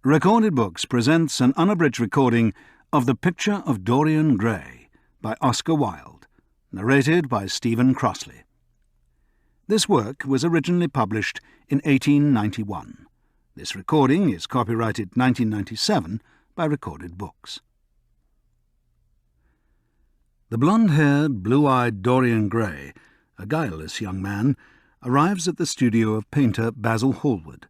Recorded Books presents an unabridged recording of The Picture of Dorian Gray by Oscar Wilde, narrated by Stephen Crossley. This work was originally published in 1891. This recording is copyrighted 1997 by Recorded Books. The blonde-haired, blue-eyed Dorian Gray, a guileless young man, arrives at the studio of painter Basil Hallward,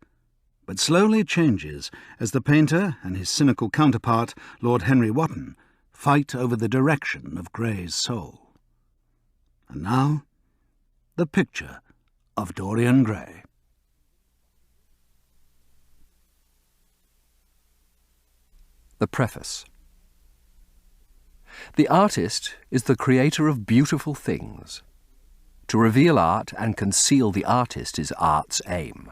but slowly changes as the painter and his cynical counterpart, Lord Henry Wotton, fight over the direction of Gray's soul. And now, the picture of Dorian Gray. The Preface. The artist is the creator of beautiful things. To reveal art and conceal the artist is art's aim.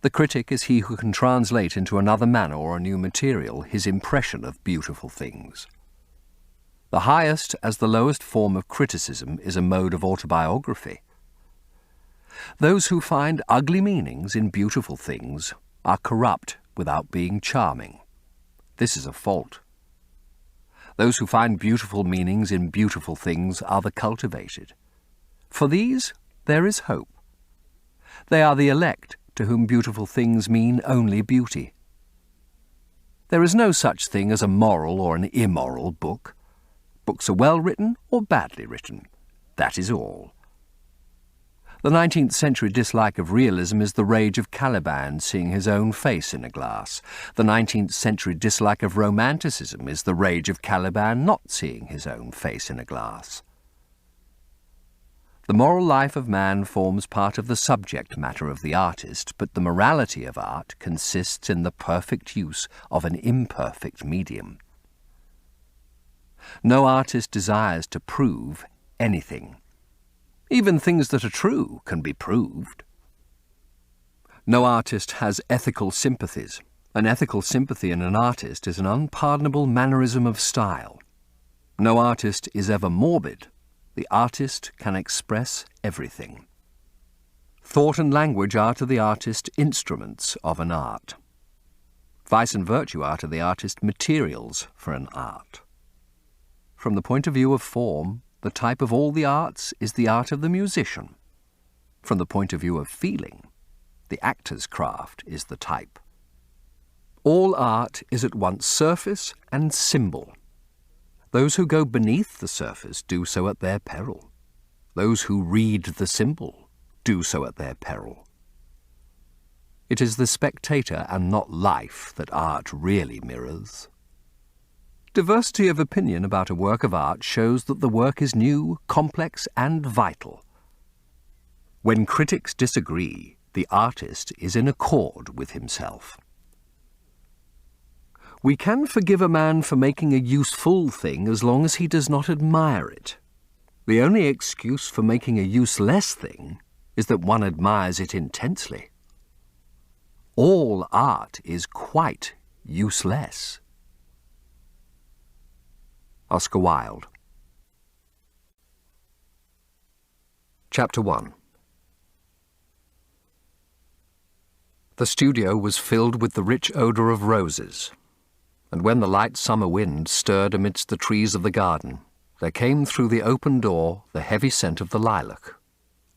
The critic is he who can translate into another manner or a new material his impression of beautiful things. The highest as the lowest form of criticism is a mode of autobiography. Those who find ugly meanings in beautiful things are corrupt without being charming. This is a fault. Those who find beautiful meanings in beautiful things are the cultivated. For these there is hope. They are the elect, to whom beautiful things mean only beauty. There is no such thing as a moral or an immoral book. Books are well written or badly written. That is all. The 19th century dislike of realism is the rage of Caliban seeing his own face in a glass. The 19th century dislike of romanticism is the rage of Caliban not seeing his own face in a glass. The moral life of man forms part of the subject matter of the artist, but the morality of art consists in the perfect use of an imperfect medium. No artist desires to prove anything. Even things that are true can be proved. No artist has ethical sympathies. An ethical sympathy in an artist is an unpardonable mannerism of style. No artist is ever morbid. The artist can express everything. Thought and language are to the artist instruments of an art. Vice and virtue are to the artist materials for an art. From the point of view of form, the type of all the arts is the art of the musician. From the point of view of feeling, the actor's craft is the type. All art is at once surface and symbol. Those who go beneath the surface do so at their peril. Those who read the symbol do so at their peril. It is the spectator and not life that art really mirrors. Diversity of opinion about a work of art shows that the work is new, complex, and vital. When critics disagree, the artist is in accord with himself. We can forgive a man for making a useful thing as long as he does not admire it. The only excuse for making a useless thing is that one admires it intensely. All art is quite useless. Oscar Wilde. Chapter 1. The studio was filled with the rich odour of roses, and when the light summer wind stirred amidst the trees of the garden, there came through the open door the heavy scent of the lilac,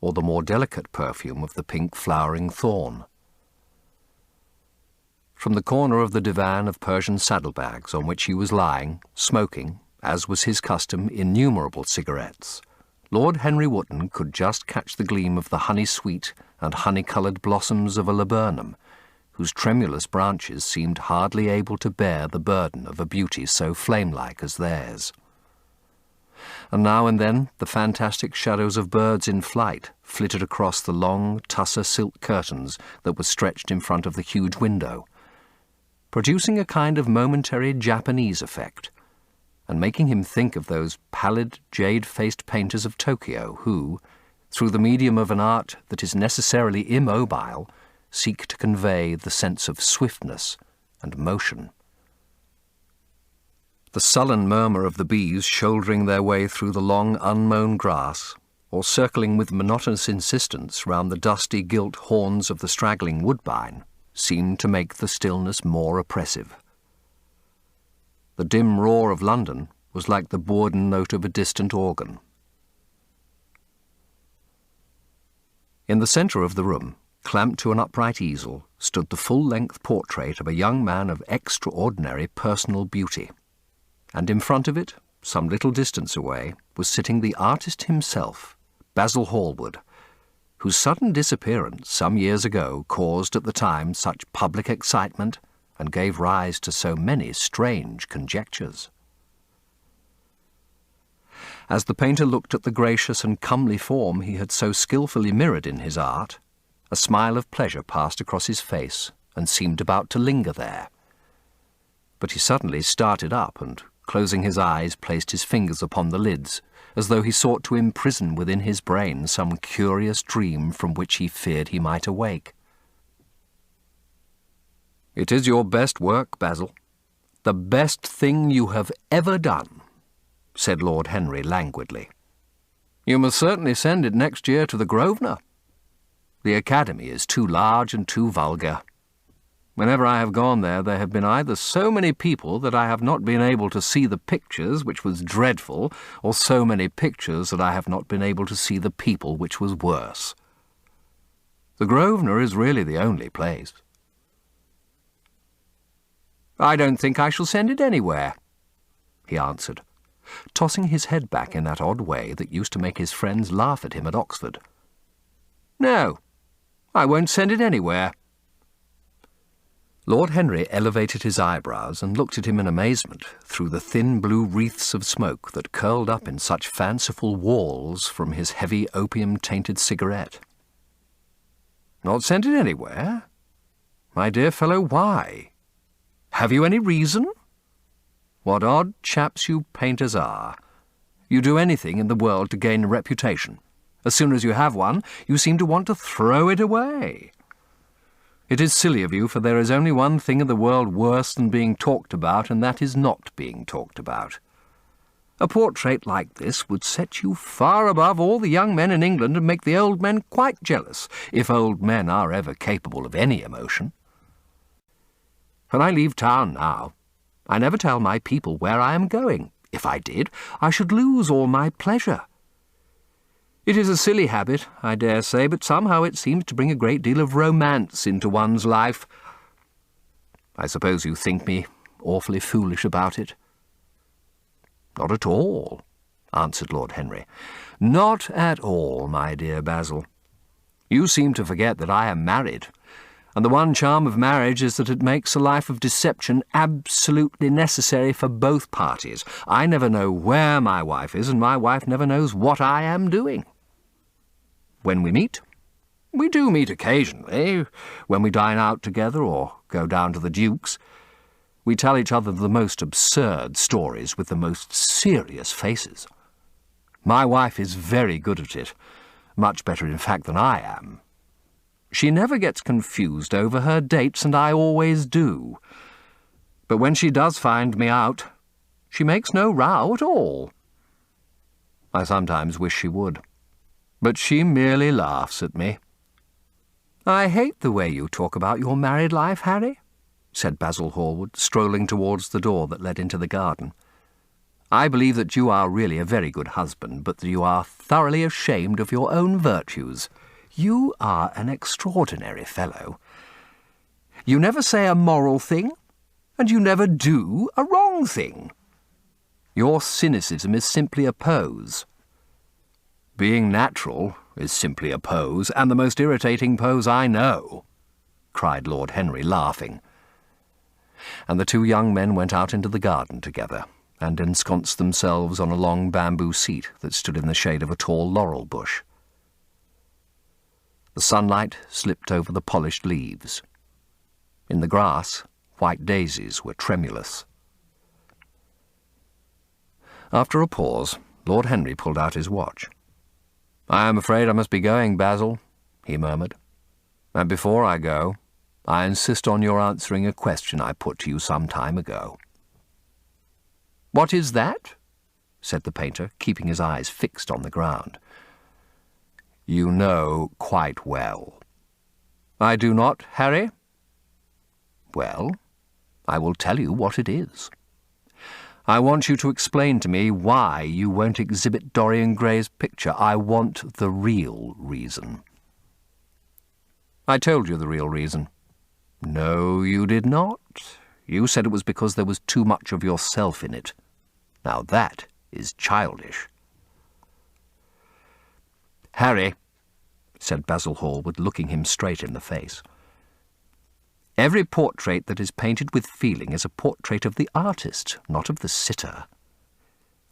or the more delicate perfume of the pink flowering thorn. From the corner of the divan of Persian saddlebags on which he was lying, smoking, as was his custom, innumerable cigarettes, Lord Henry Wotton could just catch the gleam of the honey-sweet and honey-coloured blossoms of a laburnum, whose tremulous branches seemed hardly able to bear the burden of a beauty so flame-like as theirs. And now and then the fantastic shadows of birds in flight flitted across the long tussar silk curtains that were stretched in front of the huge window, producing a kind of momentary Japanese effect, and making him think of those pallid, jade-faced painters of Tokyo who, through the medium of an art that is necessarily immobile, seek to convey the sense of swiftness and motion. The sullen murmur of the bees shouldering their way through the long unmown grass, or circling with monotonous insistence round the dusty gilt horns of the straggling woodbine, seemed to make the stillness more oppressive. The dim roar of London was like the bourdon note of a distant organ. In the centre of the room, clamped to an upright easel, stood the full-length portrait of a young man of extraordinary personal beauty, and in front of it, some little distance away, was sitting the artist himself, Basil Hallward, whose sudden disappearance some years ago caused at the time such public excitement and gave rise to so many strange conjectures. As the painter looked at the gracious and comely form he had so skilfully mirrored in his art, a smile of pleasure passed across his face and seemed about to linger there. But he suddenly started up and, closing his eyes, placed his fingers upon the lids, as though he sought to imprison within his brain some curious dream from which he feared he might awake. "It is your best work, Basil. The best thing you have ever done," said Lord Henry languidly. "You must certainly send it next year to the Grosvenor. The Academy is too large and too vulgar. Whenever I have gone there have been either so many people that I have not been able to see the pictures, which was dreadful, or so many pictures that I have not been able to see the people, which was worse. The Grosvenor is really the only place." "I don't think I shall send it anywhere," he answered, tossing his head back in that odd way that used to make his friends laugh at him at Oxford. "No, I won't send it anywhere." Lord Henry elevated his eyebrows and looked at him in amazement through the thin blue wreaths of smoke that curled up in such fanciful whorls from his heavy opium-tainted cigarette. "Not sent it anywhere? My dear fellow, why? Have you any reason? What odd chaps you painters are. You do anything in the world to gain a reputation. As soon as you have one, you seem to want to throw it away. It is silly of you, for there is only one thing in the world worse than being talked about, and that is not being talked about. A portrait like this would set you far above all the young men in England and make the old men quite jealous, if old men are ever capable of any emotion. When I leave town now, I never tell my people where I am going. If I did, I should lose all my pleasure. It is a silly habit, I dare say, but somehow it seems to bring a great deal of romance into one's life. I suppose you think me awfully foolish about it?" "Not at all," answered Lord Henry. "Not at all, my dear Basil. You seem to forget that I am married, and the one charm of marriage is that it makes a life of deception absolutely necessary for both parties. I never know where my wife is, and my wife never knows what I am doing. When we meet, we do meet occasionally, when we dine out together or go down to the Duke's. We tell each other the most absurd stories with the most serious faces. My wife is very good at it, much better in fact than I am. She never gets confused over her dates, and I always do. But when she does find me out, she makes no row at all. I sometimes wish she would, but she merely laughs at me." "I hate the way you talk about your married life, Harry," said Basil Hallward, strolling towards the door that led into the garden. "I believe that you are really a very good husband, but that you are thoroughly ashamed of your own virtues. You are an extraordinary fellow. You never say a moral thing, and you never do a wrong thing. Your cynicism is simply a pose. Being natural is simply a pose, and the most irritating pose I know," cried Lord Henry, laughing. And the two young men went out into the garden together and ensconced themselves on a long bamboo seat that stood in the shade of a tall laurel bush. The sunlight slipped over the polished leaves. In the grass, white daisies were tremulous. After a pause, Lord Henry pulled out his watch. "I am afraid I must be going, Basil," he murmured. "And before I go, I insist on your answering a question I put to you some time ago." "What is that?" said the painter, keeping his eyes fixed on the ground. "You know quite well." "I do not, Harry. Well, I will tell you what it is. I want you to explain to me why you won't exhibit Dorian Gray's picture. I want the real reason. I told you the real reason. No, you did not. You said it was because there was too much of yourself in it. Now that is childish. Harry, said Basil Hallward, looking him straight in the face, every portrait that is painted with feeling is a portrait of the artist, not of the sitter.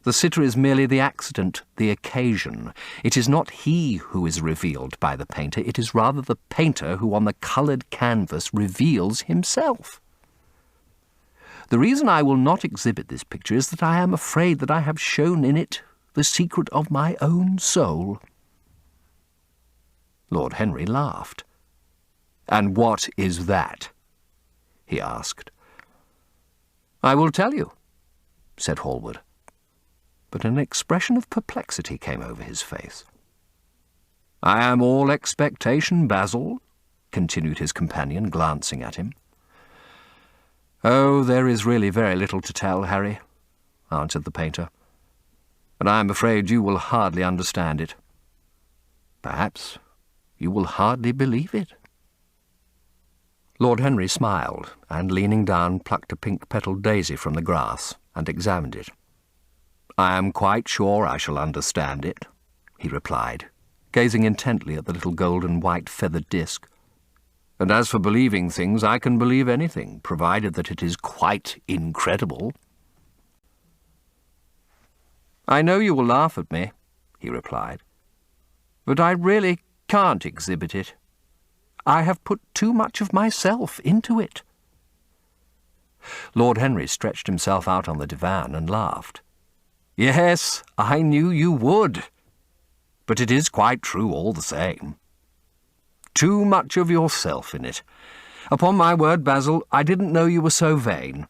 The sitter is merely the accident, the occasion. It is not he who is revealed by the painter, it is rather the painter who on the coloured canvas reveals himself. The reason I will not exhibit this picture is that I am afraid that I have shown in it the secret of my own soul. Lord Henry laughed. "And what is that?" he asked. "I will tell you," said Hallward. But an expression of perplexity came over his face. "I am all expectation, Basil," continued his companion, glancing at him. "Oh, there is really very little to tell, Harry," answered the painter, "and I am afraid you will hardly understand it. Perhaps you will hardly believe it." Lord Henry smiled, and leaning down plucked a pink-petalled daisy from the grass and examined it. "I am quite sure I shall understand it," he replied, gazing intently at the little golden-white feathered disc. "And as for believing things, I can believe anything, provided that it is quite incredible." "I know you will laugh at me," he replied, "but I really can't exhibit it. I have put too much of myself into it." Lord Henry stretched himself out on the divan and laughed. "Yes, I knew you would. But it is quite true all the same. Too much of yourself in it. Upon my word, Basil, I didn't know you were so vain,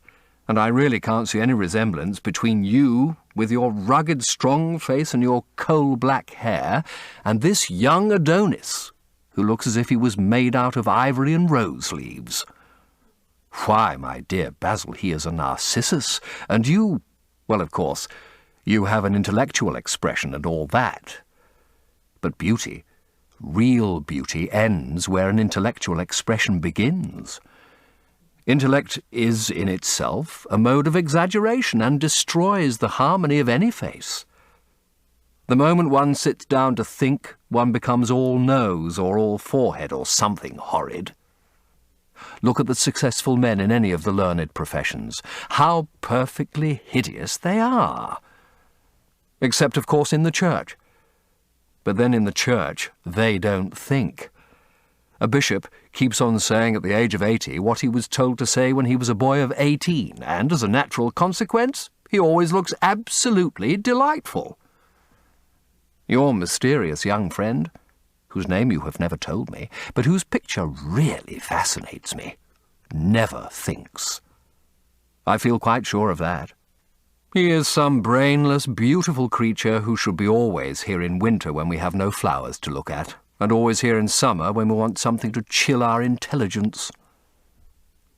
and I really can't see any resemblance between you, with your rugged, strong face and your coal-black hair, and this young Adonis, who looks as if he was made out of ivory and rose leaves. Why, my dear Basil, he is a Narcissus, and you, well, of course, you have an intellectual expression and all that. But beauty, real beauty, ends where an intellectual expression begins. Intellect is, in itself, a mode of exaggeration and destroys the harmony of any face. The moment one sits down to think, one becomes all nose or all forehead or something horrid. Look at the successful men in any of the learned professions. How perfectly hideous they are! Except, of course, in the church. But then in the church, they don't think. A bishop keeps on saying at the age of 80 what he was told to say when he was a boy of 18, and as a natural consequence, he always looks absolutely delightful. Your mysterious young friend, whose name you have never told me, but whose picture really fascinates me, never thinks. I feel quite sure of that. He is some brainless, beautiful creature who should be always here in winter when we have no flowers to look at, and always here in summer when we want something to chill our intelligence.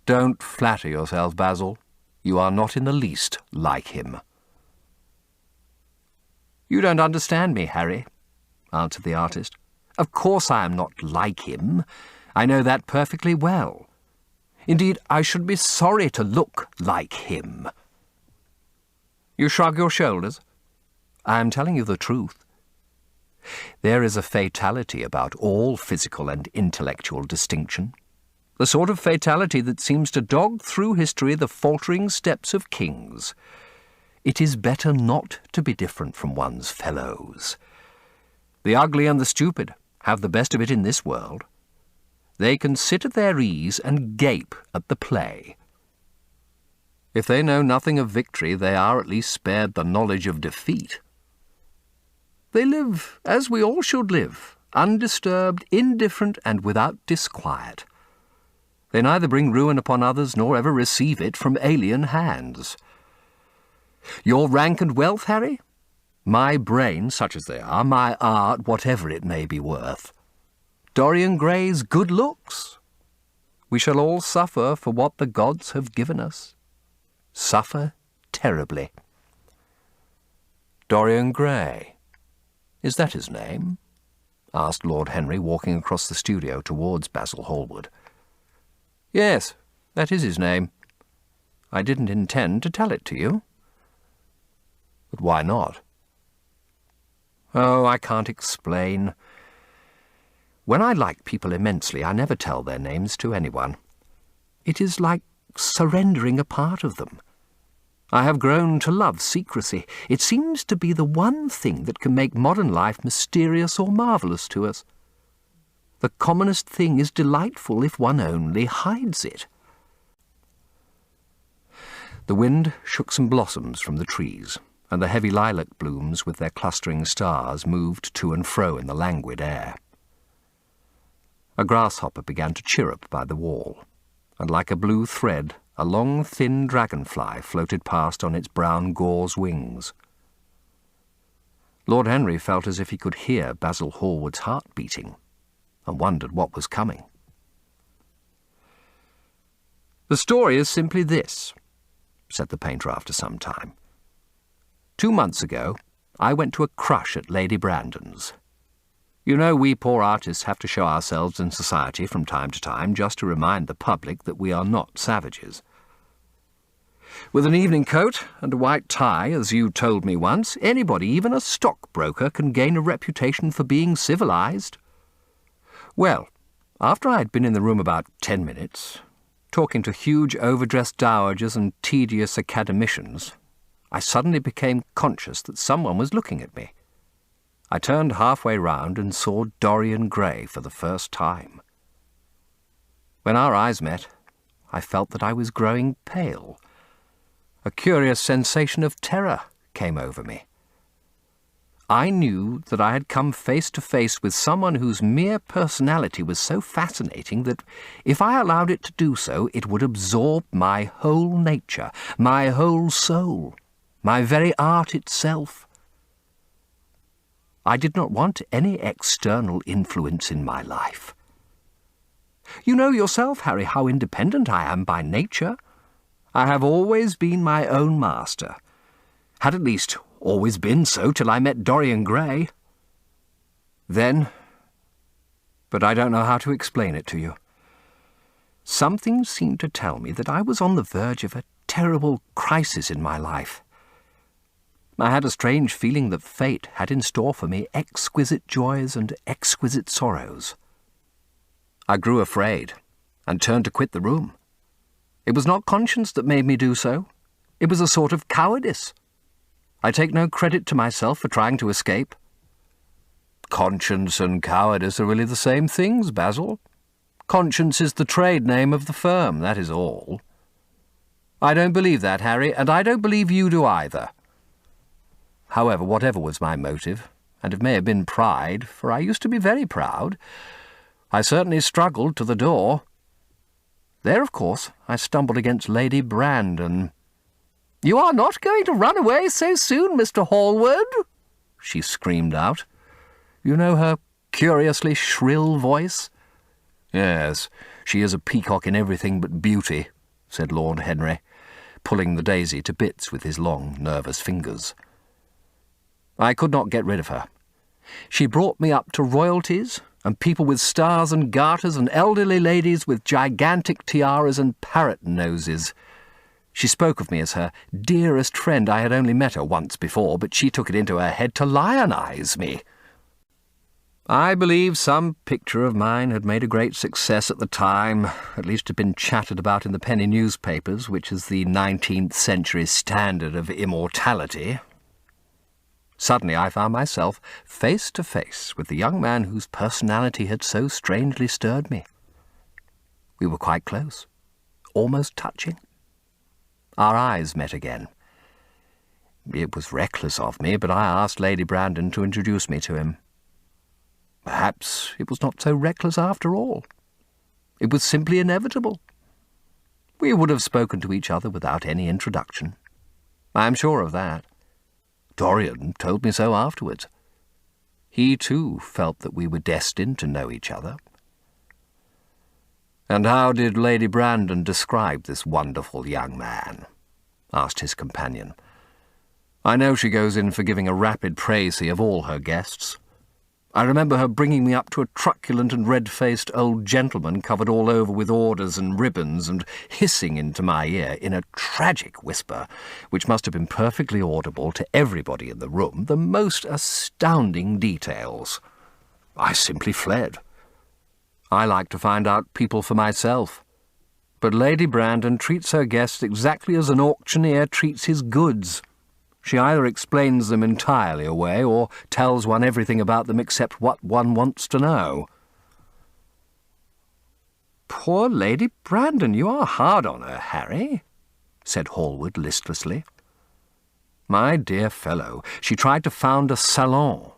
Don't flatter yourself, Basil. You are not in the least like him. "You don't understand me, Harry," answered the artist. "Of course I am not like him. I know that perfectly well. Indeed, I should be sorry to look like him." You shrug your shoulders. I am telling you the truth. There is a fatality about all physical and intellectual distinction, the sort of fatality that seems to dog through history the faltering steps of kings. It is better not to be different from one's fellows. The ugly and the stupid have the best of it in this world. They can sit at their ease and gape at the play. If they know nothing of victory, they are at least spared the knowledge of defeat. They live as we all should live, undisturbed, indifferent, and without disquiet. They neither bring ruin upon others nor ever receive it from alien hands. Your rank and wealth, Harry? My brain, such as they are, my art, whatever it may be worth. Dorian Gray's good looks? We shall all suffer for what the gods have given us. Suffer terribly. Dorian Gray. Is that his name? Asked Lord Henry, walking across the studio towards Basil Hallward. Yes, that is his name. I didn't intend to tell it to you. But why not? Oh, I can't explain. When I like people immensely, I never tell their names to anyone. It is like surrendering a part of them. I have grown to love secrecy. It seems to be the one thing that can make modern life mysterious or marvellous to us. The commonest thing is delightful if one only hides it. The wind shook some blossoms from the trees, and the heavy lilac blooms with their clustering stars moved to and fro in the languid air. A grasshopper began to chirrup by the wall, and like a blue thread, a long, thin dragonfly floated past on its brown gauze wings. Lord Henry felt as if he could hear Basil Hallward's heart beating, and wondered what was coming. "The story is simply this," said the painter after some time. 2 months ago, I went to a crush at Lady Brandon's. You know, we poor artists have to show ourselves in society from time to time just to remind the public that we are not savages. With an evening coat and a white tie, as you told me once, anybody, even a stockbroker, can gain a reputation for being civilized. Well, after I had been in the room about 10 minutes, talking to huge overdressed dowagers and tedious academicians, I suddenly became conscious that someone was looking at me. I turned halfway round and saw Dorian Gray for the first time. When our eyes met, I felt that I was growing pale. A curious sensation of terror came over me. I knew that I had come face to face with someone whose mere personality was so fascinating that, if I allowed it to do so, it would absorb my whole nature, my whole soul, my very art itself. I did not want any external influence in my life. You know yourself, Harry, how independent I am by nature. I have always been my own master. Had at least always been so till I met Dorian Gray. Then, but I don't know how to explain it to you. Something seemed to tell me that I was on the verge of a terrible crisis in my life. I had a strange feeling that fate had in store for me exquisite joys and exquisite sorrows. I grew afraid and turned to quit the room. It was not conscience that made me do so. It was a sort of cowardice. I take no credit to myself for trying to escape. Conscience and cowardice are really the same things, Basil. Conscience is the trade name of the firm, that is all. I don't believe that, Harry, and I don't believe you do either. However, whatever was my motive, and it may have been pride, for I used to be very proud, I certainly struggled to the door. There, of course, I stumbled against Lady Brandon. "You are not going to run away so soon, Mr. Hallward?" she screamed out. You know her curiously shrill voice? "Yes, she is a peacock in everything but beauty," said Lord Henry, pulling the daisy to bits with his long, nervous fingers. I could not get rid of her. She brought me up to royalties, and people with stars and garters, and elderly ladies with gigantic tiaras and parrot noses. She spoke of me as her dearest friend. I had only met her once before, but she took it into her head to lionize me. I believe some picture of mine had made a great success at the time, at least had been chattered about in the penny newspapers, which is the 19th century standard of immortality. Suddenly I found myself face to face with the young man whose personality had so strangely stirred me. We were quite close, almost touching. Our eyes met again. It was reckless of me, but I asked Lady Brandon to introduce me to him. Perhaps it was not so reckless after all. It was simply inevitable. We would have spoken to each other without any introduction. I am sure of that. Dorian told me so afterwards. He, too, felt that we were destined to know each other. "And how did Lady Brandon describe this wonderful young man?" asked his companion. "I know she goes in for giving a rapid précis of all her guests. I remember her bringing me up to a truculent and red-faced old gentleman covered all over with orders and ribbons and hissing into my ear in a tragic whisper, which must have been perfectly audible to everybody in the room, the most astounding details. I simply fled. I like to find out people for myself. But Lady Brandon treats her guests exactly as an auctioneer treats his goods. She either explains them entirely away or tells one everything about them except what one wants to know." "Poor Lady Brandon, you are hard on her, Harry," said Hallward listlessly. "My dear fellow, she tried to found a salon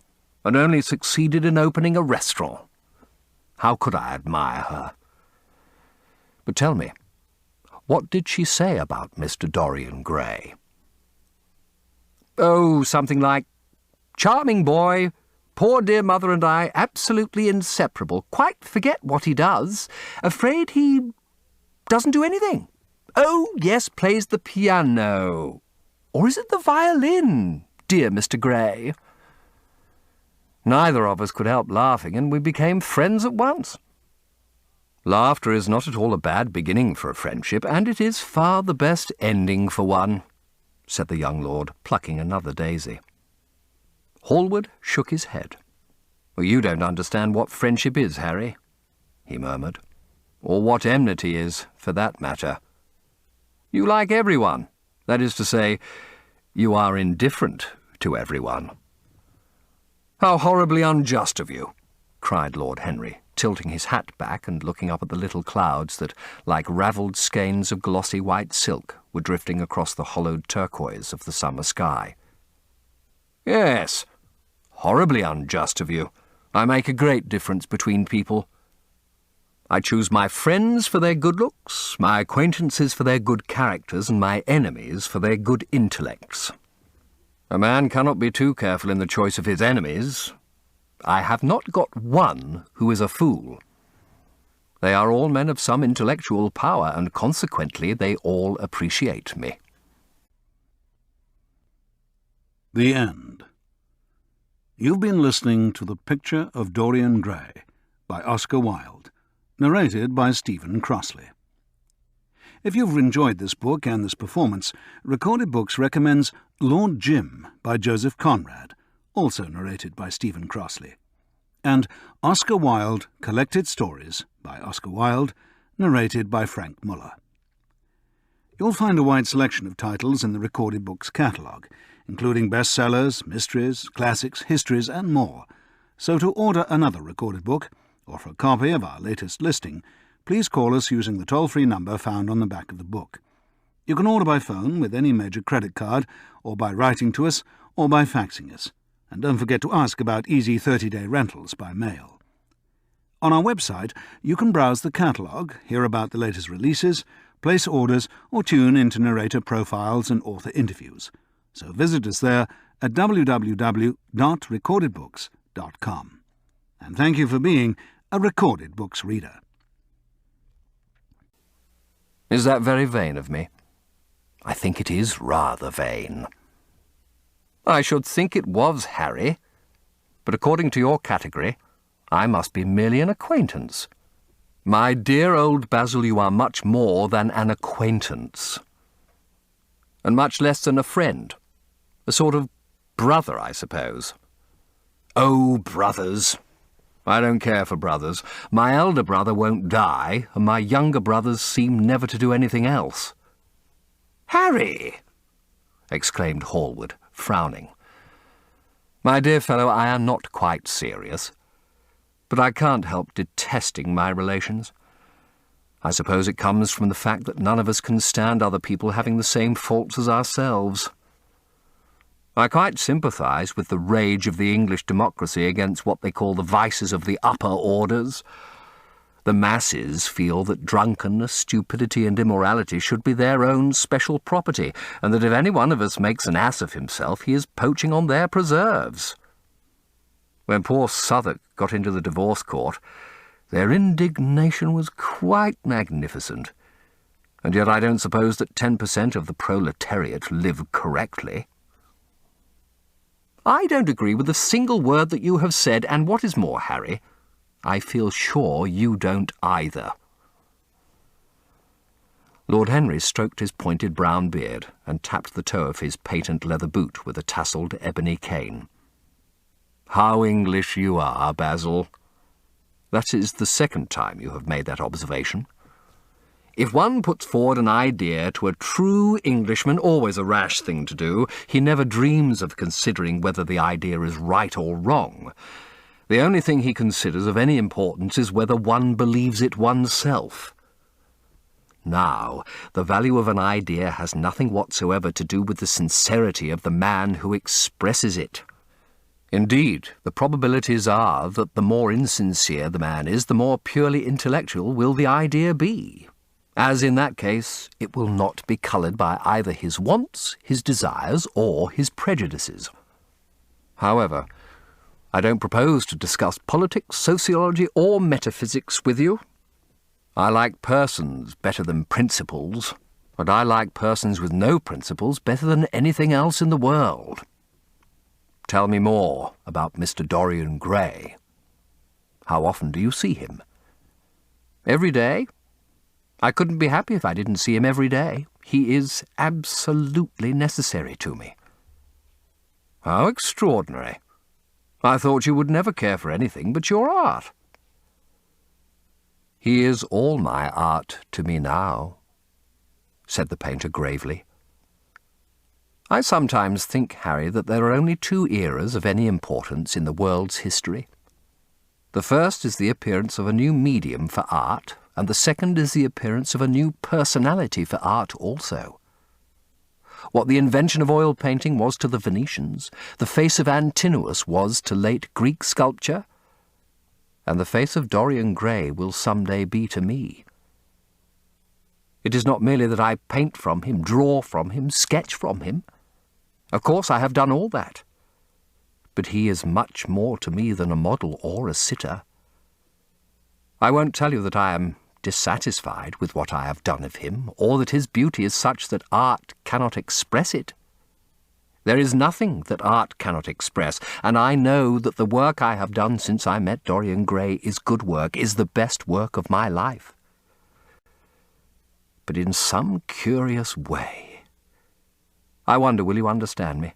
and only succeeded in opening a restaurant. How could I admire her? But tell me, what did she say about Mr. Dorian Gray?" "Oh, something like, 'Charming boy, poor dear mother and I absolutely inseparable, quite forget what he does, afraid he doesn't do anything. Oh, yes, plays the piano. Or is it the violin, dear Mr. Gray?' Neither of us could help laughing, and we became friends at once. Laughter is not at all a bad beginning for a friendship, and it is far the best ending for one," said the young lord, plucking another daisy. Hallward shook his head. "Well, you don't understand what friendship is, Harry," he murmured, "or what enmity is, for that matter. You like everyone. That is to say, you are indifferent to everyone." "How horribly unjust of you," cried Lord Henry, tilting his hat back and looking up at the little clouds that, like ravelled skeins of glossy white silk, were drifting across the hollowed turquoise of the summer sky. "Yes, horribly unjust of you. I make a great difference between people. I choose my friends for their good looks, my acquaintances for their good characters, and my enemies for their good intellects. A man cannot be too careful in the choice of his enemies. I have not got one who is a fool. They are all men of some intellectual power, and consequently they all appreciate me." The end. You've been listening to The Picture of Dorian Gray by Oscar Wilde, narrated by Stephen Crossley. If you've enjoyed this book and this performance, Recorded Books recommends Lord Jim by Joseph Conrad, also narrated by Stephen Crossley, and Oscar Wilde Collected Stories by Oscar Wilde, narrated by Frank Muller. You'll find a wide selection of titles in the Recorded Books catalogue, including bestsellers, mysteries, classics, histories, and more. So to order another recorded book, or for a copy of our latest listing, please call us using the toll-free number found on the back of the book. You can order by phone with any major credit card, or by writing to us, or by faxing us. And don't forget to ask about easy 30-day rentals by mail. On our website, you can browse the catalogue, hear about the latest releases, place orders, or tune into narrator profiles and author interviews. So visit us there at www.recordedbooks.com. And thank you for being a Recorded Books reader. Is that very vain of me? I think it is rather vain. I should think it was, Harry. But according to your category, I must be merely an acquaintance. My dear old Basil, you are much more than an acquaintance. And much less than a friend. A sort of brother, I suppose. Oh, brothers. I don't care for brothers. My elder brother won't die, and my younger brothers seem never to do anything else. Harry! Exclaimed Hallward, frowning. My dear fellow, I am not quite serious, but I can't help detesting my relations. I suppose it comes from the fact that none of us can stand other people having the same faults as ourselves. I quite sympathise with the rage of the English democracy against what they call the vices of the upper orders. The masses feel that drunkenness, stupidity and immorality should be their own special property, and that if any one of us makes an ass of himself, he is poaching on their preserves. When poor Southwark got into the divorce court, Their indignation was quite magnificent, and yet I don't suppose that 10% of the proletariat live correctly. I don't agree with a single word that you have said, and what is more, Harry, I feel sure you don't either. Lord Henry stroked his pointed brown beard and tapped the toe of his patent leather boot with a tasselled ebony cane. How English you are, Basil. That is the second time you have made that observation. If one puts forward an idea to a true Englishman, always a rash thing to do, he never dreams of considering whether the idea is right or wrong. The only thing he considers of any importance is whether one believes it oneself. Now, the value of an idea has nothing whatsoever to do with the sincerity of the man who expresses it. Indeed, the probabilities are that the more insincere the man is, the more purely intellectual will the idea be. As in that case, it will not be coloured by either his wants, his desires, or his prejudices. However, I don't propose to discuss politics, sociology, or metaphysics with you. I like persons better than principles, and I like persons with no principles better than anything else in the world. Tell me more about Mr. Dorian Gray. How often do you see him? Every day? I couldn't be happy if I didn't see him every day. He is absolutely necessary to me. How extraordinary. I thought you would never care for anything but your art. He is all my art to me now, said the painter gravely. I sometimes think, Harry, that there are only two eras of any importance in the world's history. The first is the appearance of a new medium for art, and the second is the appearance of a new personality for art also. What the invention of oil painting was to the Venetians, the face of Antinous was to late Greek sculpture, and the face of Dorian Gray will some day be to me. It is not merely that I paint from him, draw from him, sketch from him. Of course I have done all that. But he is much more to me than a model or a sitter. I won't tell you that I am dissatisfied with what I have done of him, or that his beauty is such that art cannot express it. There is nothing that art cannot express, and I know that the work I have done since I met Dorian Gray is good work, is the best work of my life. But in some curious way, I wonder, will you understand me?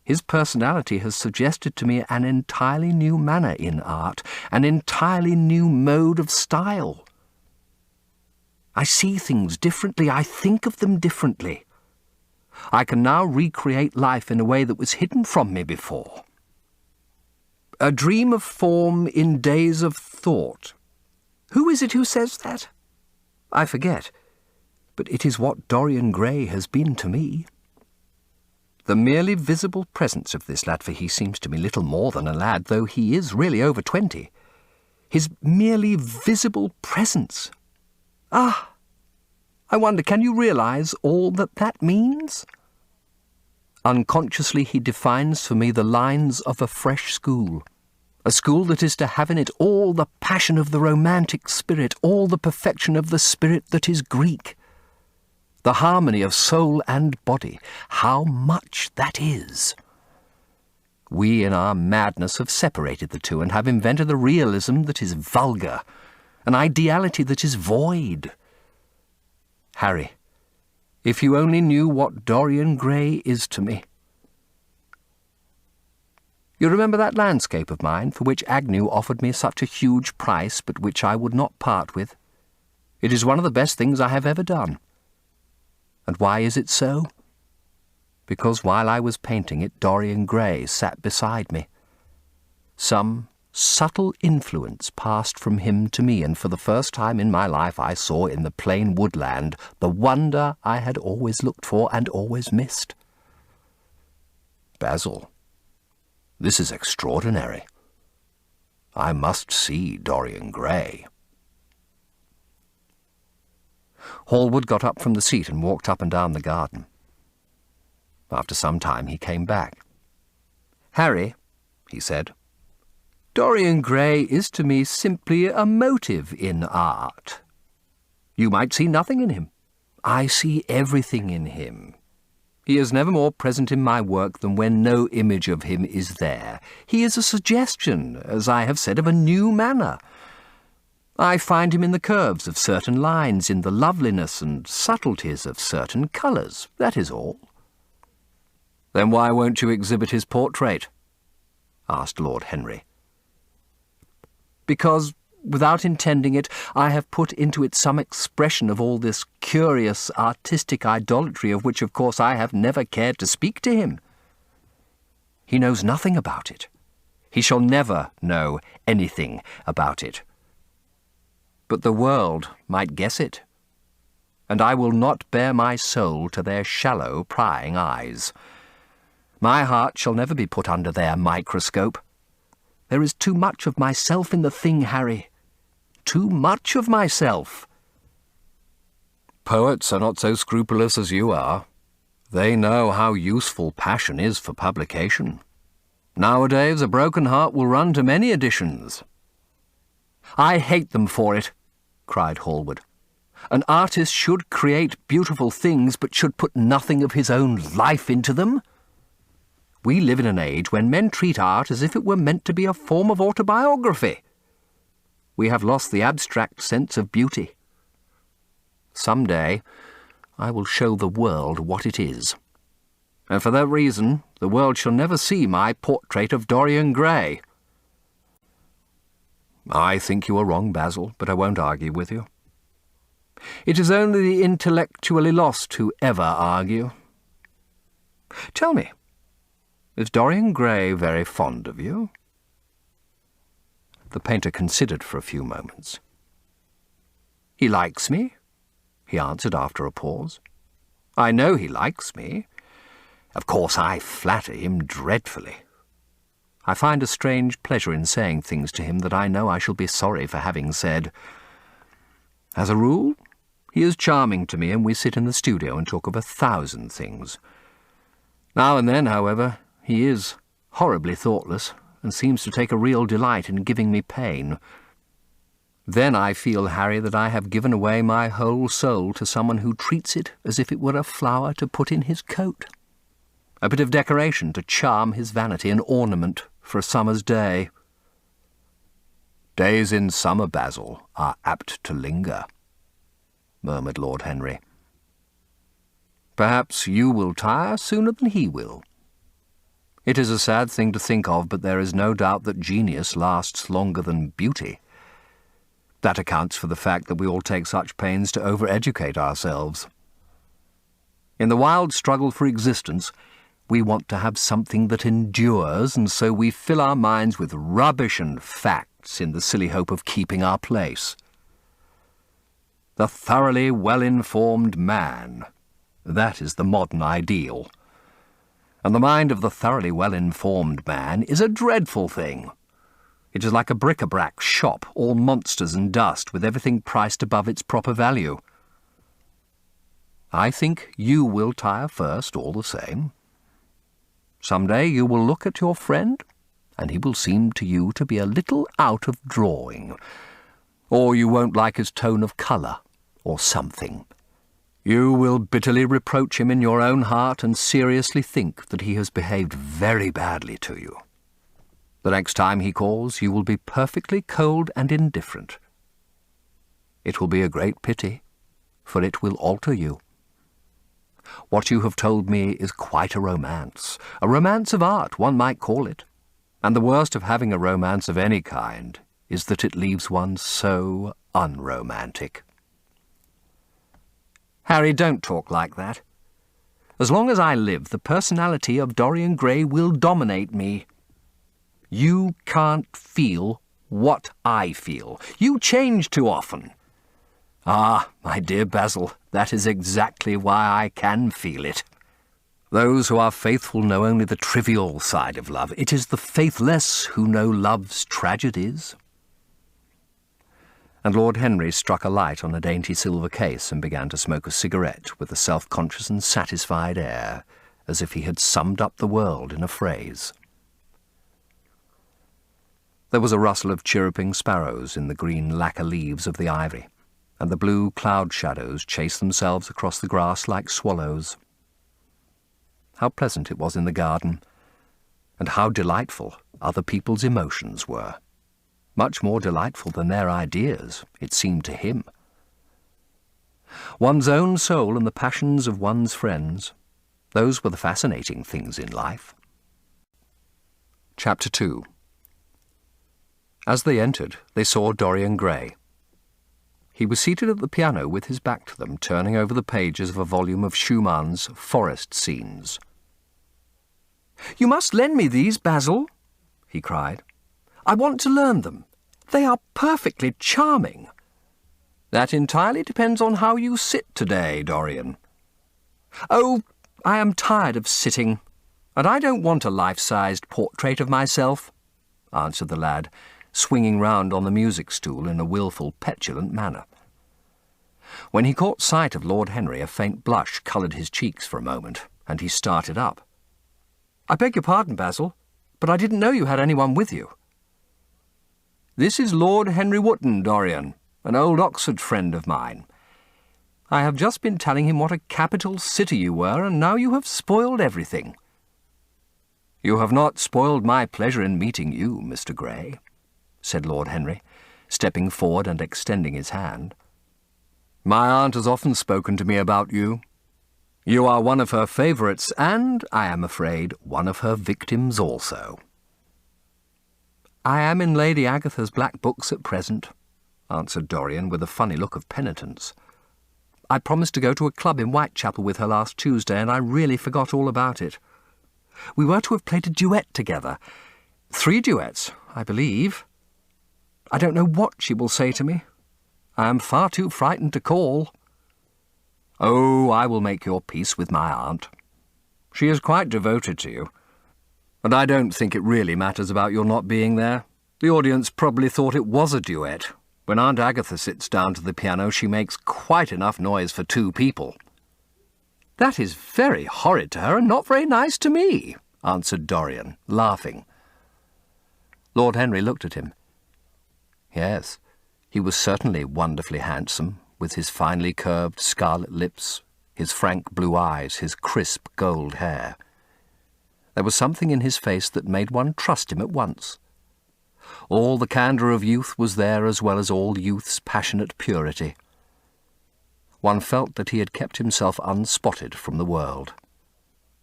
His personality has suggested to me an entirely new manner in art, an entirely new mode of style. I see things differently, I think of them differently. I can now recreate life in a way that was hidden from me before. A dream of form in days of thought. Who is it who says that? I forget, but it is what Dorian Gray has been to me. The merely visible presence of this lad, for he seems to me little more than a lad, though he is really over 20. His merely visible presence. Ah! I wonder, can you realise all that that means? Unconsciously he defines for me the lines of a fresh school, a school that is to have in it all the passion of the romantic spirit, all the perfection of the spirit that is Greek, the harmony of soul and body. How much that is! We in our madness have separated the two and have invented a realism that is vulgar, an ideality that is void. Harry, if you only knew what Dorian Gray is to me. You remember that landscape of mine for which Agnew offered me such a huge price, but which I would not part with? It is one of the best things I have ever done. And why is it so? Because while I was painting it, Dorian Gray sat beside me. Some subtle influence passed from him to me, and for the first time in my life I saw in the plain woodland the wonder I had always looked for and always missed. Basil, this is extraordinary. I must see Dorian Gray. Hallward got up from the seat and walked up and down the garden. After some time he came back. "Harry," he said, Dorian Gray is to me simply a motive in art. You might see nothing in him. I see everything in him. He is never more present in my work than when no image of him is there. He is a suggestion, as I have said, of a new manner. I find him in the curves of certain lines, in the loveliness and subtleties of certain colours. That is all. Then why won't you exhibit his portrait? Asked Lord Henry. Because, without intending it, I have put into it some expression of all this curious artistic idolatry of which, of course, I have never cared to speak to him. He knows nothing about it. He shall never know anything about it. But the world might guess it, and I will not bare my soul to their shallow, prying eyes. My heart shall never be put under their microscope. There is too much of myself in the thing, Harry. Too much of myself. Poets are not so scrupulous as you are. They know how useful passion is for publication. Nowadays a broken heart will run to many editions. I hate them for it, cried Hallward. An artist should create beautiful things, but should put nothing of his own life into them. We live in an age when men treat art as if it were meant to be a form of autobiography. We have lost the abstract sense of beauty. Some day I will show the world what it is. And for that reason, the world shall never see my portrait of Dorian Gray. I think you are wrong, Basil, but I won't argue with you. It is only the intellectually lost who ever argue. Tell me, is Dorian Gray very fond of you? The painter considered for a few moments. He likes me, he answered after a pause. I know he likes me. Of course I flatter him dreadfully. I find a strange pleasure in saying things to him that I know I shall be sorry for having said. As a rule, he is charming to me, and we sit in the studio and talk of 1,000 things. Now and then, however, he is horribly thoughtless, and seems to take a real delight in giving me pain. Then I feel, Harry, that I have given away my whole soul to someone who treats it as if it were a flower to put in his coat, a bit of decoration to charm his vanity, an ornament for a summer's day. Days in summer, Basil, are apt to linger, murmured Lord Henry. Perhaps you will tire sooner than he will. It is a sad thing to think of, but there is no doubt that genius lasts longer than beauty. That accounts for the fact that we all take such pains to over-educate ourselves. In the wild struggle for existence, we want to have something that endures, and so we fill our minds with rubbish and facts in the silly hope of keeping our place. The thoroughly well-informed man, that is the modern ideal. And the mind of the thoroughly well-informed man is a dreadful thing. It is like a bric-a-brac shop, all monsters and dust, with everything priced above its proper value. I think you will tire first, all the same. Some day you will look at your friend, and he will seem to you to be a little out of drawing, or you won't like his tone of colour, or something. You will bitterly reproach him in your own heart and seriously think that he has behaved very badly to you. The next time he calls, you will be perfectly cold and indifferent. It will be a great pity, for it will alter you. What you have told me is quite a romance of art, one might call it. And the worst of having a romance of any kind is that it leaves one so unromantic. Harry, don't talk like that. As long as I live, the personality of Dorian Gray will dominate me. You can't feel what I feel. You change too often. Ah, my dear Basil, that is exactly why I can feel it. Those who are faithful know only the trivial side of love. It is the faithless who know love's tragedies. And Lord Henry struck a light on a dainty silver case and began to smoke a cigarette with a self-conscious and satisfied air, as if he had summed up the world in a phrase. There was a rustle of chirruping sparrows in the green lacquer leaves of the ivy, and the blue cloud shadows chased themselves across the grass like swallows. How pleasant it was in the garden, and how delightful other people's emotions were. Much more delightful than their ideas, it seemed to him. One's own soul and the passions of one's friends, those were the fascinating things in life. Chapter 2. As they entered, they saw Dorian Gray. He was seated at the piano with his back to them, turning over the pages of a volume of Schumann's Forest Scenes. "You must lend me these, Basil," he cried. "I want to learn them. They are perfectly charming." "That entirely depends on how you sit today, Dorian." "Oh, I am tired of sitting, and I don't want a life-sized portrait of myself," answered the lad, swinging round on the music stool in a wilful, petulant manner. When he caught sight of Lord Henry, a faint blush coloured his cheeks for a moment, and he started up. "I beg your pardon, Basil, but I didn't know you had anyone with you." "This is Lord Henry Wotton, Dorian, an old Oxford friend of mine. I have just been telling him what a capital sitter you were, and now you have spoiled everything." "You have not spoiled my pleasure in meeting you, Mr. Gray," said Lord Henry, stepping forward and extending his hand. "My aunt has often spoken to me about you. You are one of her favourites, and, I am afraid, one of her victims also." "I am in Lady Agatha's black books at present," answered Dorian with a funny look of penitence. "I promised to go to a club in Whitechapel with her last Tuesday, and I really forgot all about it. We were to have played a duet together. 3 duets, I believe. I don't know what she will say to me. I am far too frightened to call." "Oh, I will make your peace with my aunt. She is quite devoted to you. And I don't think it really matters about your not being there. The audience probably thought it was a duet. When Aunt Agatha sits down to the piano, she makes quite enough noise for 2 people. "That is very horrid to her and not very nice to me," answered Dorian, laughing. Lord Henry looked at him. Yes, he was certainly wonderfully handsome, with his finely curved scarlet lips, his frank blue eyes, his crisp gold hair. There was something in his face that made one trust him at once. All the candour of youth was there, as well as all youth's passionate purity. One felt that he had kept himself unspotted from the world.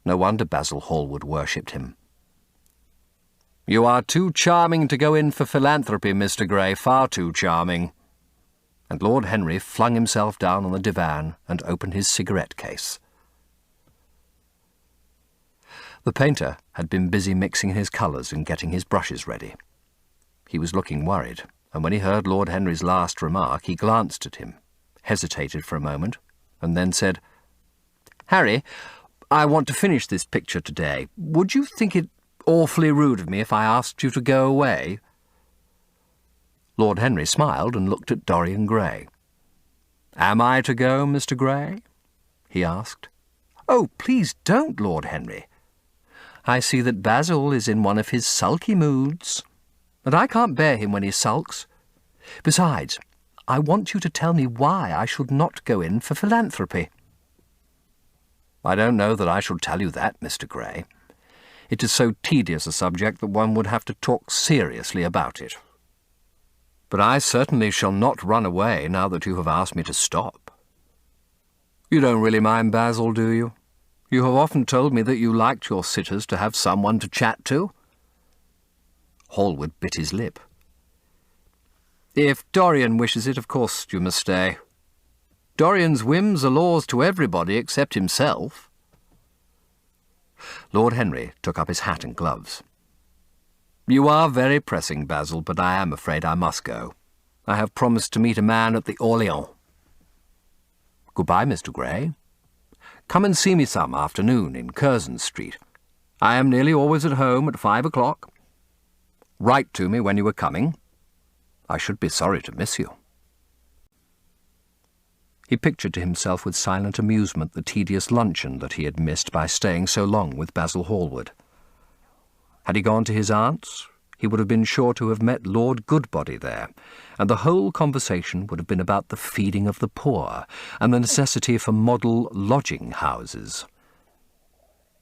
No wonder Basil Hallward worshipped him. "You are too charming to go in for philanthropy, Mr. Gray, far too charming." And Lord Henry flung himself down on the divan and opened his cigarette case. The painter had been busy mixing his colours and getting his brushes ready. He was looking worried, and when he heard Lord Henry's last remark, he glanced at him, hesitated for a moment, and then said, "Harry, I want to finish this picture today. Would you think it awfully rude of me if I asked you to go away?" Lord Henry smiled and looked at Dorian Gray. "Am I to go, Mr. Gray?" he asked. "Oh, please don't, Lord Henry. I see that Basil is in one of his sulky moods, and I can't bear him when he sulks. Besides, I want you to tell me why I should not go in for philanthropy." "I don't know that I shall tell you that, Mr. Gray. It is so tedious a subject that one would have to talk seriously about it. But I certainly shall not run away now that you have asked me to stop." "You don't really mind Basil, do you? You have often told me that you liked your sitters to have someone to chat to." Hallward bit his lip. "If Dorian wishes it, of course you must stay. Dorian's whims are laws to everybody except himself." Lord Henry took up his hat and gloves. "You are very pressing, Basil, but I am afraid I must go. I have promised to meet a man at the Orleans." "Goodbye, Mr. Gray. Come and see me some afternoon in Curzon Street. I am nearly always at home at 5 o'clock. Write to me when you are coming. I should be sorry to miss you." He pictured to himself with silent amusement the tedious luncheon that he had missed by staying so long with Basil Hallward. Had he gone to his aunt's, he would have been sure to have met Lord Goodbody there, and the whole conversation would have been about the feeding of the poor and the necessity for model lodging-houses.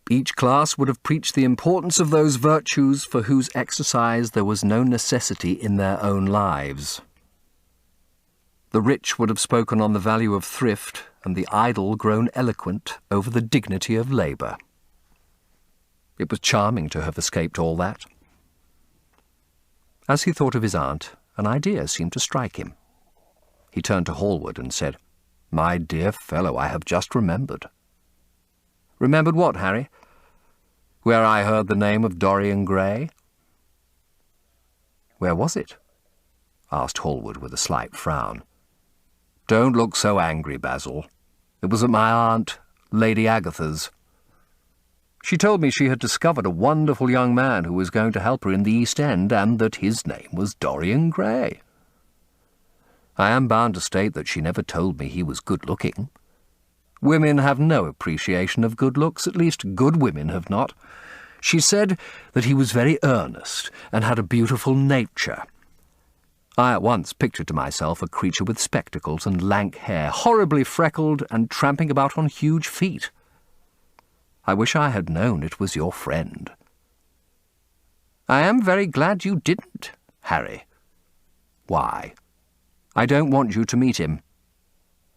Each class would have preached the importance of those virtues for whose exercise there was no necessity in their own lives. The rich would have spoken on the value of thrift, and the idle grown eloquent over the dignity of labour. It was charming to have escaped all that. As he thought of his aunt, an idea seemed to strike him. He turned to Hallward and said, "My dear fellow, I have just remembered." "Remembered what, Harry?" "Where I heard the name of Dorian Gray." "Where was it?" asked Hallward with a slight frown. "Don't look so angry, Basil. It was at my aunt, Lady Agatha's. She told me she had discovered a wonderful young man who was going to help her in the East End, and that his name was Dorian Gray. I am bound to state that she never told me he was good-looking. Women have no appreciation of good looks, at least good women have not. She said that he was very earnest and had a beautiful nature. I at once pictured to myself a creature with spectacles and lank hair, horribly freckled and tramping about on huge feet. I wish I had known it was your friend." "I am very glad you didn't, Harry." "Why?" "I don't want you to meet him."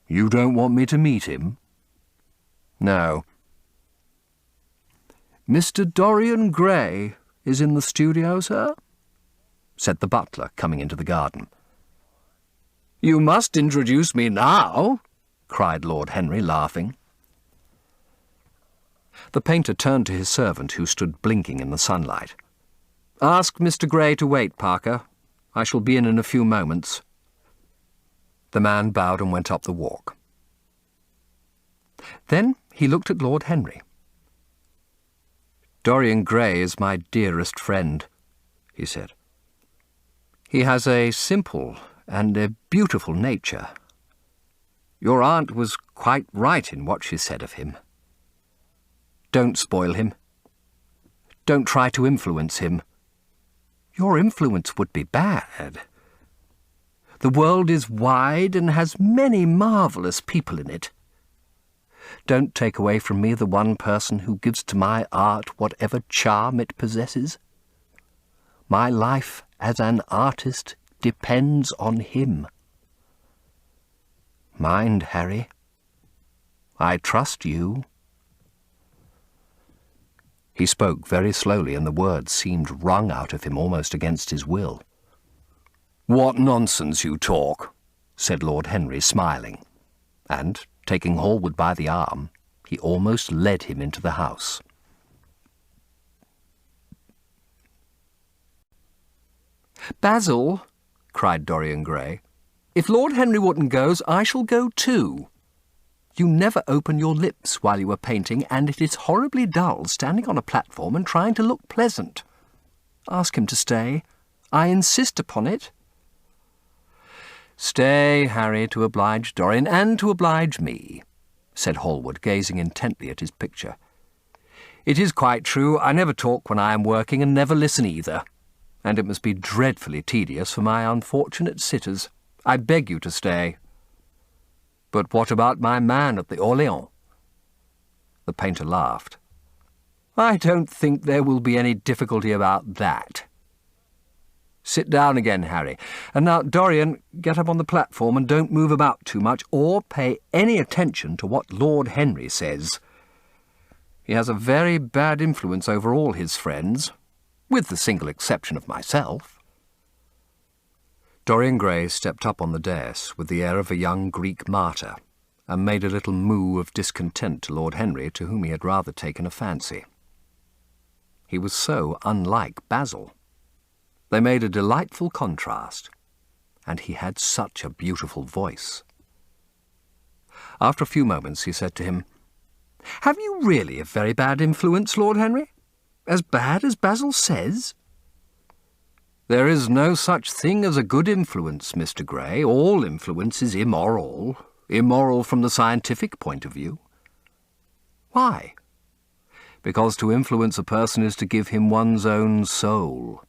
"You don't want me to meet him?" "No." "Mr. Dorian Gray is in the studio, sir?" said the butler, coming into the garden. "You must introduce me now," cried Lord Henry, laughing. The painter turned to his servant, who stood blinking in the sunlight. "Ask Mr. Gray to wait, Parker. I shall be in a few moments." The man bowed and went up the walk. Then he looked at Lord Henry. "Dorian Gray is my dearest friend," he said. "He has a simple and a beautiful nature. Your aunt was quite right in what she said of him. Don't spoil him. Don't try to influence him. Your influence would be bad. The world is wide and has many marvellous people in it. Don't take away from me the one person who gives to my art whatever charm it possesses. My life as an artist depends on him. Mind, Harry, I trust you." He spoke very slowly, and the words seemed wrung out of him almost against his will. "What nonsense you talk," said Lord Henry, smiling, and, taking Hallward by the arm, he almost led him into the house. "Basil," cried Dorian Gray, "if Lord Henry Wotton goes, I shall go too. You never open your lips while you are painting, and it is horribly dull standing on a platform and trying to look pleasant. Ask him to stay. I insist upon it." "Stay, Harry, to oblige Dorian, and to oblige me," said Hallward, gazing intently at his picture. "It is quite true, I never talk when I am working, and never listen either, and it must be dreadfully tedious for my unfortunate sitters. I beg you to stay." "But what about my man at the Orléans?" The painter laughed. "I don't think there will be any difficulty about that. Sit down again, Harry. And now, Dorian, get up on the platform and don't move about too much, or pay any attention to what Lord Henry says. He has a very bad influence over all his friends, with the single exception of myself." Dorian Gray stepped up on the dais with the air of a young Greek martyr, and made a little moo of discontent to Lord Henry, to whom he had rather taken a fancy. He was so unlike Basil. They made a delightful contrast, and he had such a beautiful voice. After a few moments he said to him, "Have you really a very bad influence, Lord Henry? As bad as Basil says?" "There is no such thing as a good influence, Mr. Gray. All influence is immoral. Immoral from the scientific point of view." "Why?" "Because to influence a person is to give him one's own soul.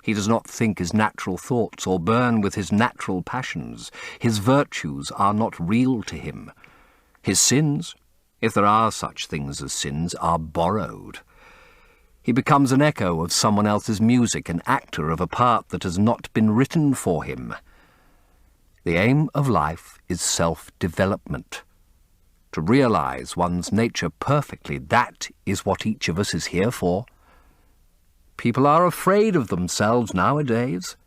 He does not think his natural thoughts or burn with his natural passions. His virtues are not real to him. His sins, if there are such things as sins, are borrowed. He becomes an echo of someone else's music, an actor of a part that has not been written for him. The aim of life is self-development. To realize one's nature perfectly, that is what each of us is here for. People are afraid of themselves nowadays.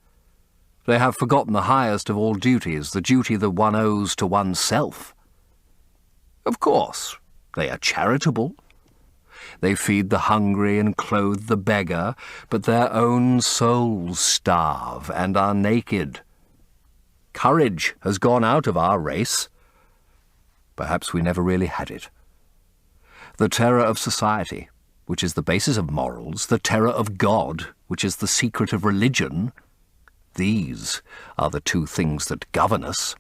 They have forgotten the highest of all duties, the duty that one owes to oneself. Of course, they are charitable. They feed the hungry and clothe the beggar, but their own souls starve and are naked. Courage has gone out of our race. Perhaps we never really had it. The terror of society, which is the basis of morals, the terror of God, which is the secret of religion, these are the two things that govern us.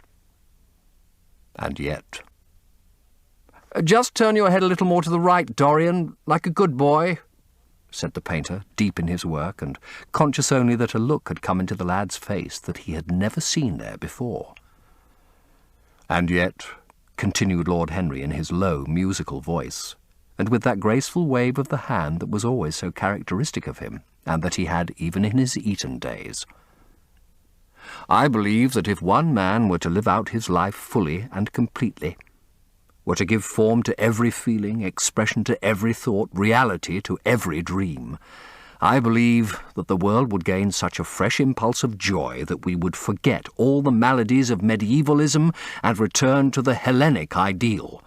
And yet... "Just turn your head a little more to the right, Dorian, like a good boy," said the painter, deep in his work, and conscious only that a look had come into the lad's face that he had never seen there before. "And yet," continued Lord Henry in his low, musical voice, and with that graceful wave of the hand that was always so characteristic of him, and that he had even in his Eton days, "I believe that if one man were to live out his life fully and completely, were to give form to every feeling, expression to every thought, reality to every dream, I believe that the world would gain such a fresh impulse of joy that we would forget all the maladies of medievalism and return to the Hellenic ideal,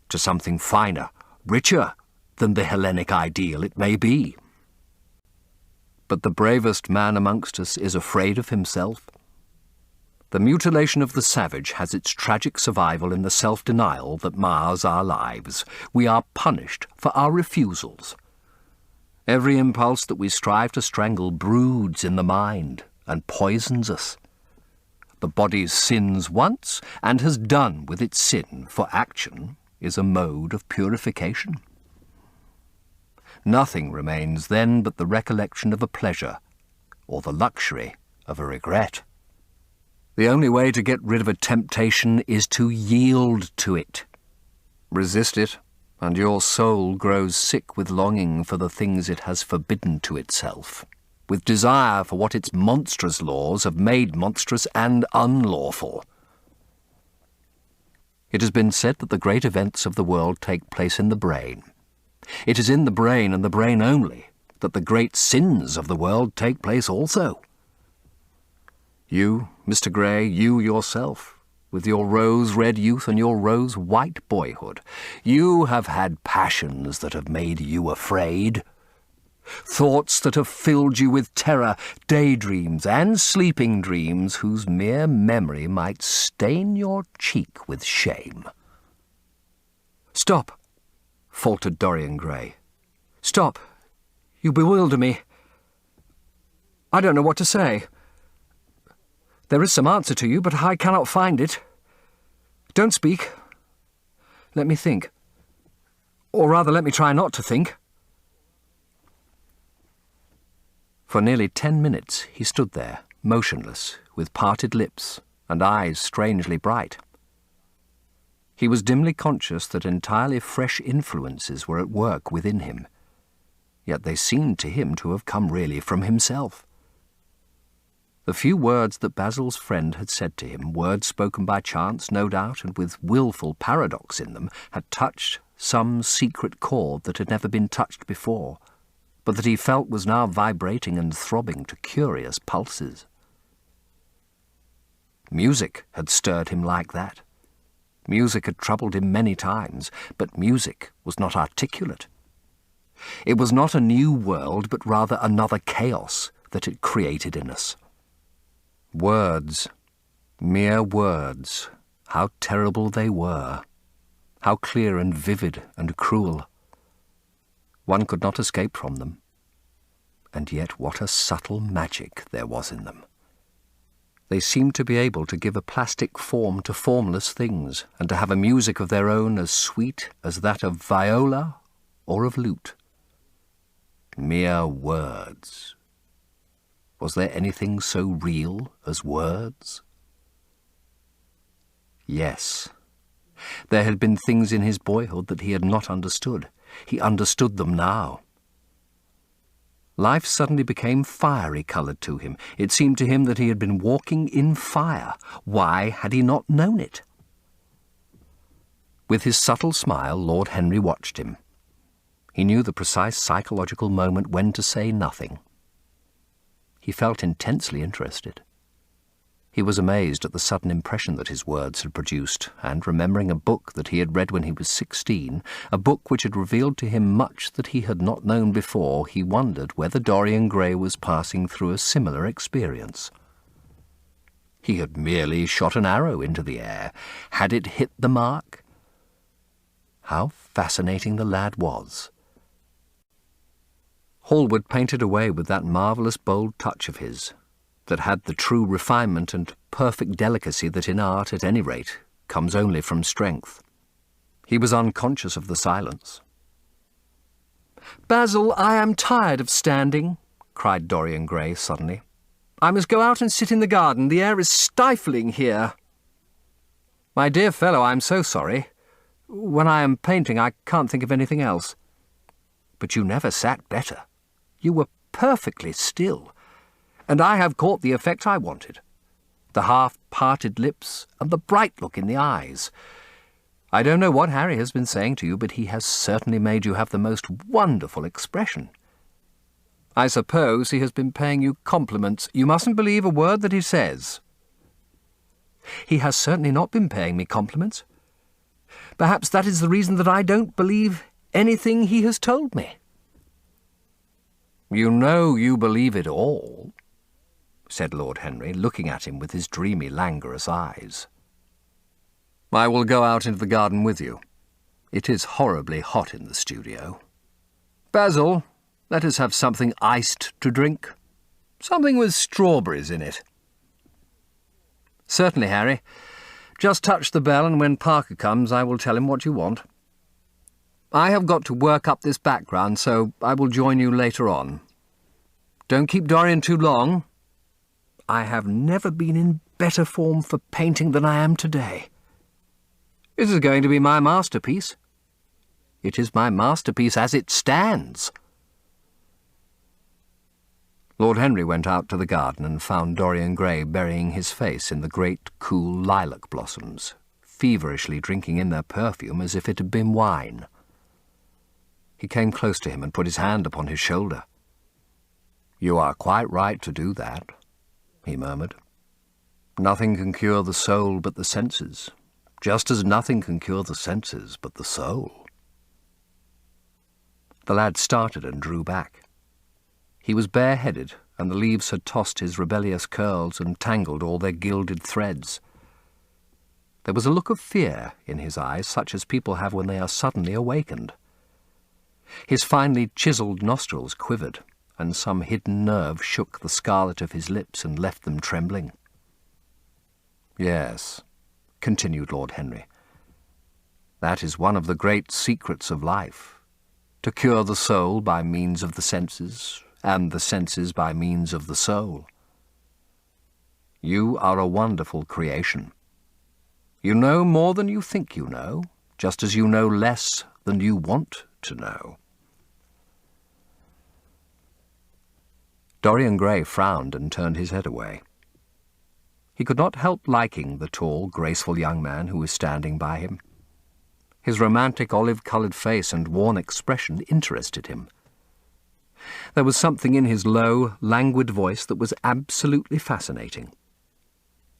to something finer, richer than the Hellenic ideal, it may be. But the bravest man amongst us is afraid of himself. The mutilation of the savage has its tragic survival in the self-denial that mars our lives. We are punished for our refusals. Every impulse that we strive to strangle broods in the mind and poisons us. The body sins once and has done with its sin, for action is a mode of purification. Nothing remains then but the recollection of a pleasure, or the luxury of a regret. The only way to get rid of a temptation is to yield to it. Resist it, and your soul grows sick with longing for the things it has forbidden to itself, with desire for what its monstrous laws have made monstrous and unlawful. It has been said that the great events of the world take place in the brain. It is in the brain and the brain only that the great sins of the world take place also. You, Mr. Gray, you yourself, with your rose-red youth and your rose-white boyhood, you have had passions that have made you afraid, thoughts that have filled you with terror, daydreams and sleeping dreams whose mere memory might stain your cheek with shame. "Stop," faltered Dorian Gray. "Stop. You bewilder me. I don't know what to say. There is some answer to you, but I cannot find it. Don't speak. Let me think. Or rather, let me try not to think." For nearly 10 minutes he stood there, motionless, with parted lips and eyes strangely bright. He was dimly conscious that entirely fresh influences were at work within him, yet they seemed to him to have come really from himself. The few words that Basil's friend had said to him, words spoken by chance, no doubt, and with wilful paradox in them, had touched some secret chord that had never been touched before, but that he felt was now vibrating and throbbing to curious pulses. Music had stirred him like that. Music had troubled him many times, but music was not articulate. It was not a new world, but rather another chaos that it created in us. Words, mere words, how terrible they were, how clear and vivid and cruel. One could not escape from them, and yet what a subtle magic there was in them. They seemed to be able to give a plastic form to formless things, and to have a music of their own as sweet as that of viola or of lute. Mere words. Was there anything so real as words? Yes. There had been things in his boyhood that he had not understood. He understood them now. Life suddenly became fiery-coloured to him. It seemed to him that he had been walking in fire. Why had he not known it? With his subtle smile, Lord Henry watched him. He knew the precise psychological moment when to say nothing. He felt intensely interested. He was amazed at the sudden impression that his words had produced, and remembering a book that he had read when he was 16, a book which had revealed to him much that he had not known before, he wondered whether Dorian Gray was passing through a similar experience. He had merely shot an arrow into the air. Had it hit the mark? How fascinating the lad was. Hallward painted away with that marvellous bold touch of his, that had the true refinement and perfect delicacy that in art, at any rate, comes only from strength. He was unconscious of the silence. "Basil, I am tired of standing," cried Dorian Gray suddenly. "I must go out and sit in the garden. The air is stifling here." "My dear fellow, I am so sorry. When I am painting, I can't think of anything else." "But you never sat better. You were perfectly still. And I have caught the effect I wanted. The half-parted lips and the bright look in the eyes. I don't know what Harry has been saying to you, but he has certainly made you have the most wonderful expression. I suppose he has been paying you compliments. You mustn't believe a word that he says." "He has certainly not been paying me compliments. Perhaps that is the reason that I don't believe anything he has told me." "You know you believe it all," said Lord Henry, looking at him with his dreamy, languorous eyes. "I will go out into the garden with you. It is horribly hot in the studio. Basil, let us have something iced to drink. Something with strawberries in it." "Certainly, Harry. Just touch the bell, and when Parker comes I will tell him what you want. I have got to work up this background, so I will join you later on. Don't keep Dorian too long. I have never been in better form for painting than I am today. This is going to be my masterpiece. It is my masterpiece as it stands." Lord Henry went out to the garden and found Dorian Gray burying his face in the great, cool lilac blossoms, feverishly drinking in their perfume as if it had been wine. He came close to him and put his hand upon his shoulder. "You are quite right to do that," he murmured. "Nothing can cure the soul but the senses, just as nothing can cure the senses but the soul." The lad started and drew back. He was bareheaded, and the leaves had tossed his rebellious curls and tangled all their gilded threads. There was a look of fear in his eyes, such as people have when they are suddenly awakened. His finely chiselled nostrils quivered, and some hidden nerve shook the scarlet of his lips and left them trembling. "Yes," continued Lord Henry, "that is one of the great secrets of life, to cure the soul by means of the senses, and the senses by means of the soul. You are a wonderful creation. You know more than you think you know, just as you know less than you want to know." Dorian Gray frowned and turned his head away. He could not help liking the tall, graceful young man who was standing by him. His romantic olive-coloured face and worn expression interested him. There was something in his low, languid voice that was absolutely fascinating.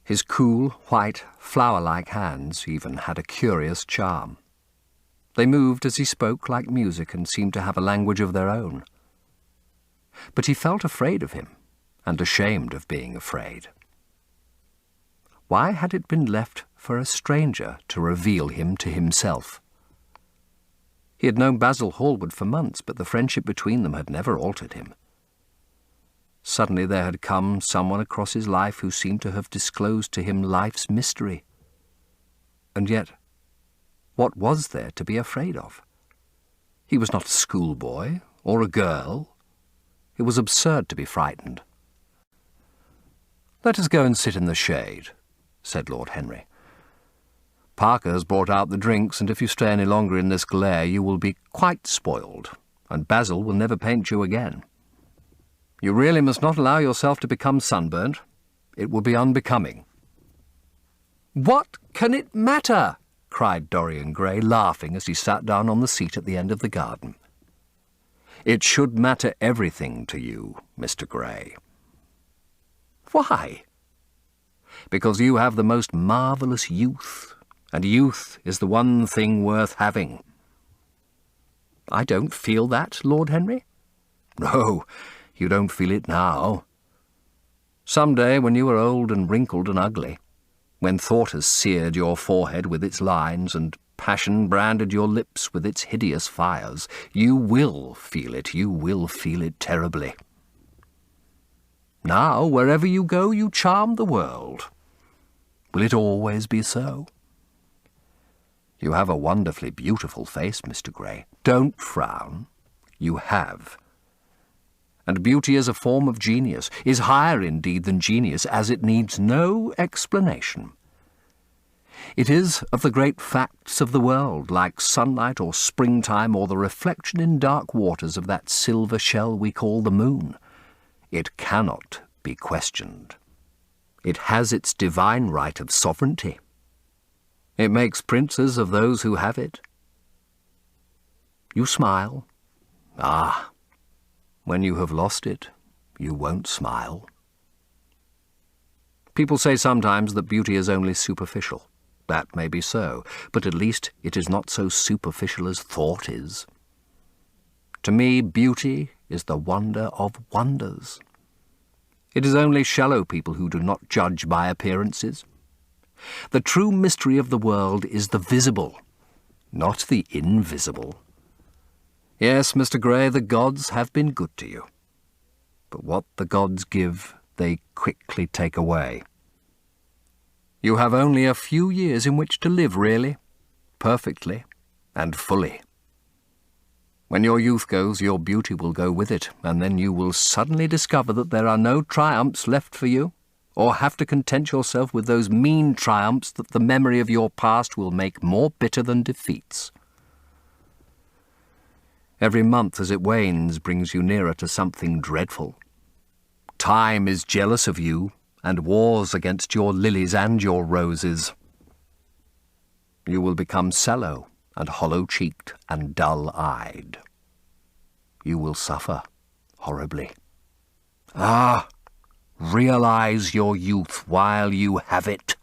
His cool, white, flower-like hands even had a curious charm. They moved as he spoke like music and seemed to have a language of their own. But he felt afraid of him, and ashamed of being afraid. Why had it been left for a stranger to reveal him to himself? He had known Basil Hallward for months, but the friendship between them had never altered him. Suddenly there had come someone across his life who seemed to have disclosed to him life's mystery. And yet, what was there to be afraid of? He was not a schoolboy or a girl. It was absurd to be frightened. "Let us go and sit in the shade," said Lord Henry. "Parker has brought out the drinks, and if you stay any longer in this glare you will be quite spoiled, and Basil will never paint you again. You really must not allow yourself to become sunburnt. It would be unbecoming." "What can it matter?" cried Dorian Gray, laughing as he sat down on the seat at the end of the garden. "It should matter everything to you, Mr. Gray." "Why?" "Because you have the most marvellous youth, and youth is the one thing worth having." "I don't feel that, Lord Henry." "No, you don't feel it now. Some day, when you are old and wrinkled and ugly, when thought has seared your forehead with its lines and passion branded your lips with its hideous fires, you will feel it. You will feel it terribly. Now, wherever you go, you charm the world. Will it always be so? You have a wonderfully beautiful face, Mr. Gray. Don't frown. You have. And beauty is a form of genius, is higher indeed than genius, as it needs no explanation. It is of the great facts of the world, like sunlight or springtime or the reflection in dark waters of that silver shell we call the moon. It cannot be questioned. It has its divine right of sovereignty. It makes princes of those who have it. You smile. Ah! When you have lost it, you won't smile. People say sometimes that beauty is only superficial. That may be so, but at least it is not so superficial as thought is. To me, beauty is the wonder of wonders. It is only shallow people who do not judge by appearances. The true mystery of the world is the visible, not the invisible. Yes, Mr. Gray, the gods have been good to you. But what the gods give, they quickly take away. You have only a few years in which to live, really, perfectly and fully. When your youth goes, your beauty will go with it, and then you will suddenly discover that there are no triumphs left for you, or have to content yourself with those mean triumphs that the memory of your past will make more bitter than defeats. Every month as it wanes brings you nearer to something dreadful. Time is jealous of you and wars against your lilies and your roses. You will become sallow and hollow-cheeked and dull-eyed. You will suffer horribly. Ah! Realize your youth while you have it.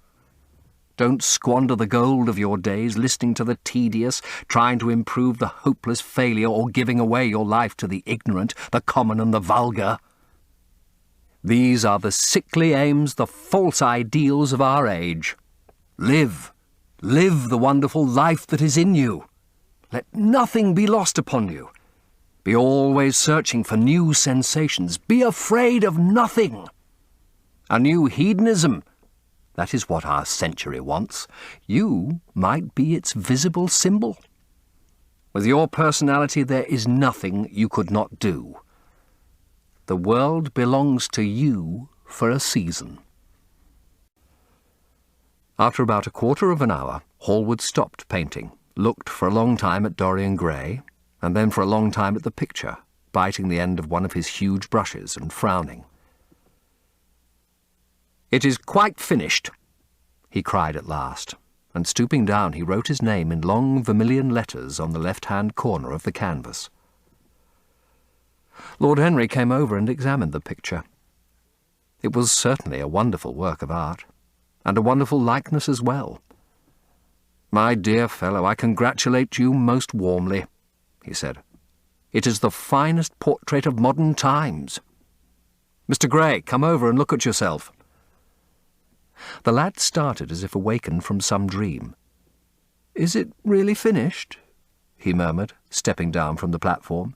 Don't squander the gold of your days listening to the tedious, trying to improve the hopeless failure, or giving away your life to the ignorant, the common and the vulgar. These are the sickly aims, the false ideals of our age. Live. Live the wonderful life that is in you. Let nothing be lost upon you. Be always searching for new sensations. Be afraid of nothing. A new hedonism. That is what our century wants. You might be its visible symbol. With your personality, there is nothing you could not do. The world belongs to you for a season. After about a quarter of an hour, Hallward stopped painting, looked for a long time at Dorian Gray, and then for a long time at the picture, biting the end of one of his huge brushes and frowning. "It is quite finished," he cried at last, and stooping down he wrote his name in long vermilion letters on the left-hand corner of the canvas. Lord Henry came over and examined the picture. It was certainly a wonderful work of art, and a wonderful likeness as well. "My dear fellow, I congratulate you most warmly," he said. "It is the finest portrait of modern times. Mr. Gray, come over and look at yourself." The lad started as if awakened from some dream. "Is it really finished?" he murmured, stepping down from the platform.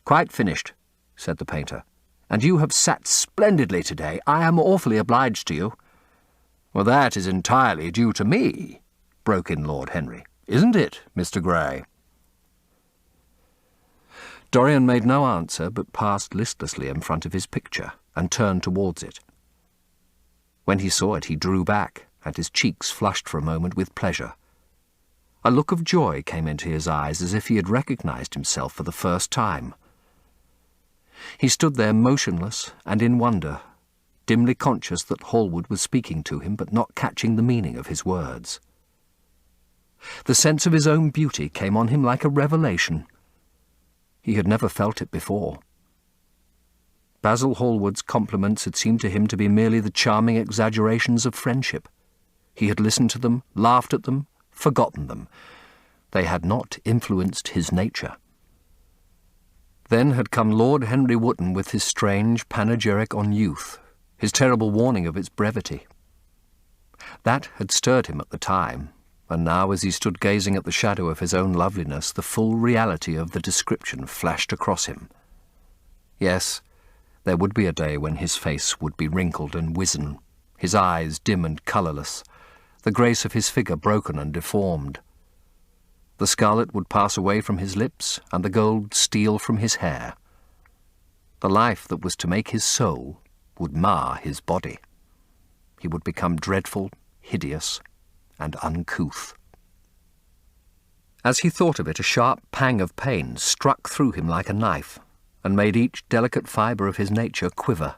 "Quite finished," said the painter. "And you have sat splendidly today. I am awfully obliged to you." "Well, that is entirely due to me," broke in Lord Henry. "Isn't it, Mr. Gray?" Dorian made no answer, but passed listlessly in front of his picture and turned towards it. When he saw it, he drew back, and his cheeks flushed for a moment with pleasure. A look of joy came into his eyes, as if he had recognized himself for the first time. He stood there motionless and in wonder, dimly conscious that Hallward was speaking to him, but not catching the meaning of his words. The sense of his own beauty came on him like a revelation. He had never felt it before. Basil Hallward's compliments had seemed to him to be merely the charming exaggerations of friendship. He had listened to them, laughed at them, forgotten them. They had not influenced his nature. Then had come Lord Henry Wotton with his strange panegyric on youth, his terrible warning of its brevity. That had stirred him at the time, and now as he stood gazing at the shadow of his own loveliness, the full reality of the description flashed across him. Yes, there would be a day when his face would be wrinkled and wizen, his eyes dim and colourless, the grace of his figure broken and deformed. The scarlet would pass away from his lips, and the gold steal from his hair. The life that was to make his soul would mar his body. He would become dreadful, hideous, and uncouth. As he thought of it, a sharp pang of pain struck through him like a knife, and made each delicate fibre of his nature quiver.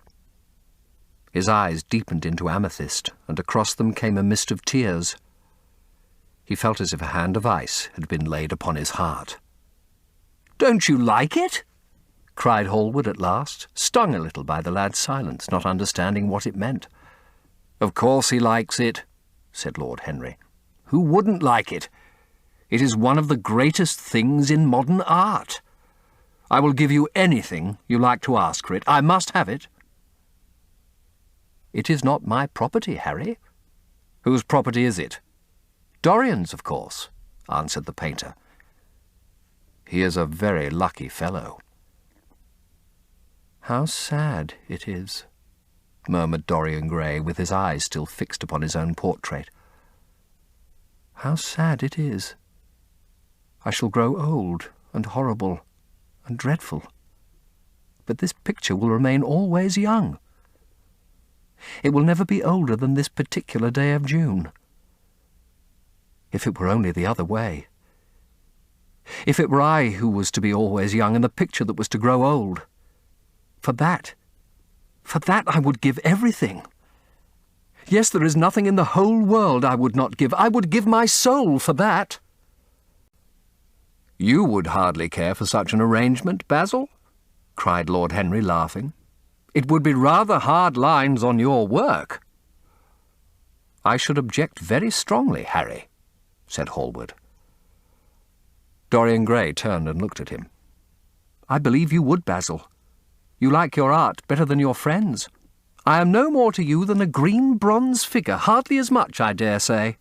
His eyes deepened into amethyst, and across them came a mist of tears. He felt as if a hand of ice had been laid upon his heart. "Don't you like it?" cried Hallward at last, stung a little by the lad's silence, not understanding what it meant. "Of course he likes it," said Lord Henry. "Who wouldn't like it? It is one of the greatest things in modern art. I will give you anything you like to ask for it. I must have it." "It is not my property, Harry." "Whose property is it?" "Dorian's, of course," answered the painter. "He is a very lucky fellow." "How sad it is," murmured Dorian Gray, with his eyes still fixed upon his own portrait. "How sad it is. I shall grow old and horrible and dreadful. But this picture will remain always young. It will never be older than this particular day of June. If it were only the other way. If it were I who was to be always young and the picture that was to grow old. For that I would give everything. Yes, there is nothing in the whole world I would not give. I would give my soul for that." "You would hardly care for such an arrangement, Basil?" cried Lord Henry, laughing. "It would be rather hard lines on your work." "I should object very strongly, Harry," said Hallward. Dorian Gray turned and looked at him. "I believe you would, Basil. You like your art better than your friends. I am no more to you than a green bronze figure, hardly as much, I dare say."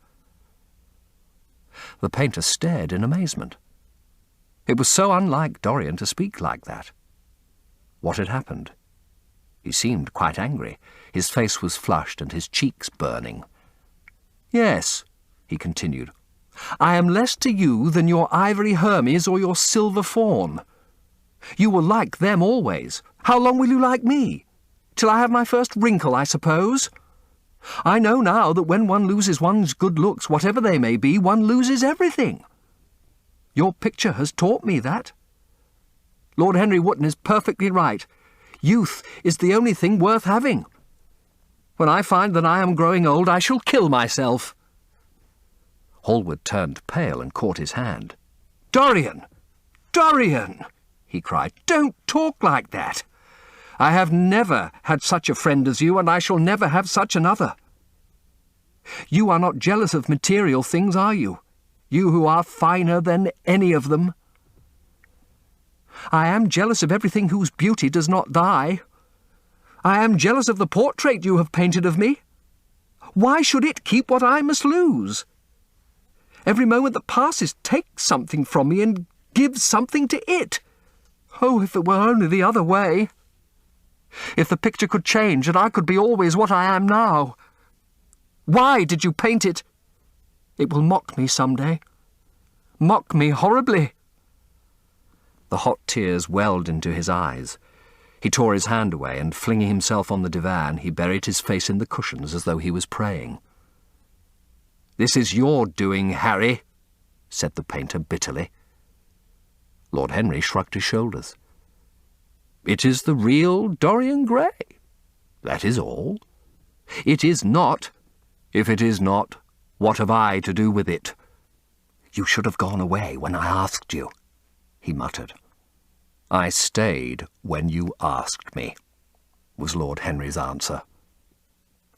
The painter stared in amazement. It was so unlike Dorian to speak like that. What had happened? He seemed quite angry. His face was flushed and his cheeks burning. "Yes," he continued, "I am less to you than your ivory Hermes or your silver fawn. You will like them always. How long will you like me? Till I have my first wrinkle, I suppose? I know now that when one loses one's good looks, whatever they may be, one loses everything. Your picture has taught me that. Lord Henry Wotton is perfectly right. Youth is the only thing worth having. When I find that I am growing old, I shall kill myself." Hallward turned pale and caught his hand. "Dorian! Dorian!" he cried. "Don't talk like that. I have never had such a friend as you, and I shall never have such another. You are not jealous of material things, are you? You who are finer than any of them." "I am jealous of everything whose beauty does not die. I am jealous of the portrait you have painted of me. Why should it keep what I must lose? Every moment that passes takes something from me and gives something to it. Oh, if it were only the other way! If the picture could change and I could be always what I am now. Why did you paint it? It will mock me some day. Mock me horribly." The hot tears welled into his eyes. He tore his hand away, and flinging himself on the divan, he buried his face in the cushions as though he was praying. "This is your doing, Harry," said the painter bitterly. Lord Henry shrugged his shoulders. "It is the real Dorian Gray. That is all. It is not. If it is not, what have I to do with it?" "You should have gone away when I asked you," he muttered. "I stayed when you asked me," was Lord Henry's answer.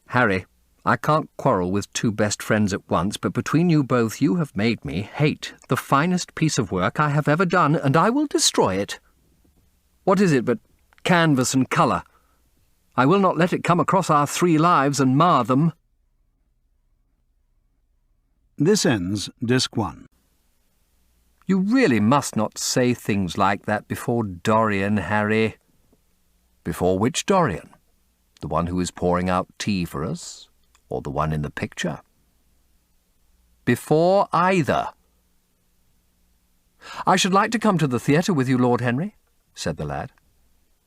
"Harry, I can't quarrel with two best friends at once, but between you both you have made me hate the finest piece of work I have ever done, and I will destroy it. What is it but canvas and colour? I will not let it come across our 3 lives and mar them." This ends Disc 1. "You really must not say things like that before Dorian, Harry." "Before which Dorian? The one who is pouring out tea for us, or the one in the picture?" "Before either." "I should like to come to the theatre with you, Lord Henry," said the lad.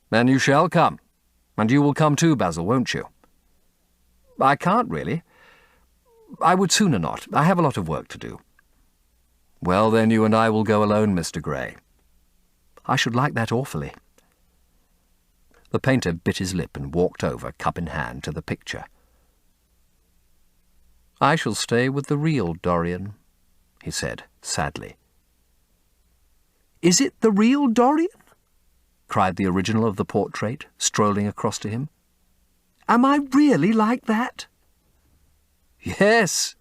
"Then you shall come. And you will come too, Basil, won't you?" "I can't, really. I would sooner not. I have a lot of work to do." "Well, then you and I will go alone, Mr. Gray." "I should like that awfully." The painter bit his lip and walked over, cup in hand, to the picture. "I shall stay with the real Dorian," he said, sadly. "Is it the real Dorian?" cried the original of the portrait, strolling across to him. "Am I really like that?" "Yes,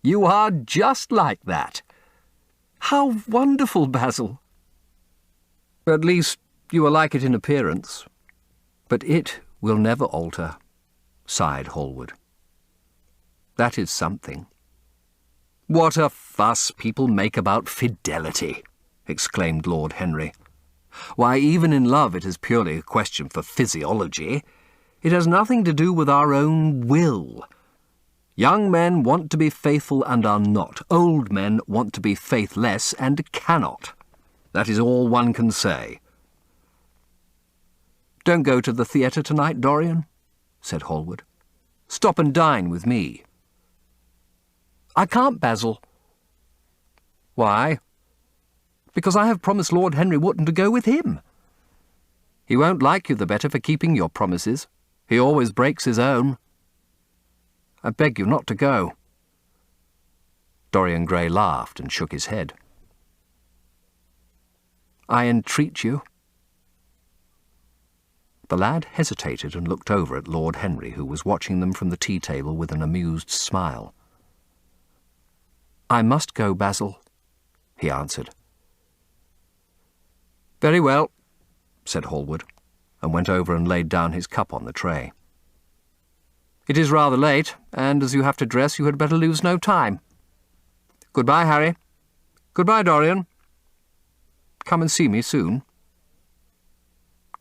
you are just like that." "How wonderful, Basil!" "At least you are like it in appearance. But it will never alter," sighed Hallward. "That is something." "What a fuss people make about fidelity!" exclaimed Lord Henry. "Why, even in love it is purely a question for physiology. It has nothing to do with our own will. Young men want to be faithful and are not. Old men want to be faithless and cannot. That is all one can say." "Don't go to the theatre tonight, Dorian," said Hallward. "Stop and dine with me." "I can't, Basil." "Why?" "Because I have promised Lord Henry Wotton to go with him." "He won't like you the better for keeping your promises. He always breaks his own." "I beg you not to go." Dorian Gray laughed and shook his head. "I entreat you." The lad hesitated and looked over at Lord Henry, who was watching them from the tea-table with an amused smile. "I must go, Basil," he answered. "Very well," said Hallward, and went over and laid down his cup on the tray. "It is rather late, and as you have to dress, you had better lose no time. Goodbye, Harry. Goodbye, Dorian. Come and see me soon."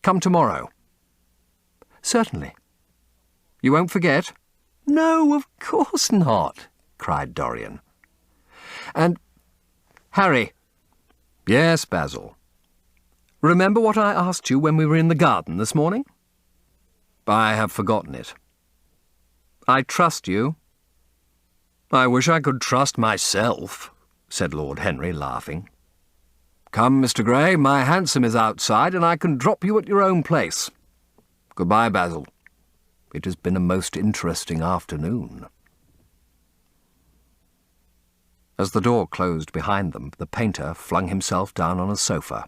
"Come tomorrow." "Certainly." "You won't forget?" "No, of course not," cried Dorian. "And, Harry." "Yes, Basil." "Remember what I asked you when we were in the garden this morning?" "I have forgotten it." "I trust you." "I wish I could trust myself," said Lord Henry, laughing. "Come, Mr. Gray, my hansom is outside, and I can drop you at your own place. Goodbye, Basil. It has been a most interesting afternoon." As the door closed behind them, the painter flung himself down on a sofa,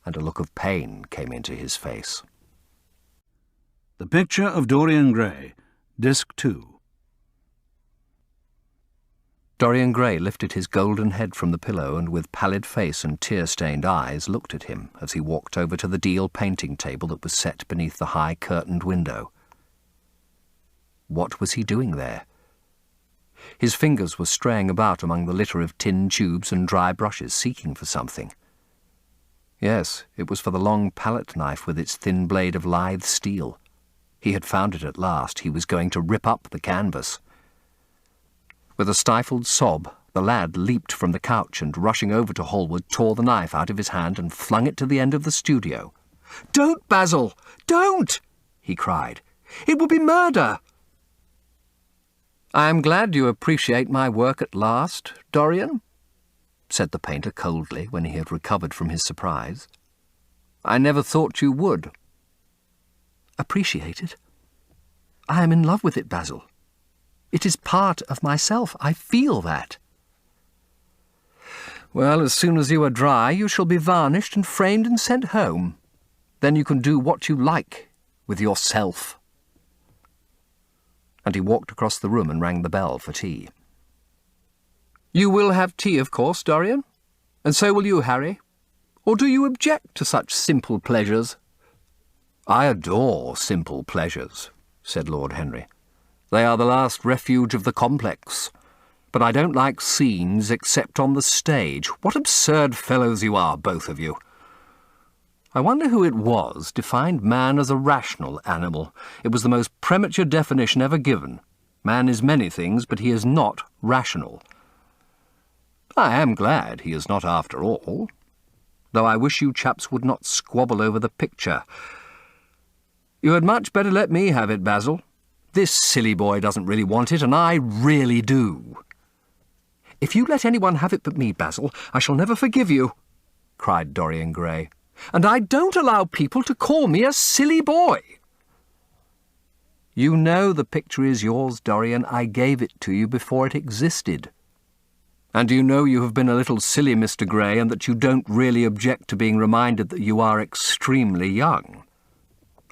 and a look of pain came into his face. The Picture of Dorian Gray, Disc 2. Dorian Gray lifted his golden head from the pillow and with pallid face and tear-stained eyes looked at him as he walked over to the deal painting table that was set beneath the high curtained window. What was he doing there? His fingers were straying about among the litter of tin tubes and dry brushes, seeking for something. Yes, it was for the long palette knife with its thin blade of lithe steel. He had found it at last. He was going to rip up the canvas. With a stifled sob, the lad leaped from the couch and, rushing over to Hallward, tore the knife out of his hand and flung it to the end of the studio. "Don't, Basil! Don't!" he cried. "It would be murder!" "I am glad you appreciate my work at last, Dorian," said the painter coldly when he had recovered from his surprise. "I never thought you would." "Appreciate it? I am in love with it, Basil. It is part of myself. I feel that." "Well, as soon as you are dry, you shall be varnished and framed and sent home. Then you can do what you like with yourself." And he walked across the room and rang the bell for tea. "You will have tea, of course, Dorian? And so will you, Harry? Or do you object to such simple pleasures?" "I adore simple pleasures," said Lord Henry. "They are the last refuge of the complex. But I don't like scenes except on the stage. What absurd fellows you are, both of you. I wonder who it was defined man as a rational animal. It was the most premature definition ever given. Man is many things, but he is not rational. I am glad he is not after all, though I wish you chaps would not squabble over the picture. You had much better let me have it, Basil. This silly boy doesn't really want it, and I really do." "If you let anyone have it but me, Basil, I shall never forgive you," cried Dorian Gray. "And I don't allow people to call me a silly boy." "You know the picture is yours, Dorian. I gave it to you before it existed. And you know you have been a little silly, Mr. Gray, and that you don't really object to being reminded that you are extremely young."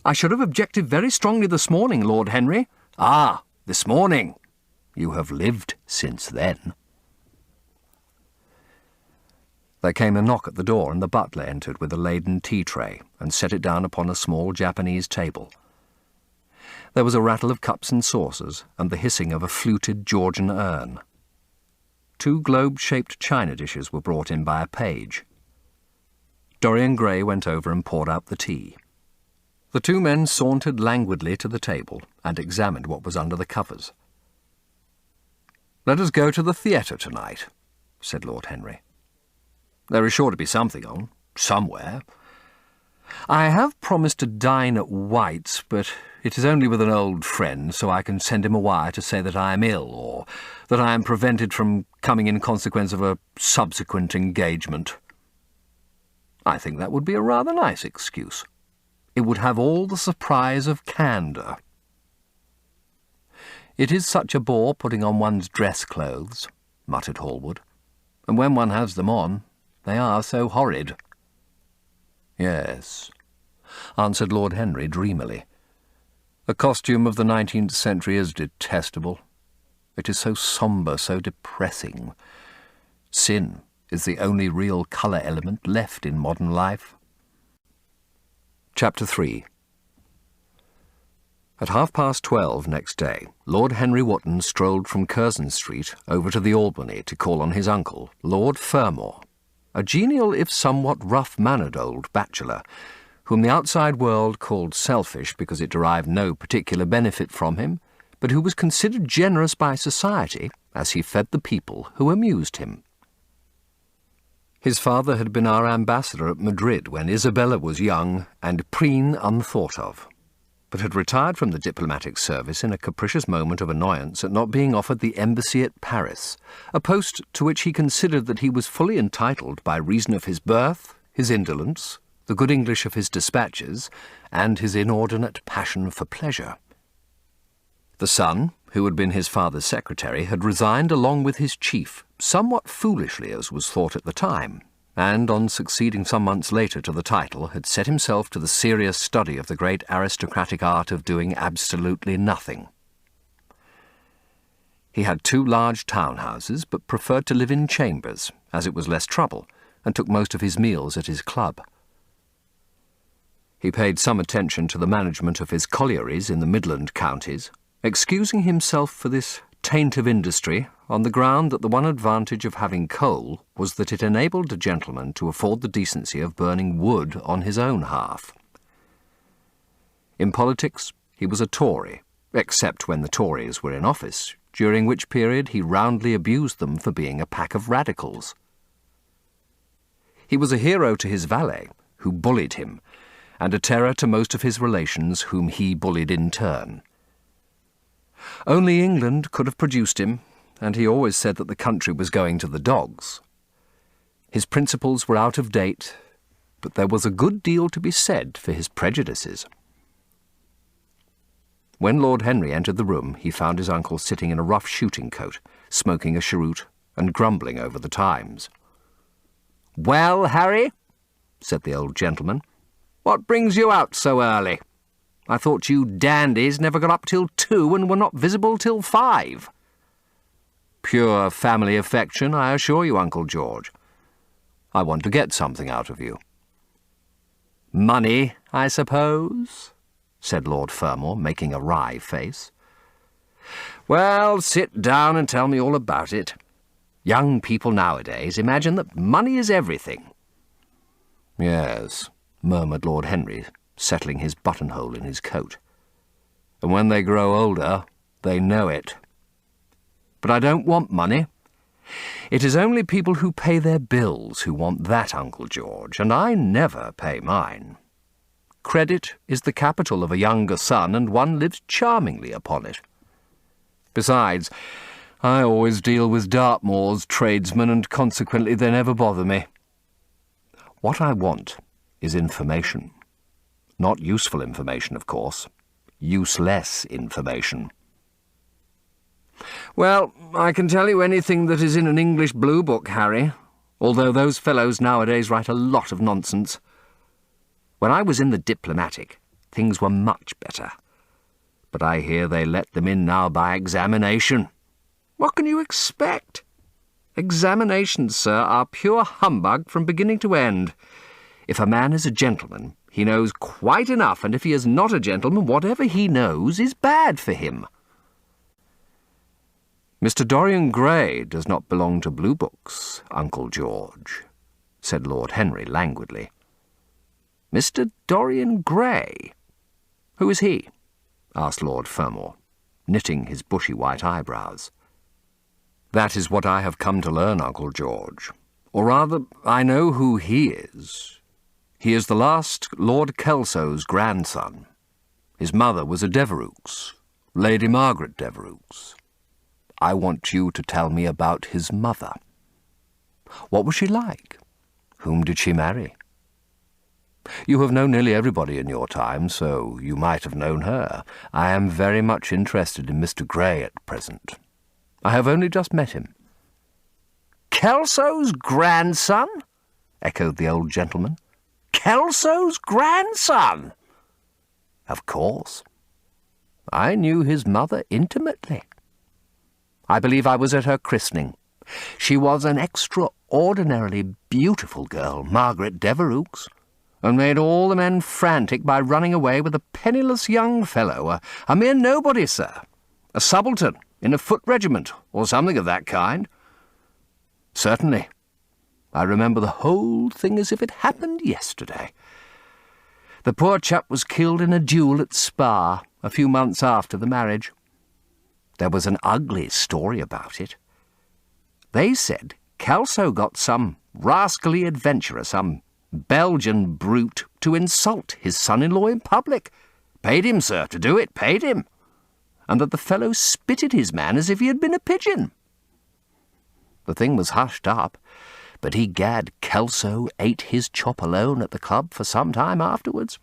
"I should have objected very strongly this morning, Lord Henry." "Ah, this morning. You have lived since then." There came a knock at the door, and the butler entered with a laden tea-tray and set it down upon a small Japanese table. There was a rattle of cups and saucers, and the hissing of a fluted Georgian urn. 2 globe-shaped china dishes were brought in by a page. Dorian Gray went over and poured out the tea. The 2 men sauntered languidly to the table and examined what was under the covers. "Let us go to the theatre tonight," said Lord Henry. "There is sure to be something on, somewhere. I have promised to dine at White's, but it is only with an old friend, so I can send him a wire to say that I am ill, or that I am prevented from coming in consequence of a subsequent engagement. I think that would be a rather nice excuse. It would have all the surprise of candour." "It is such a bore putting on one's dress clothes," muttered Hallward. "And when one has them on, they are so horrid." "Yes," answered Lord Henry dreamily. "The costume of the 19th century is detestable. It is so sombre, so depressing. Sin is the only real colour element left in modern life." Chapter 3. At 12:30 next day, Lord Henry Wotton strolled from Curzon Street over to the Albany to call on his uncle, Lord Fermor, a genial if somewhat rough-mannered old bachelor, whom the outside world called selfish because it derived no particular benefit from him, but who was considered generous by society as he fed the people who amused him. His father had been our ambassador at Madrid when Isabella was young and Preen unthought of, but had retired from the diplomatic service in a capricious moment of annoyance at not being offered the embassy at Paris, a post to which he considered that he was fully entitled by reason of his birth, his indolence, the good English of his dispatches, and his inordinate passion for pleasure. The son, who had been his father's secretary, had resigned along with his chief, somewhat foolishly as was thought at the time, and, on succeeding some months later to the title, had set himself to the serious study of the great aristocratic art of doing absolutely nothing. He had 2 large townhouses, but preferred to live in chambers, as it was less trouble, and took most of his meals at his club. He paid some attention to the management of his collieries in the Midland counties, excusing himself for this taint of industry on the ground that the one advantage of having coal was that it enabled a gentleman to afford the decency of burning wood on his own hearth. In politics he was a Tory, except when the Tories were in office, during which period he roundly abused them for being a pack of radicals. He was a hero to his valet, who bullied him, and a terror to most of his relations whom he bullied in turn. Only England could have produced him, and he always said that the country was going to the dogs. His principles were out of date, but there was a good deal to be said for his prejudices. When Lord Henry entered the room, he found his uncle sitting in a rough shooting coat, smoking a cheroot and grumbling over the Times. "Well, Harry," said the old gentleman, "what brings you out so early? I thought you dandies never got up till 2 and were not visible till 5. "Pure family affection, I assure you, Uncle George. I want to get something out of you." "Money, I suppose?" said Lord Fermor, making a wry face. "Well, sit down and tell me all about it. Young people nowadays imagine that money is everything." "Yes," murmured Lord Henry, settling his buttonhole in his coat. "And when they grow older, they know it. But I don't want money. It is only people who pay their bills who want that, Uncle George, and I never pay mine. Credit is the capital of a younger son, and one lives charmingly upon it. Besides, I always deal with Dartmoor's tradesmen, and consequently they never bother me. What I want is information. Not useful information, of course. Useless information. Well, I can tell you anything that is in an English blue book, Harry, although those fellows nowadays write a lot of nonsense. When I was in the Diplomatic, things were much better. But I hear they let them in now by examination. What can you expect? Examinations, sir, are pure humbug from beginning to end. If a man is a gentleman, he knows quite enough, and if he is not a gentleman, whatever he knows is bad for him." "Mr. Dorian Gray does not belong to blue books, Uncle George," said Lord Henry languidly. "Mr. Dorian Gray? Who is he?" asked Lord Fermor, knitting his bushy white eyebrows. "That is what I have come to learn, Uncle George. Or rather, I know who he is. He is the last Lord Kelso's grandson. His mother was a Devereux, Lady Margaret Devereux. I want you to tell me about his mother. What was she like? Whom did she marry? You have known nearly everybody in your time, so you might have known her. I am very much interested in Mr. Gray at present. I have only just met him." "Kelso's grandson?" echoed the old gentleman. "Kelso's grandson?" "Of course. I knew his mother intimately. I believe I was at her christening. She was an extraordinarily beautiful girl, Margaret Devereux, and made all the men frantic by running away with a penniless young fellow, a mere nobody, sir, a subaltern in a foot regiment, or something of that kind. Certainly. I remember the whole thing as if it happened yesterday. The poor chap was killed in a duel at Spa a few months after the marriage. There was an ugly story about it. They said Kelso got some rascally adventurer, some Belgian brute, to insult his son-in-law in public. Paid him, sir, to do it, paid him. And that the fellow spitted his man as if he had been a pigeon. The thing was hushed up, but egad, Kelso ate his chop alone at the club for some time afterwards.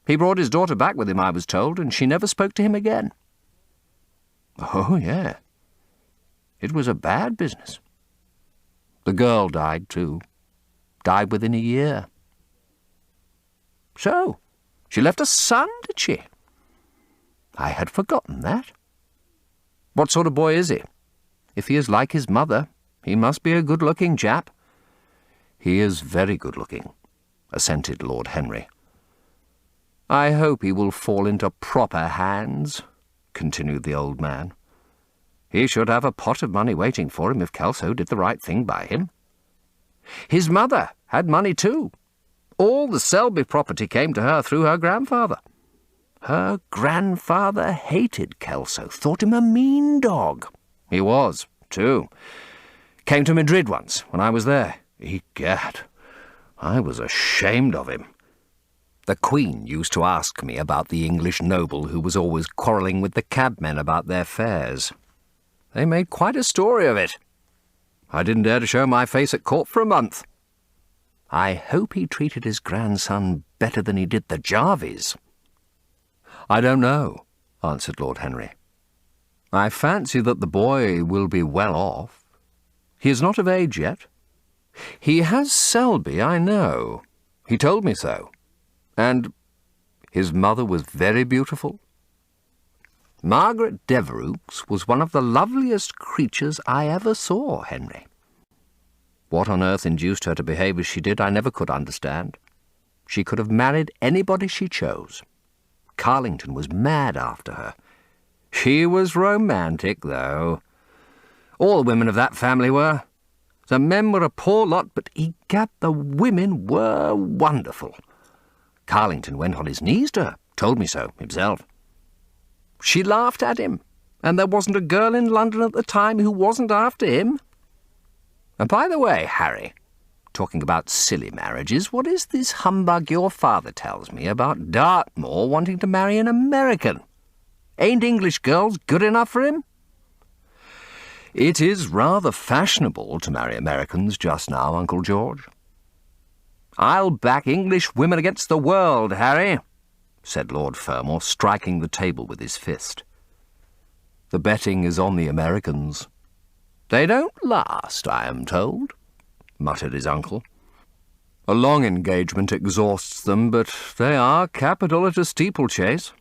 He brought his daughter back with him, I was told, and she never spoke to him again. Oh, yeah. It was a bad business. The girl died, too. Died within a year. So, she left a son, did she? I had forgotten that. What sort of boy is he? If he is like his mother, he must be a good-looking chap. He is very good-looking, assented Lord Henry. I hope he will fall into proper hands, continued the old man. He should have a pot of money waiting for him if Kelso did the right thing by him. His mother had money too. All the Selby property came to her through her grandfather. Her grandfather hated Kelso, thought him a mean dog. He was, too. Came to Madrid once, when I was there. Egad, I was ashamed of him. The Queen used to ask me about the English noble who was always quarrelling with the cabmen about their fares. They made quite a story of it. I didn't dare to show my face at court for a month. I hope he treated his grandson better than he did the Jarvies." "I don't know," answered Lord Henry. "I fancy that the boy will be well off. He is not of age yet. He has Selby, I know. He told me so. And his mother was very beautiful." "Margaret Devereux was one of the loveliest creatures I ever saw, Henry. What on earth induced her to behave as she did, I never could understand. She could have married anybody she chose. Carlington was mad after her. She was romantic, though. All the women of that family were. The men were a poor lot, but egad, the women were wonderful. Carlington went on his knees to her, told me so himself. She laughed at him, and there wasn't a girl in London at the time who wasn't after him. And by the way, Harry, talking about silly marriages, what is this humbug your father tells me about Dartmoor wanting to marry an American? Ain't English girls good enough for him?" "It is rather fashionable to marry Americans just now, Uncle George." "I'll back English women against the world, Harry," said Lord Fermor, striking the table with his fist. "The betting is on the Americans." "They don't last, I am told," muttered his uncle. "A long engagement exhausts them, but they are capital at a steeplechase.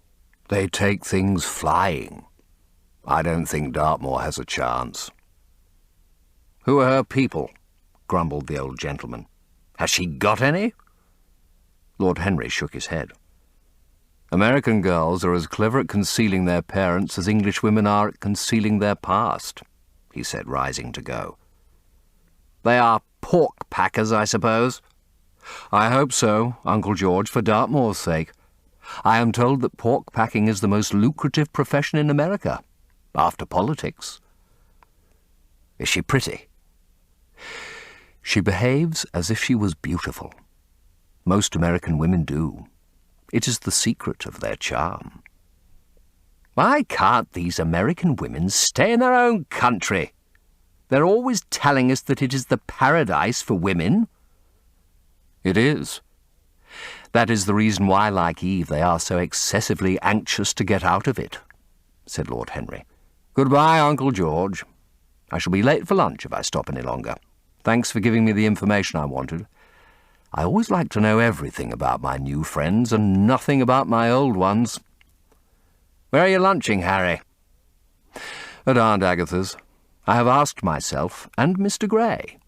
They take things flying. I don't think Dartmoor has a chance." "Who are her people?" grumbled the old gentleman. "Has she got any?" Lord Henry shook his head. "American girls are as clever at concealing their parents as English women are at concealing their past," he said, rising to go. "They are pork packers, I suppose?" "I hope so, Uncle George, for Dartmoor's sake. I am told that pork packing is the most lucrative profession in America, after politics." "Is she pretty?" "She behaves as if she was beautiful. Most American women do. It is the secret of their charm." "Why can't these American women stay in their own country? They're always telling us that it is the paradise for women." "It is. That is the reason why, like Eve, they are so excessively anxious to get out of it," said Lord Henry. "Goodbye, Uncle George. I shall be late for lunch if I stop any longer. Thanks for giving me the information I wanted. I always like to know everything about my new friends and nothing about my old ones. Where are you lunching, Harry?" "At Aunt Agatha's. I have asked myself and Mr. Gray.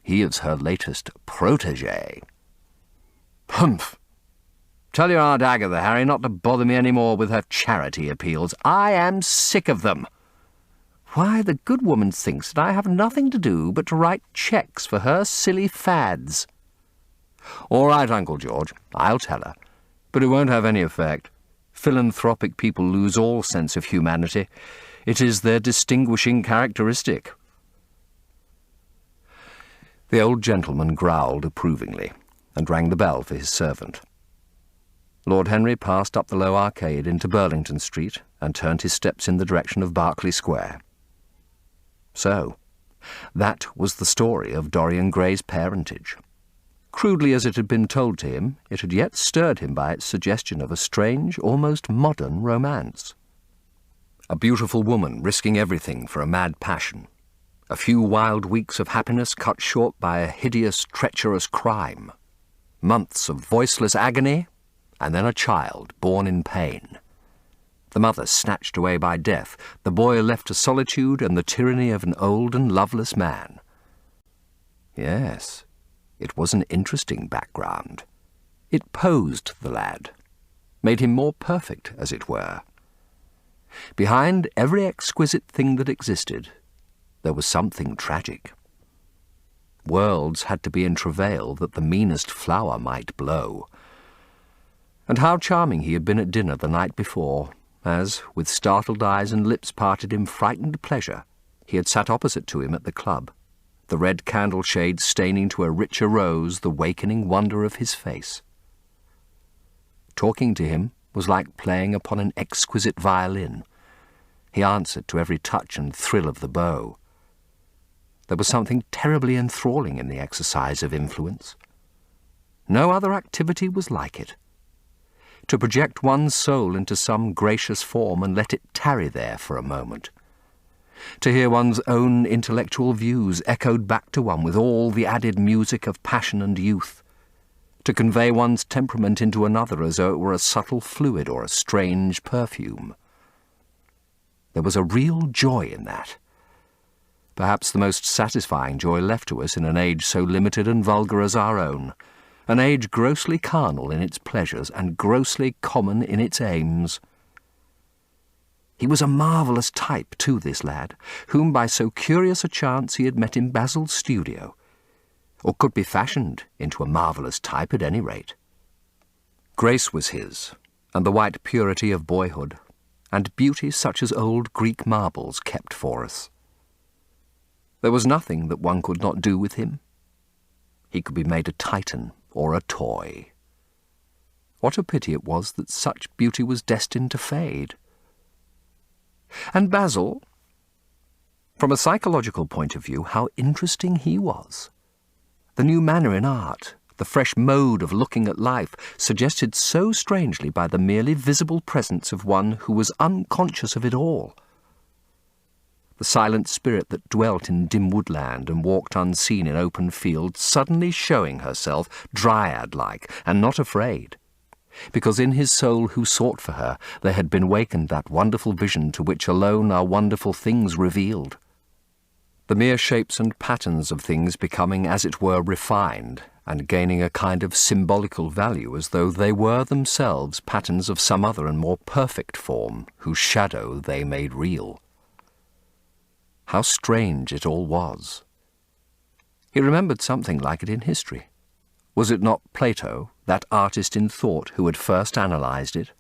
He is her latest protégé." "Humph! Tell your Aunt Agatha, Harry, not to bother me any more with her charity appeals. I am sick of them. Why, the good woman thinks that I have nothing to do but to write cheques for her silly fads." "All right, Uncle George, I'll tell her. But it won't have any effect. Philanthropic people lose all sense of humanity. It is their distinguishing characteristic." The old gentleman growled approvingly and rang the bell for his servant. Lord Henry passed up the low arcade into Burlington Street and turned his steps in the direction of Berkeley Square. So, that was the story of Dorian Gray's parentage. Crudely as it had been told to him, it had yet stirred him by its suggestion of a strange, almost modern romance. A beautiful woman risking everything for a mad passion. A few wild weeks of happiness cut short by a hideous, treacherous crime. Months of voiceless agony, and then a child born in pain. The mother snatched away by death, the boy left to solitude and the tyranny of an old and loveless man. Yes, it was an interesting background. It posed the lad, made him more perfect, as it were. Behind every exquisite thing that existed, there was something tragic. Worlds had to be in travail that the meanest flower might blow. And how charming he had been at dinner the night before, as, with startled eyes and lips parted in frightened pleasure, he had sat opposite to him at the club, the red candle shade staining to a richer rose the wakening wonder of his face. Talking to him was like playing upon an exquisite violin. He answered to every touch and thrill of the bow. There was something terribly enthralling in the exercise of influence. No other activity was like it. To project one's soul into some gracious form and let it tarry there for a moment. To hear one's own intellectual views echoed back to one with all the added music of passion and youth. To convey one's temperament into another as though it were a subtle fluid or a strange perfume. There was a real joy in that. Perhaps the most satisfying joy left to us in an age so limited and vulgar as our own, an age grossly carnal in its pleasures and grossly common in its aims. He was a marvellous type, too, this lad, whom by so curious a chance he had met in Basil's studio, or could be fashioned into a marvellous type at any rate. Grace was his, and the white purity of boyhood, and beauty such as old Greek marbles kept for us. There was nothing that one could not do with him. He could be made a Titan or a toy. What a pity it was that such beauty was destined to fade. And Basil, from a psychological point of view, how interesting he was. The new manner in art, the fresh mode of looking at life, suggested so strangely by the merely visible presence of one who was unconscious of it all. The silent spirit that dwelt in dim woodland and walked unseen in open fields, suddenly showing herself dryad-like and not afraid, because in his soul who sought for her there had been wakened that wonderful vision to which alone are wonderful things revealed. The mere shapes and patterns of things becoming, as it were, refined, and gaining a kind of symbolical value as though they were themselves patterns of some other and more perfect form, whose shadow they made real. How strange it all was. He remembered something like it in history. Was it not Plato, that artist in thought, who had first analysed it?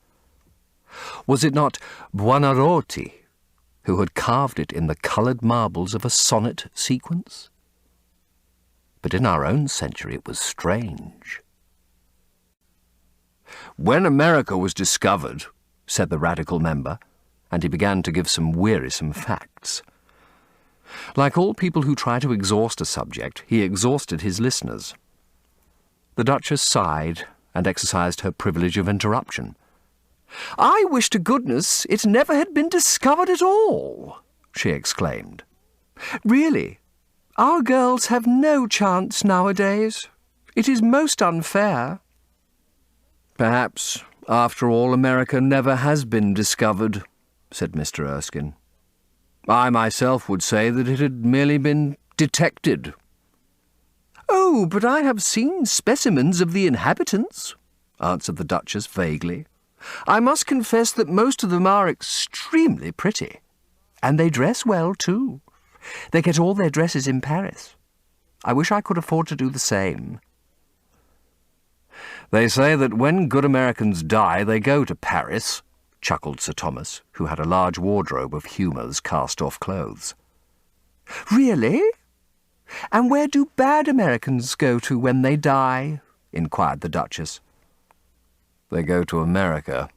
Was it not Buonarroti, who had carved it in the coloured marbles of a sonnet sequence? But in our own century it was strange. "When America was discovered," said the radical member, and he began to give some wearisome facts. Like all people who try to exhaust a subject, he exhausted his listeners. The Duchess sighed and exercised her privilege of interruption. "I wish to goodness it never had been discovered at all," she exclaimed. "Really, our girls have no chance nowadays. It is most unfair." "Perhaps, after all, America never has been discovered," said Mr. Erskine. "I myself would say that it had merely been detected." "Oh, but I have seen specimens of the inhabitants," answered the Duchess vaguely. "I must confess that most of them are extremely pretty. And they dress well, too. They get all their dresses in Paris. I wish I could afford to do the same." "They say that when good Americans die, they go to Paris," chuckled Sir Thomas, who had a large wardrobe of Humour's cast-off clothes. "Really? And where do bad Americans go to when they die?" inquired the Duchess. "They go to America,"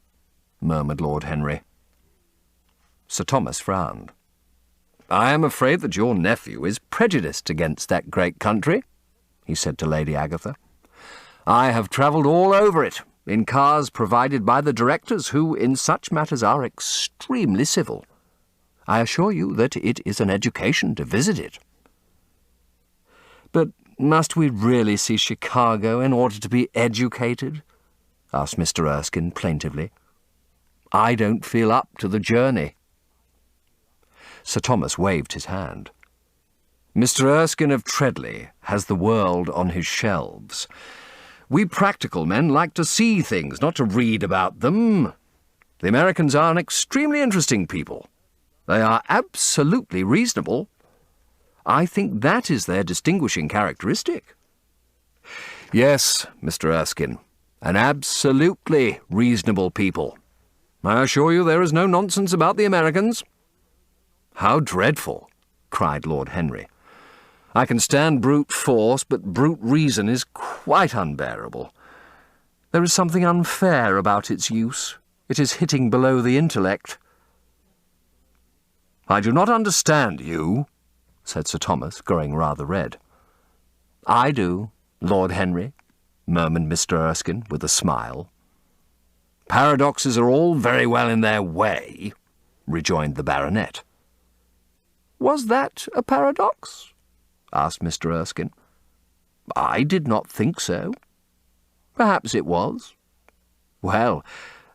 murmured Lord Henry. Sir Thomas frowned. "I am afraid that your nephew is prejudiced against that great country," he said to Lady Agatha. "I have travelled all over it, in cars provided by the directors, who in such matters are extremely civil. I assure you that it is an education to visit it." "But must we really see Chicago in order to be educated?" asked Mr. Erskine plaintively. "I don't feel up to the journey." Sir Thomas waved his hand. "Mr. Erskine of Treadley has the world on his shelves. We practical men like to see things, not to read about them. The Americans are an extremely interesting people. They are absolutely reasonable. I think that is their distinguishing characteristic." "Yes, Mr. Erskine, an absolutely reasonable people. I assure you there is no nonsense about the Americans." "How dreadful!" cried Lord Henry. "I can stand brute force, but brute reason is quite unbearable. There is something unfair about its use. It is hitting below the intellect." "I do not understand you," said Sir Thomas, growing rather red. "I do, Lord Henry," murmured Mr. Erskine with a smile. "Paradoxes are all very well in their way," rejoined the baronet. "Was that a paradox?" asked Mr. Erskine. "I did not think so. Perhaps it was. Well,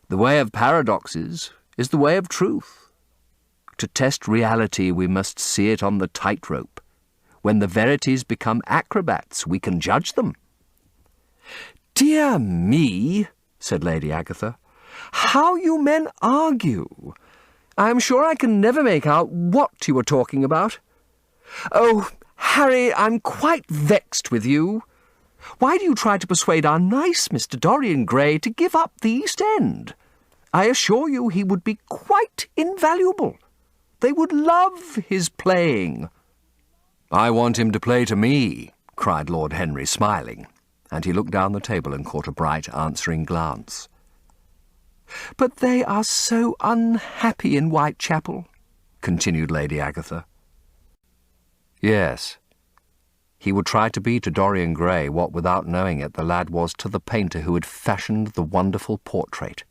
the way of paradoxes is the way of truth. To test reality we must see it on the tightrope. When the verities become acrobats, we can judge them." "Dear me," said Lady Agatha, "how you men argue! I am sure I can never make out what you were talking about. Oh, Harry, I'm quite vexed with you. Why do you try to persuade our nice Mr. Dorian Gray to give up the East End? I assure you he would be quite invaluable. They would love his playing." "I want him to play to me," cried Lord Henry, smiling, and he looked down the table and caught a bright answering glance. "But they are so unhappy in Whitechapel," continued Lady Agatha. Yes. He would try to be to Dorian Gray what, without knowing it, the lad was to the painter who had fashioned the wonderful portrait.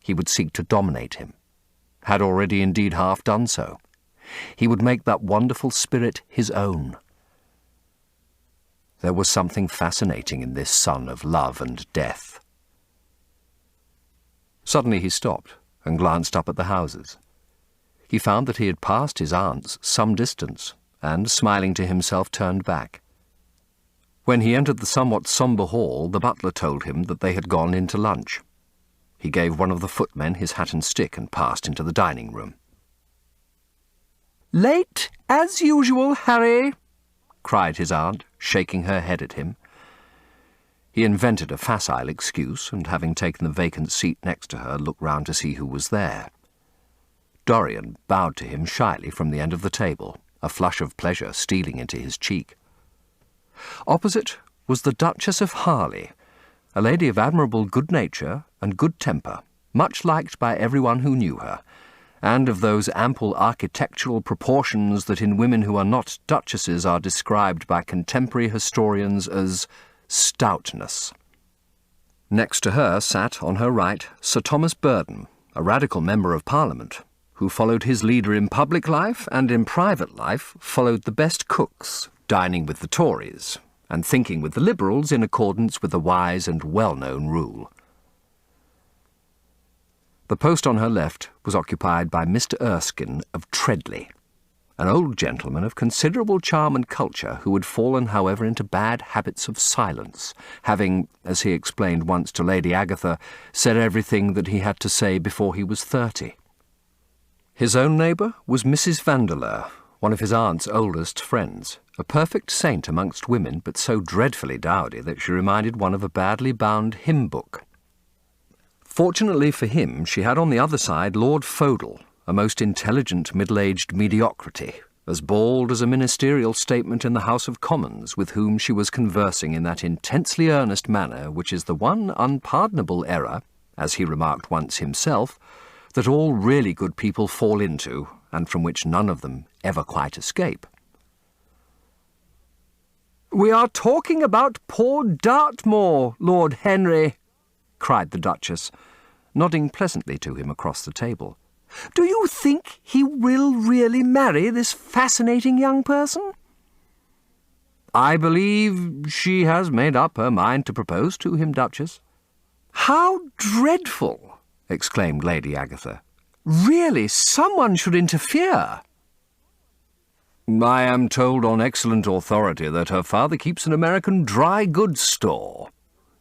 He would seek to dominate him, had already indeed half done so. He would make that wonderful spirit his own. There was something fascinating in this son of love and death. Suddenly he stopped and glanced up at the houses. He found that he had passed his aunt's some distance, and, smiling to himself, turned back. When he entered the somewhat sombre hall, the butler told him that they had gone in to lunch. He gave one of the footmen his hat and stick and passed into the dining-room. "Late, as usual, Harry," cried his aunt, shaking her head at him. He invented a facile excuse, and having taken the vacant seat next to her, looked round to see who was there. Dorian bowed to him shyly from the end of the table, a flush of pleasure stealing into his cheek. Opposite was the Duchess of Harley, a lady of admirable good nature and good temper, much liked by everyone who knew her, and of those ample architectural proportions that in women who are not duchesses are described by contemporary historians as stoutness. Next to her sat, on her right, Sir Thomas Burden, a radical member of Parliament, who followed his leader in public life and in private life followed the best cooks, dining with the Tories, and thinking with the Liberals in accordance with a wise and well-known rule. The post on her left was occupied by Mr. Erskine of Treadley, an old gentleman of considerable charm and culture who had fallen, however, into bad habits of silence, having, as he explained once to Lady Agatha, said everything that he had to say before he was 30. His own neighbour was Mrs. Vandeleur, one of his aunt's oldest friends, a perfect saint amongst women, but so dreadfully dowdy that she reminded one of a badly bound hymn book. Fortunately for him, she had on the other side Lord Fodle, a most intelligent middle-aged mediocrity, as bald as a ministerial statement in the House of Commons, with whom she was conversing in that intensely earnest manner which is the one unpardonable error, as he remarked once himself, that all really good people fall into, and from which none of them ever quite escape. "We are talking about poor Dartmoor, Lord Henry," cried the Duchess, nodding pleasantly to him across the table. "Do you think he will really marry this fascinating young person?" "I believe she has made up her mind to propose to him, Duchess." "How dreadful!" exclaimed Lady Agatha. "Really, someone should interfere." "I am told on excellent authority that her father keeps an American dry goods store,"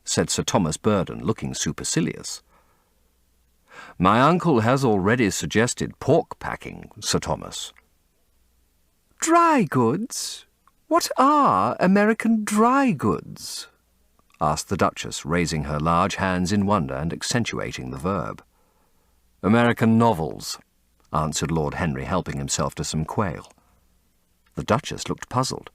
said Sir Thomas Burden, looking supercilious. "My uncle has already suggested pork packing, Sir Thomas." "Dry goods? What are American dry goods?" asked the Duchess, raising her large hands in wonder and accentuating the verb. "American novels," answered Lord Henry, helping himself to some quail. The Duchess looked puzzled.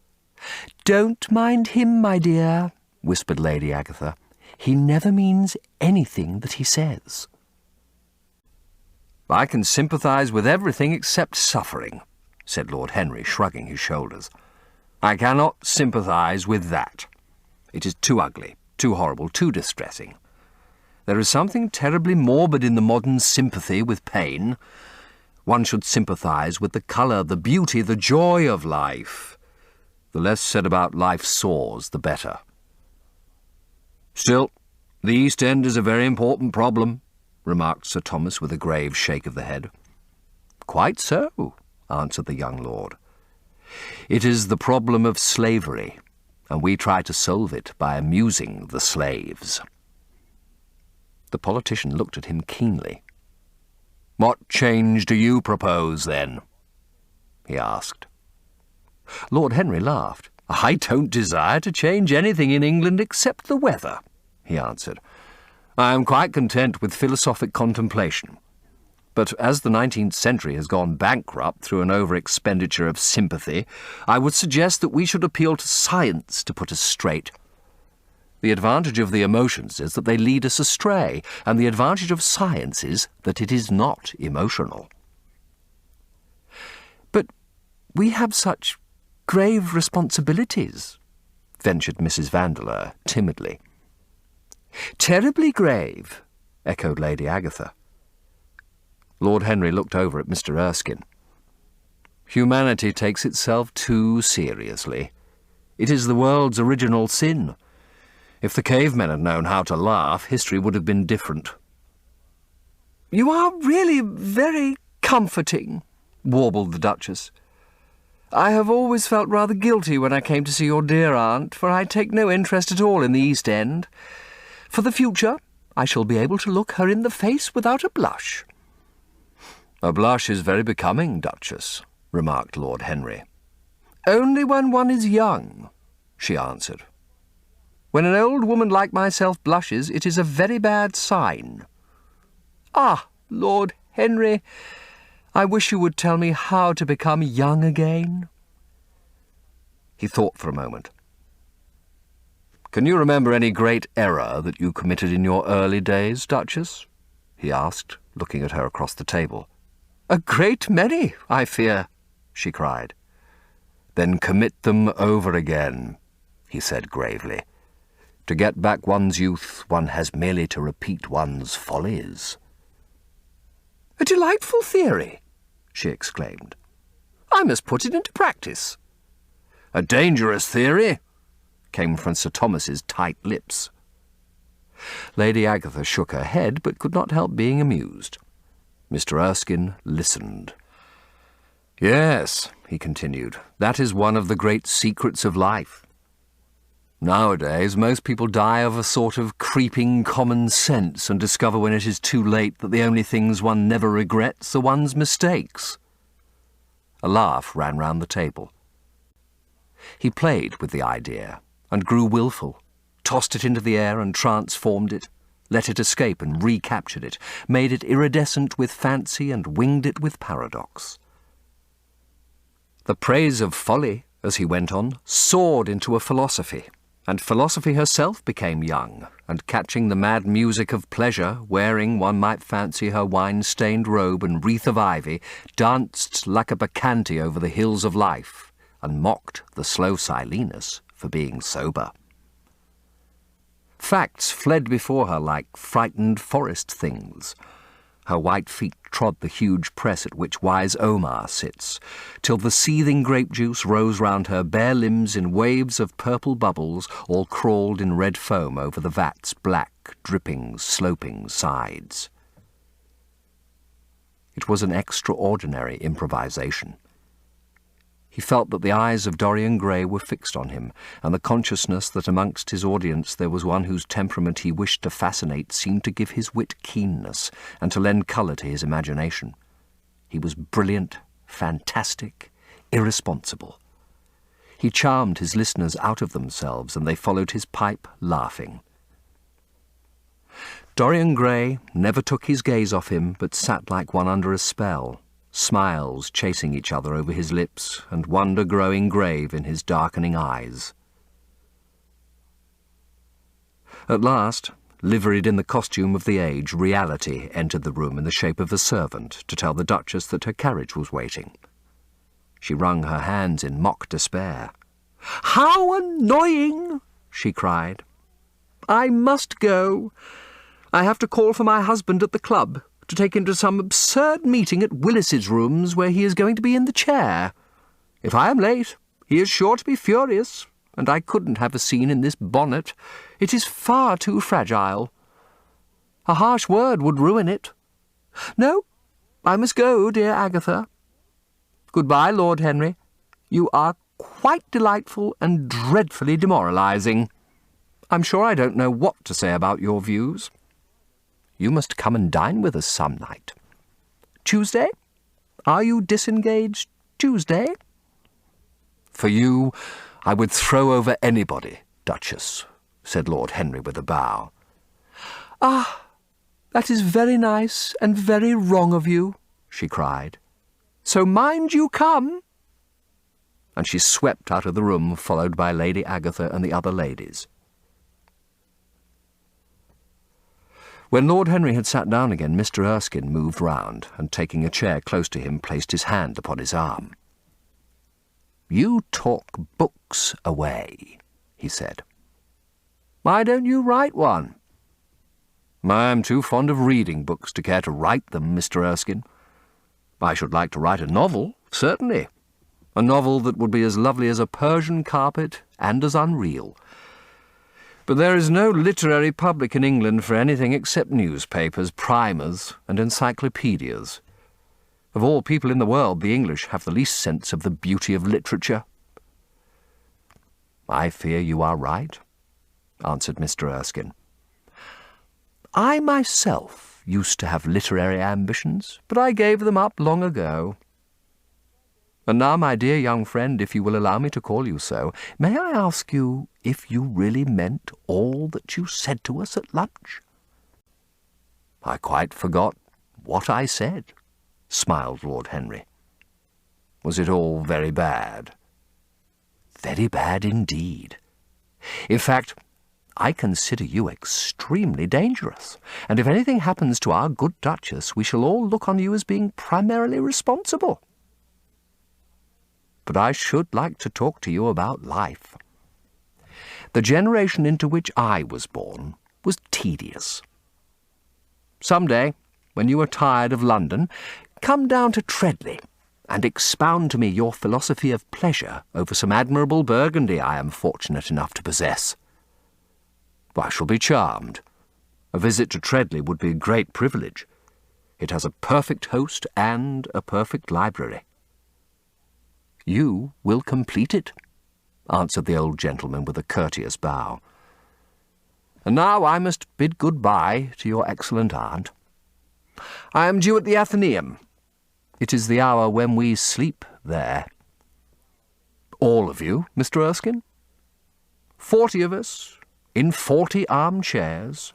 "Don't mind him, my dear," whispered Lady Agatha. He never means anything that he says." "I can sympathise with everything except suffering," said Lord Henry, shrugging his shoulders. "I cannot sympathise with that. It is too ugly, too horrible, too distressing. There is something terribly morbid in the modern sympathy with pain. One should sympathise with the colour, the beauty, the joy of life. The less said about life's sores, the better. Still, the East End is a very important problem," remarked Sir Thomas with a grave shake of the head. "Quite so," answered the young lord. "It is the problem of slavery, and we try to solve it by amusing the slaves." The politician looked at him keenly. "What change do you propose, then?" he asked. Lord Henry laughed. "I don't desire to change anything in England except the weather," he answered. "I am quite content with philosophic contemplation. But as the 19th century has gone bankrupt through an over-expenditure of sympathy, I would suggest that we should appeal to science to put us straight. The advantage of the emotions is that they lead us astray, and the advantage of science is that it is not emotional." "But we have such grave responsibilities," ventured Mrs. Vandeleur timidly. "Terribly grave," echoed Lady Agatha. Lord Henry looked over at Mr. Erskine. "Humanity takes itself too seriously. It is the world's original sin. If the cavemen had known how to laugh, history would have been different." "You are really very comforting," warbled the Duchess. "I have always felt rather guilty when I came to see your dear aunt, for I take no interest at all in the East End. For the future, I shall be able to look her in the face without a blush." "A blush is very becoming, Duchess," remarked Lord Henry. "Only when one is young," she answered. "When an old woman like myself blushes, it is a very bad sign. Ah, Lord Henry, I wish you would tell me how to become young again." He thought for a moment. "Can you remember any great error that you committed in your early days, Duchess?" he asked, looking at her across the table. "A great many, I fear," she cried. "Then commit them over again," he said gravely. "To get back one's youth, one has merely to repeat one's follies." "A delightful theory," she exclaimed. "I must put it into practice." "A dangerous theory," came from Sir Thomas's tight lips. Lady Agatha shook her head, but could not help being amused. Mr. Erskine listened. "Yes," he continued, "that is one of the great secrets of life. Nowadays, most people die of a sort of creeping common sense and discover when it is too late that the only things one never regrets are one's mistakes." A laugh ran round the table. He played with the idea and grew wilful, tossed it into the air and transformed it, let it escape and recaptured it, made it iridescent with fancy and winged it with paradox. The praise of folly, as he went on, soared into a philosophy, and philosophy herself became young, and catching the mad music of pleasure, wearing, one might fancy, her wine-stained robe and wreath of ivy, danced like a bacchante over the hills of life, and mocked the slow Silenus for being sober. Facts fled before her like frightened forest things. Her white feet trod the huge press at which wise Omar sits, till the seething grape juice rose round her bare limbs in waves of purple bubbles, all crawled in red foam over the vat's black, dripping, sloping sides. It was an extraordinary improvisation. He felt that the eyes of Dorian Gray were fixed on him, and the consciousness that amongst his audience there was one whose temperament he wished to fascinate seemed to give his wit keenness and to lend colour to his imagination. He was brilliant, fantastic, irresponsible. He charmed his listeners out of themselves, and they followed his pipe, laughing. Dorian Gray never took his gaze off him, but sat like one under a spell, smiles chasing each other over his lips, and wonder growing grave in his darkening eyes. At last, liveried in the costume of the age, reality entered the room in the shape of a servant to tell the Duchess that her carriage was waiting. She wrung her hands in mock despair. "How annoying!" she cried. "I must go. I have to call for my husband at the club, to take him to some absurd meeting at Willis's rooms where he is going to be in the chair. If I am late, he is sure to be furious, and I couldn't have a scene in this bonnet. It is far too fragile. A harsh word would ruin it. No, I must go, dear Agatha. Goodbye, Lord Henry. You are quite delightful and dreadfully demoralizing. I'm sure I don't know what to say about your views. You must come and dine with us some night. Tuesday? Are you disengaged Tuesday?" "For you, I would throw over anybody, Duchess," said Lord Henry with a bow. "Ah, that is very nice and very wrong of you," she cried. "So mind you come." And she swept out of the room, followed by Lady Agatha and the other ladies. When Lord Henry had sat down again, Mr. Erskine moved round, and taking a chair close to him, placed his hand upon his arm. "You talk books away," he said. "Why don't you write one?" "I am too fond of reading books to care to write them, Mr. Erskine. I should like to write a novel, certainly. A novel that would be as lovely as a Persian carpet and as unreal. But there is no literary public in England for anything except newspapers, primers, and encyclopedias. Of all people in the world, the English have the least sense of the beauty of literature." "I fear you are right," answered Mr. Erskine. "I myself used to have literary ambitions, but I gave them up long ago. And now, my dear young friend, if you will allow me to call you so, may I ask you if you really meant all that you said to us at lunch?" "I quite forgot what I said," smiled Lord Henry. "Was it all very bad?" "Very bad indeed. In fact, I consider you extremely dangerous, and if anything happens to our good Duchess, we shall all look on you as being primarily responsible. But I should like to talk to you about life. The generation into which I was born was tedious. Some day, when you are tired of London, come down to Treadley and expound to me your philosophy of pleasure over some admirable Burgundy I am fortunate enough to possess. I shall be charmed. A visit to Treadley would be a great privilege. It has a perfect host and a perfect library." "You will complete it," answered the old gentleman with a courteous bow. "And now I must bid good-bye to your excellent aunt. I am due at the Athenaeum. It is the hour when we sleep there." "All of you, Mr. Erskine?" 40 of us, in 40 armchairs.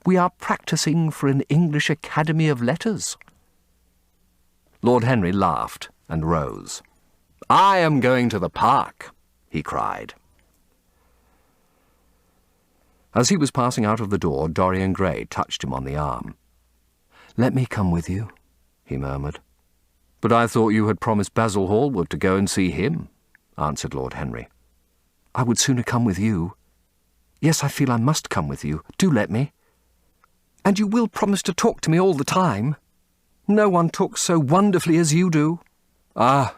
We are practising for an English Academy of Letters." Lord Henry laughed and rose. "I am going to the park," he cried. As he was passing out of the door, Dorian Gray touched him on the arm. "Let me come with you," he murmured. "But I thought you had promised Basil Hallward to go and see him," answered Lord Henry. "I would sooner come with you. Yes, I feel I must come with you. Do let me. And you will promise to talk to me all the time? No one talks so wonderfully as you do." "Ah,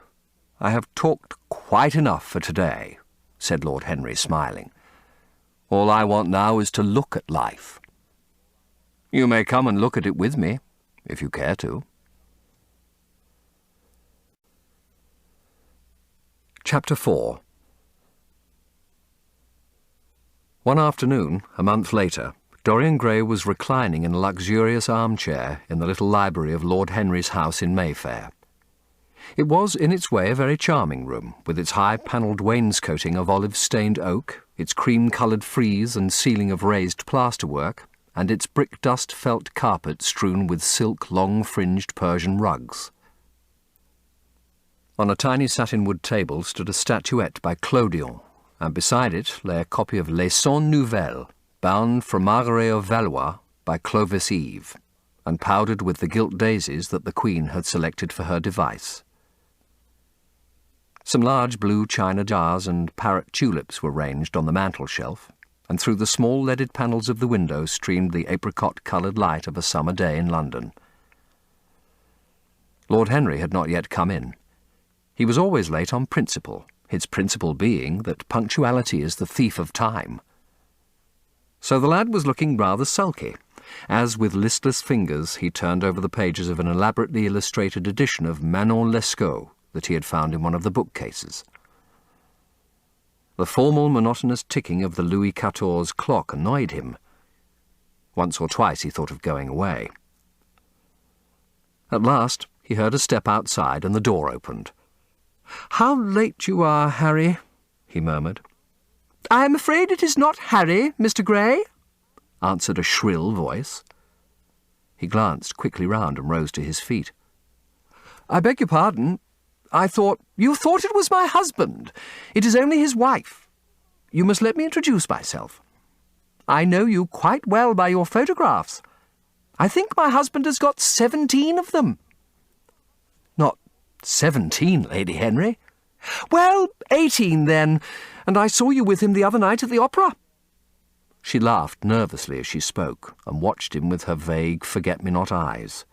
I have talked quite enough for today," said Lord Henry, smiling. "All I want now is to look at life. You may come and look at it with me, if you care to." Chapter 4. One afternoon, a month later, Dorian Gray was reclining in a luxurious armchair in the little library of Lord Henry's house in Mayfair. It was, in its way, a very charming room, with its high-panelled wainscoting of olive-stained oak, its cream-coloured frieze and ceiling of raised plasterwork, and its brick-dust felt carpet strewn with silk long-fringed Persian rugs. On a tiny satin-wood table stood a statuette by Clodion, and beside it lay a copy of Les Cent Nouvelles bound for Margaret of Valois by Clovis Eve, and powdered with the gilt daisies that the Queen had selected for her device. Some large blue china jars and parrot tulips were ranged on the mantel-shelf, and through the small leaded panels of the window streamed the apricot-coloured light of a summer day in London. Lord Henry had not yet come in. He was always late on principle, his principle being that punctuality is the thief of time. So the lad was looking rather sulky, as with listless fingers he turned over the pages of an elaborately illustrated edition of Manon Lescaut that he had found in one of the bookcases. The formal, monotonous ticking of the Louis XIV clock annoyed him. Once or twice he thought of going away. At last he heard a step outside and the door opened. "How late you are, Harry," he murmured. "I am afraid it is not Harry, Mr. Gray," answered a shrill voice. He glanced quickly round and rose to his feet. "I beg your pardon. You thought it was my husband. It is only his wife. You must let me introduce myself. I know you quite well by your photographs. I think my husband has got 17 of them." "Not 17, Lady Henry." "Well, 18 then, and I saw you with him the other night at the opera." She laughed nervously as she spoke, and watched him with her vague, forget-me-not eyes.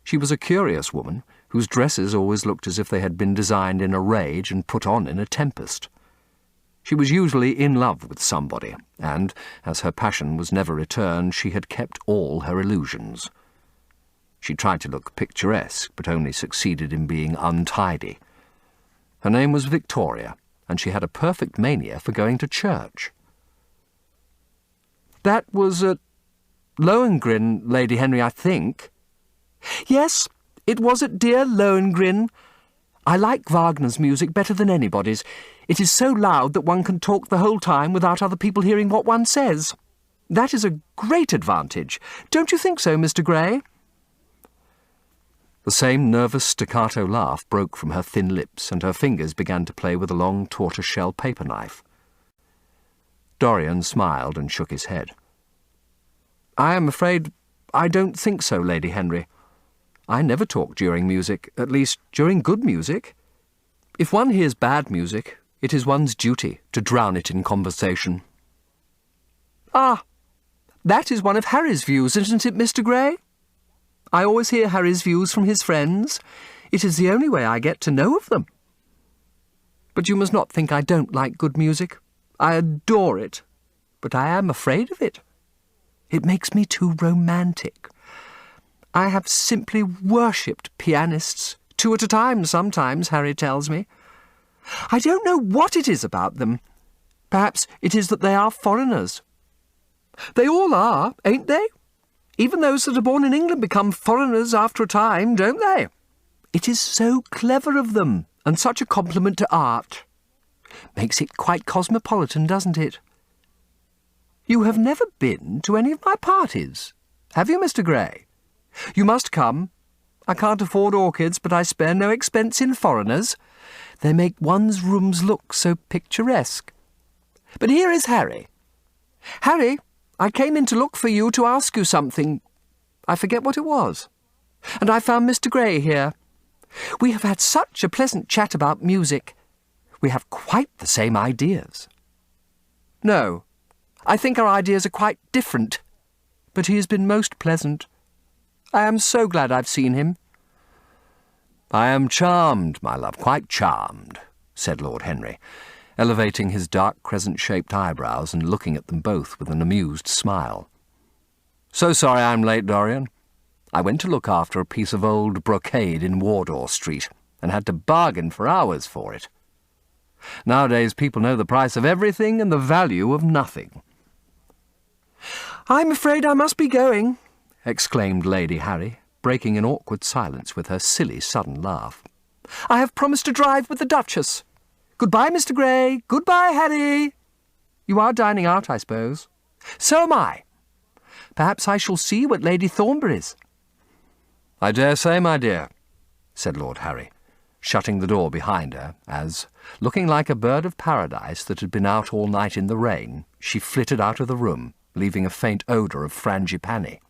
She was a curious woman, whose dresses always looked as if they had been designed in a rage and put on in a tempest. She was usually in love with somebody, and, as her passion was never returned, she had kept all her illusions. She tried to look picturesque, but only succeeded in being untidy. Her name was Victoria, and she had a perfect mania for going to church. "That was at Lohengrin, Lady Henry, I think." "Yes, it was at dear Lohengrin. I like Wagner's music better than anybody's. It is so loud that one can talk the whole time without other people hearing what one says. That is a great advantage. Don't you think so, Mr. Gray?" The same nervous staccato laugh broke from her thin lips, and her fingers began to play with a long tortoise-shell paper knife. Dorian smiled and shook his head. "I am afraid I don't think so, Lady Henry. I never talk during music, at least during good music. If one hears bad music, it is one's duty to drown it in conversation." "Ah, that is one of Harry's views, isn't it, Mr. Gray? I always hear Harry's views from his friends. It is the only way I get to know of them. But you must not think I don't like good music. I adore it, but I am afraid of it. It makes me too romantic. I have simply worshipped pianists, 2 at a time sometimes, Harry tells me. I don't know what it is about them. Perhaps it is that they are foreigners. They all are, ain't they? Even those that are born in England become foreigners after a time, don't they? It is so clever of them, and such a compliment to art. Makes it quite cosmopolitan, doesn't it? You have never been to any of my parties, have you, Mr. Gray? You must come. I can't afford orchids, but I spare no expense in foreigners. They make one's rooms look so picturesque. But here is Harry. Harry, I came in to look for you to ask you something. I forget what it was. And I found Mr. Gray here. We have had such a pleasant chat about music. We have quite the same ideas. No, I think our ideas are quite different. But he has been most pleasant. I am so glad I've seen him." "I am charmed, my love, quite charmed," said Lord Henry, elevating his dark crescent-shaped eyebrows and looking at them both with an amused smile. "So sorry I'm late, Dorian. I went to look after a piece of old brocade in Wardour Street and had to bargain for hours for it. Nowadays people know the price of everything and the value of nothing." "I'm afraid I must be going," exclaimed Lady Harry, breaking an awkward silence with her silly sudden laugh. "I have promised to drive with the Duchess. Goodbye, Mr. Gray. Goodbye, Harry. You are dining out, I suppose? So am I. Perhaps I shall see you at Lady Thornbury's." "I dare say, my dear," said Lord Harry, shutting the door behind her as, Looking like a bird of paradise that had been out all night in the rain, she flitted out of the room, leaving a faint odour of frangipani.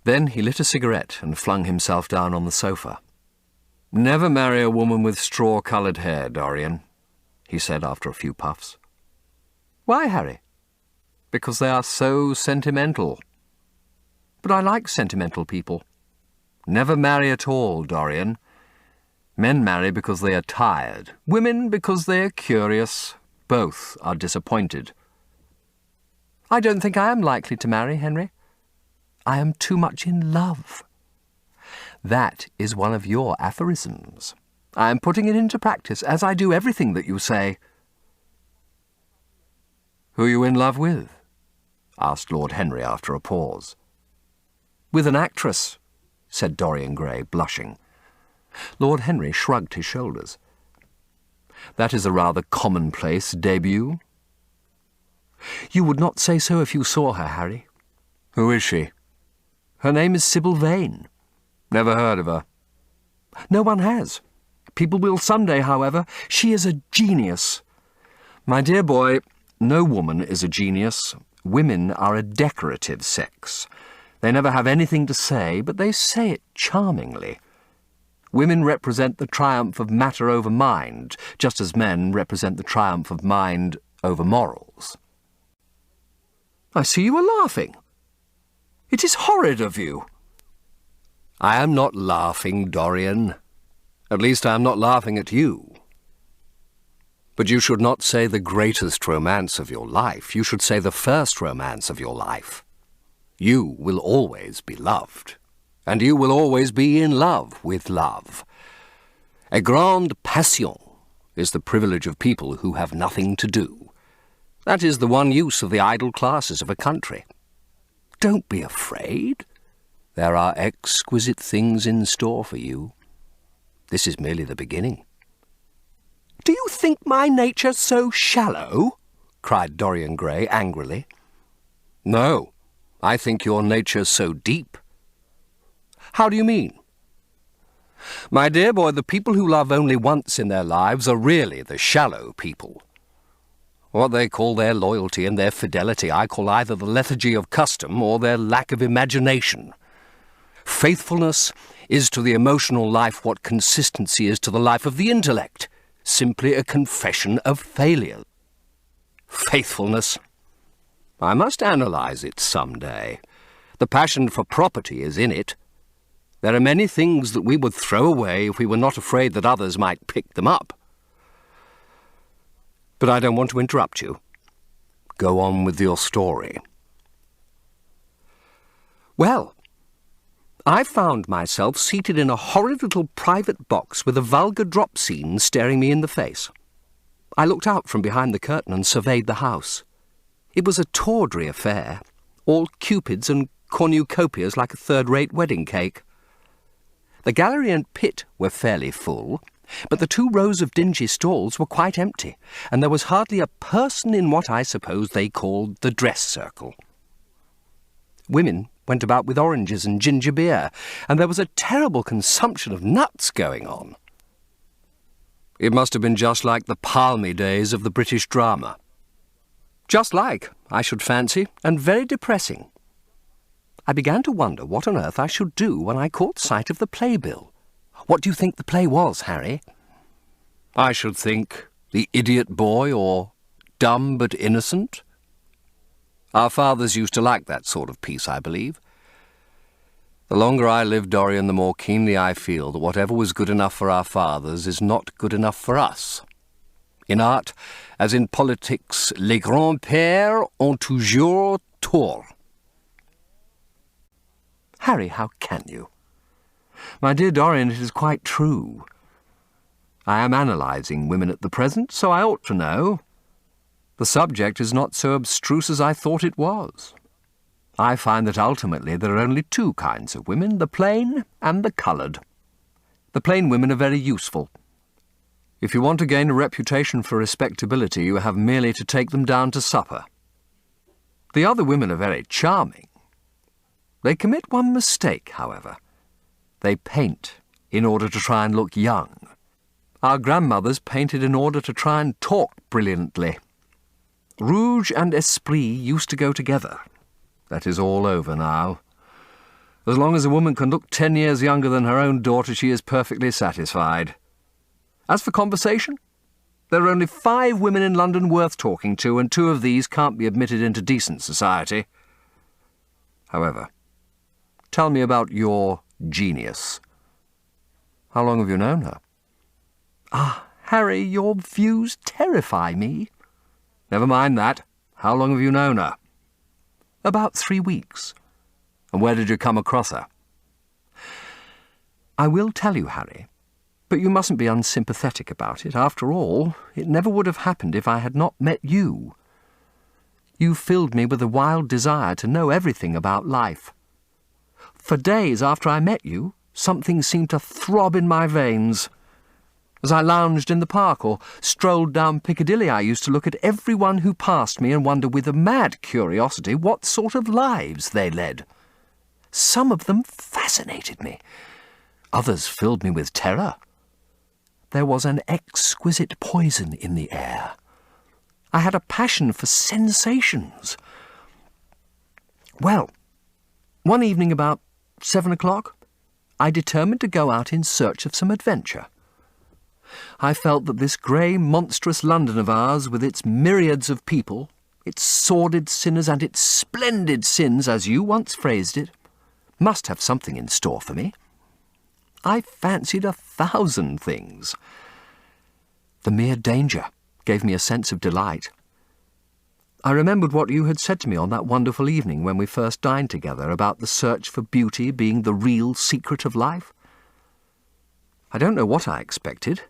Then he lit a cigarette and flung himself down on the sofa. "Never marry a woman with straw-coloured hair, Dorian," he said after a few puffs. "Why, Harry?" "Because they are so sentimental." "But I like sentimental people." "Never marry at all, Dorian. Men marry because they are tired. Women because they are curious. Both are disappointed." "I don't think I am likely to marry, Henry. I am too much in love." "That is one of your aphorisms. I am putting it into practice, as I do everything that you say." "Who are you in love with?" asked Lord Henry after a pause. "With an actress," said Dorian Gray, blushing. Lord Henry shrugged his shoulders. "That is a rather commonplace debut." "You would not say so if you saw her, Harry." "Who is she?" "Her name is Sybil Vane." "Never heard of her." "No one has. People will someday, however. She is a genius." "My dear boy, no woman is a genius. Women are a decorative sex. They never have anything to say, but they say it charmingly. Women represent the triumph of matter over mind, just as men represent the triumph of mind over morals." "I see you are laughing. It is horrid of you." "I am not laughing, Dorian. At least I am not laughing at you. But you should not say the greatest romance of your life. You should say the first romance of your life. You will always be loved, and you will always be in love with love. A grande passion is the privilege of people who have nothing to do. That is the one use of the idle classes of a country. Don't be afraid. There are exquisite things in store for you. This is merely the beginning." "Do you think my nature so shallow?" cried Dorian Gray angrily. "No, I think your nature so deep." "How do you mean?" "My dear boy, the people who love only once in their lives are really the shallow people. What they call their loyalty and their fidelity I call either the lethargy of custom or their lack of imagination. Faithfulness is to the emotional life what consistency is to the life of the intellect, simply a confession of failure. Faithfulness. I must analyze it some day. The passion for property is in it. There are many things that we would throw away if we were not afraid that others might pick them up. But I don't want to interrupt you. Go on with your story." "Well, I found myself seated in a horrid little private box with a vulgar drop scene staring me in the face. I looked out from behind the curtain and surveyed the house. It was a tawdry affair, all cupids and cornucopias like a third-rate wedding cake. The gallery and pit were fairly full, but the 2 rows of dingy stalls were quite empty, and there was hardly a person in what I suppose they called the dress circle. Women went about with oranges and ginger beer, and there was a terrible consumption of nuts going on. It must have been just like the palmy days of the British drama. Just like, I should fancy, and very depressing. I began to wonder what on earth I should do when I caught sight of the playbill. What do you think the play was, Harry?" "I should think The Idiot Boy or Dumb but Innocent. Our fathers used to like that sort of piece, I believe. The longer I live, Dorian, the more keenly I feel that whatever was good enough for our fathers is not good enough for us. In art, as in politics, les grands-pères ont toujours tort." "Harry, how can you?" "My dear Dorian, it is quite true. I am analysing women at the present, so I ought to know. The subject is not so abstruse as I thought it was. I find that ultimately there are only 2 kinds of women, the plain and the coloured. The plain women are very useful. If you want to gain a reputation for respectability, you have merely to take them down to supper. The other women are very charming. They commit one mistake, however. They paint in order to try and look young. Our grandmothers painted in order to try and talk brilliantly. Rouge and esprit used to go together. That is all over now. As long as a woman can look 10 years younger than her own daughter, she is perfectly satisfied. As for conversation, there are only 5 women in London worth talking to, and 2 of these can't be admitted into decent society. However, tell me about your genius. How long have you known her? Ah, Harry, your views terrify me. Never mind that. How long have you known her? About 3 weeks. And where did you come across her? I will tell you, Harry, but you mustn't be unsympathetic about it. After all, it never would have happened if I had not met you. You filled me with a wild desire to know everything about life. For days after I met you, something seemed to throb in my veins. As I lounged in the park or strolled down Piccadilly, I used to look at everyone who passed me and wonder with a mad curiosity what sort of lives they led. Some of them fascinated me. Others filled me with terror. There was an exquisite poison in the air. I had a passion for sensations. Well, one evening about 7 o'clock, I determined to go out in search of some adventure. I felt that this grey, monstrous London of ours, with its myriads of people, its sordid sinners and its splendid sins, as you once phrased it, must have something in store for me. I fancied 1,000 things. The mere danger gave me a sense of delight. I remembered what you had said to me on that wonderful evening when we first dined together about the search for beauty being the real secret of life. I don't know what I expected,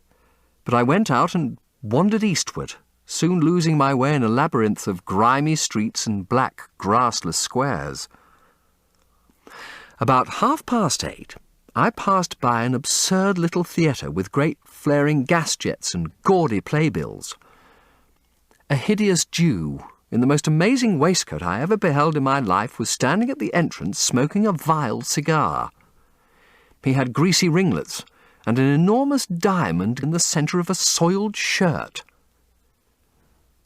but I went out and wandered eastward, soon losing my way in a labyrinth of grimy streets and black, grassless squares. About 8:30, I passed by an absurd little theatre with great flaring gas jets and gaudy playbills. A hideous Jew, in the most amazing waistcoat I ever beheld in my life, was standing at the entrance smoking a vile cigar. He had greasy ringlets and an enormous diamond in the centre of a soiled shirt.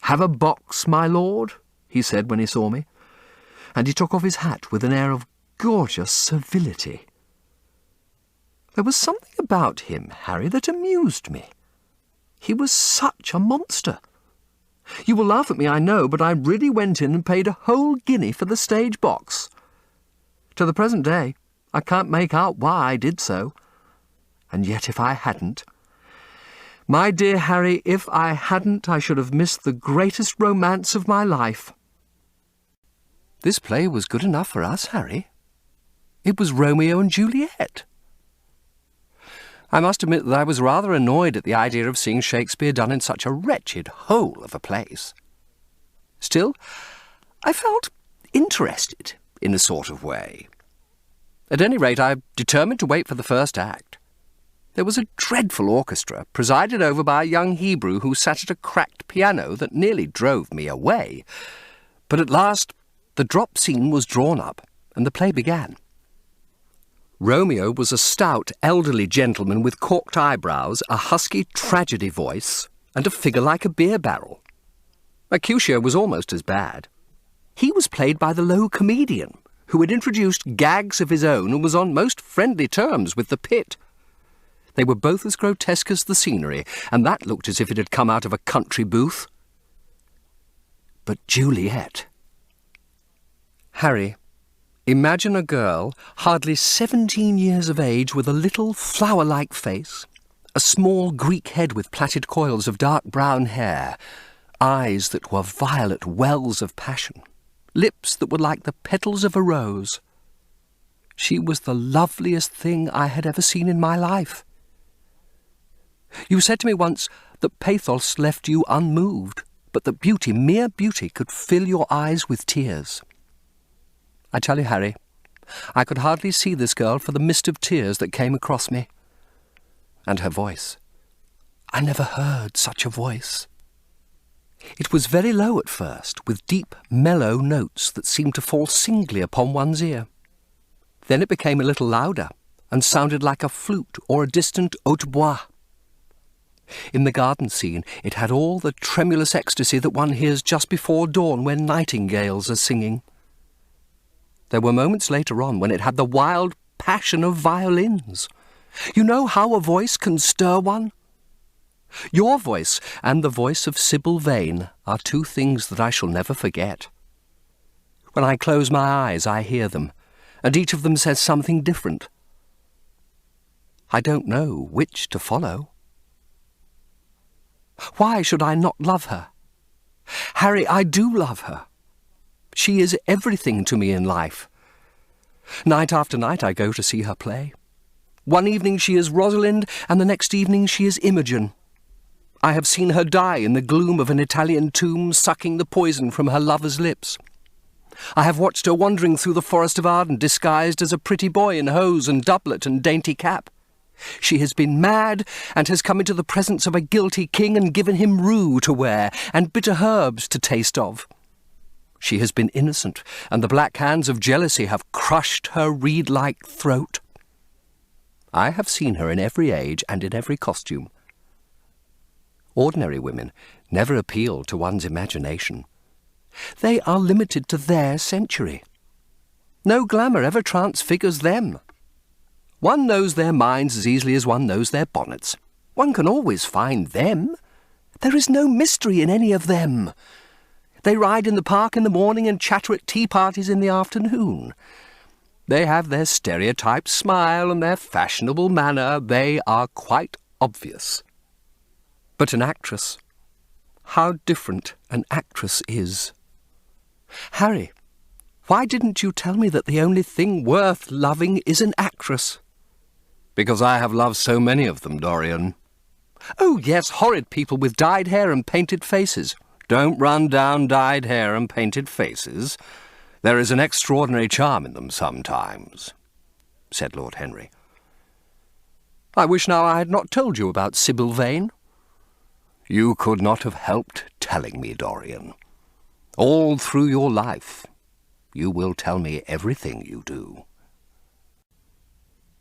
"Have a box, my lord?" he said when he saw me, and he took off his hat with an air of gorgeous servility. There was something about him, Harry, that amused me. He was such a monster. You will laugh at me, I know, but I really went in and paid a whole guinea for the stage box. To the present day, I can't make out why I did so. And yet if I hadn't... My dear Harry, if I hadn't, I should have missed the greatest romance of my life. This play was good enough for us, Harry. It was Romeo and Juliet. I must admit that I was rather annoyed at the idea of seeing Shakespeare done in such a wretched hole of a place. Still, I felt interested in a sort of way. At any rate, I determined to wait for the first act. There was a dreadful orchestra, presided over by a young Hebrew who sat at a cracked piano that nearly drove me away. But at last the drop scene was drawn up, and the play began. Romeo was a stout, elderly gentleman with corked eyebrows, a husky tragedy voice, and a figure like a beer barrel. Mercutio was almost as bad. He was played by the low comedian, who had introduced gags of his own and was on most friendly terms with the pit. They were both as grotesque as the scenery, and that looked as if it had come out of a country booth. But Juliet... Harry, imagine a girl hardly 17 years of age with a little flower-like face, a small Greek head with plaited coils of dark brown hair, eyes that were violet wells of passion, lips that were like the petals of a rose. She was the loveliest thing I had ever seen in my life. You said to me once that pathos left you unmoved, but that beauty, mere beauty, could fill your eyes with tears. I tell you, Harry, I could hardly see this girl for the mist of tears that came across me. And her voice. I never heard such a voice. It was very low at first, with deep, mellow notes that seemed to fall singly upon one's ear. Then it became a little louder, and sounded like a flute or a distant hautbois. In the garden scene, it had all the tremulous ecstasy that one hears just before dawn when nightingales are singing. There were moments later on when it had the wild passion of violins. You know how a voice can stir one? Your voice and the voice of Sybil Vane are two things that I shall never forget. When I close my eyes, I hear them, and each of them says something different. I don't know which to follow. Why should I not love her? Harry, I do love her. She is everything to me in life. Night after night I go to see her play. One evening she is Rosalind, and the next evening she is Imogen. I have seen her die in the gloom of an Italian tomb, sucking the poison from her lover's lips. I have watched her wandering through the Forest of Arden, disguised as a pretty boy in hose and doublet and dainty cap. She has been mad, and has come into the presence of a guilty king and given him rue to wear, and bitter herbs to taste of. She has been innocent, and the black hands of jealousy have crushed her reed-like throat. I have seen her in every age and in every costume. Ordinary women never appeal to one's imagination. They are limited to their century. No glamour ever transfigures them. One knows their minds as easily as one knows their bonnets. One can always find them. There is no mystery in any of them. They ride in the park in the morning and chatter at tea parties in the afternoon. They have their stereotyped smile and their fashionable manner. They are quite obvious. But an actress, how different an actress is. Harry, why didn't you tell me that the only thing worth loving is an actress? Because I have loved so many of them, Dorian. Oh, yes, horrid people with dyed hair and painted faces. Don't run down dyed hair and painted faces. There is an extraordinary charm in them sometimes, said Lord Henry. I wish now I had not told you about Sybil Vane. You could not have helped telling me, Dorian. All through your life, you will tell me everything you do.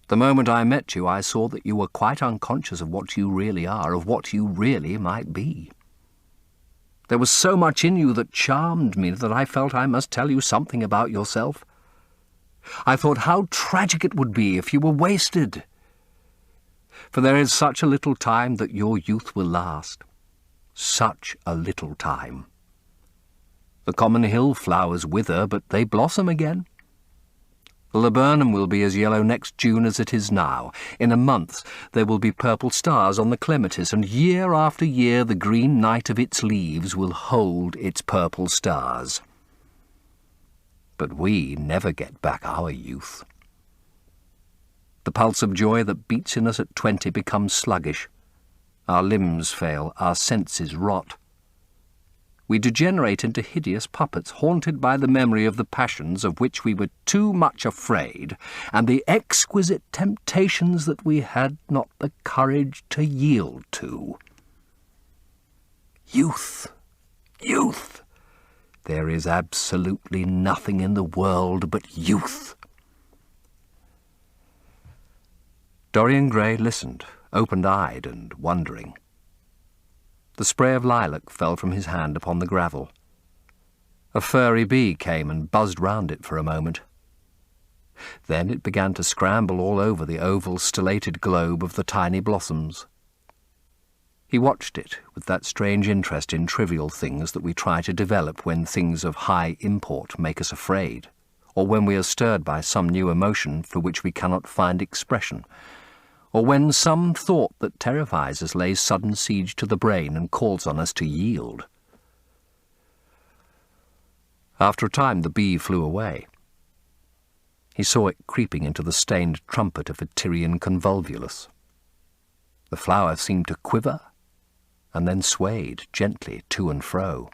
The moment I met you, I saw that you were quite unconscious of what you really are, of what you really might be. There was so much in you that charmed me that I felt I must tell you something about yourself. I thought how tragic it would be if you were wasted. For there is such a little time that your youth will last. Such a little time. The common hill flowers wither, but they blossom again. The laburnum will be as yellow next June as it is now. In a month there will be purple stars on the clematis, and year after year the green night of its leaves will hold its purple stars. But we never get back our youth. The pulse of joy that beats in us at 20 becomes sluggish. Our limbs fail, our senses rot. We degenerate into hideous puppets, haunted by the memory of the passions of which we were too much afraid, and the exquisite temptations that we had not the courage to yield to. Youth! Youth! There is absolutely nothing in the world but youth. Dorian Gray listened, open-eyed and wondering. The spray of lilac fell from his hand upon the gravel. A furry bee came and buzzed round it for a moment. Then it began to scramble all over the oval stellated globe of the tiny blossoms. He watched it with that strange interest in trivial things that we try to develop when things of high import make us afraid, or when we are stirred by some new emotion for which we cannot find expression, or when some thought that terrifies us lays sudden siege to the brain and calls on us to yield. After a time the bee flew away. He saw it creeping into the stained trumpet of a Tyrian convolvulus. The flower seemed to quiver, and then swayed gently to and fro.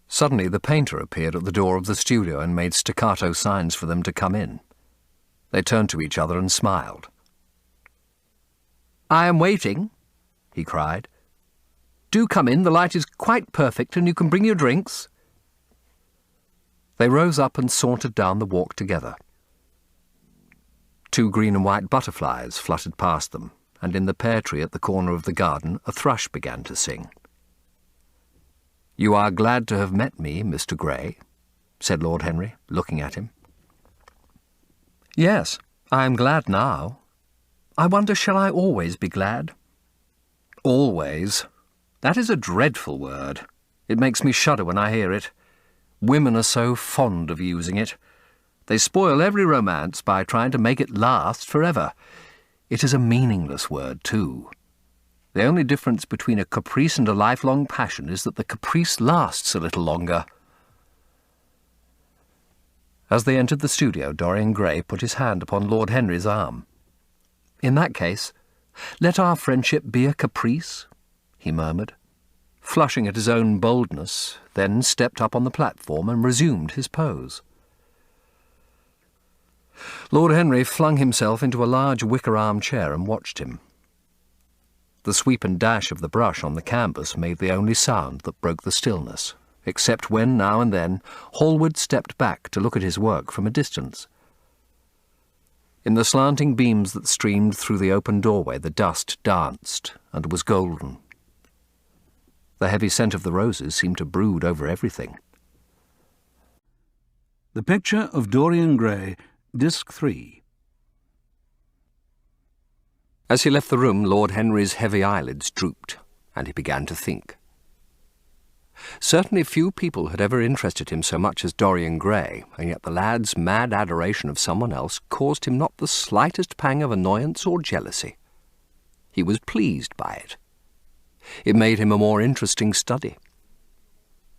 Suddenly the painter appeared at the door of the studio and made staccato signs for them to come in. They turned to each other and smiled. "I am waiting," he cried. "Do come in, the light is quite perfect and you can bring your drinks." They rose up and sauntered down the walk together. 2 green and white butterflies fluttered past them, and in the pear tree at the corner of the garden a thrush began to sing. "You are glad to have met me, Mr. Grey," said Lord Henry, looking at him. "Yes, I am glad now. I wonder, shall I always be glad?" "Always? That is a dreadful word. It makes me shudder when I hear it. Women are so fond of using it. They spoil every romance by trying to make it last forever. It is a meaningless word, too. The only difference between a caprice and a lifelong passion is that the caprice lasts a little longer." As they entered the studio, Dorian Gray put his hand upon Lord Henry's arm. "In that case, let our friendship be a caprice," he murmured, flushing at his own boldness, then stepped up on the platform and resumed his pose. Lord Henry flung himself into a large wicker armchair and watched him. The sweep and dash of the brush on the canvas made the only sound that broke the stillness, except when, now and then, Hallward stepped back to look at his work from a distance. In the slanting beams that streamed through the open doorway, the dust danced and was golden. The heavy scent of the roses seemed to brood over everything. The Picture of Dorian Gray, Disc 3. As he left the room, Lord Henry's heavy eyelids drooped, and he began to think. Certainly few people had ever interested him so much as Dorian Gray, and yet the lad's mad adoration of someone else caused him not the slightest pang of annoyance or jealousy. He was pleased by it. It made him a more interesting study.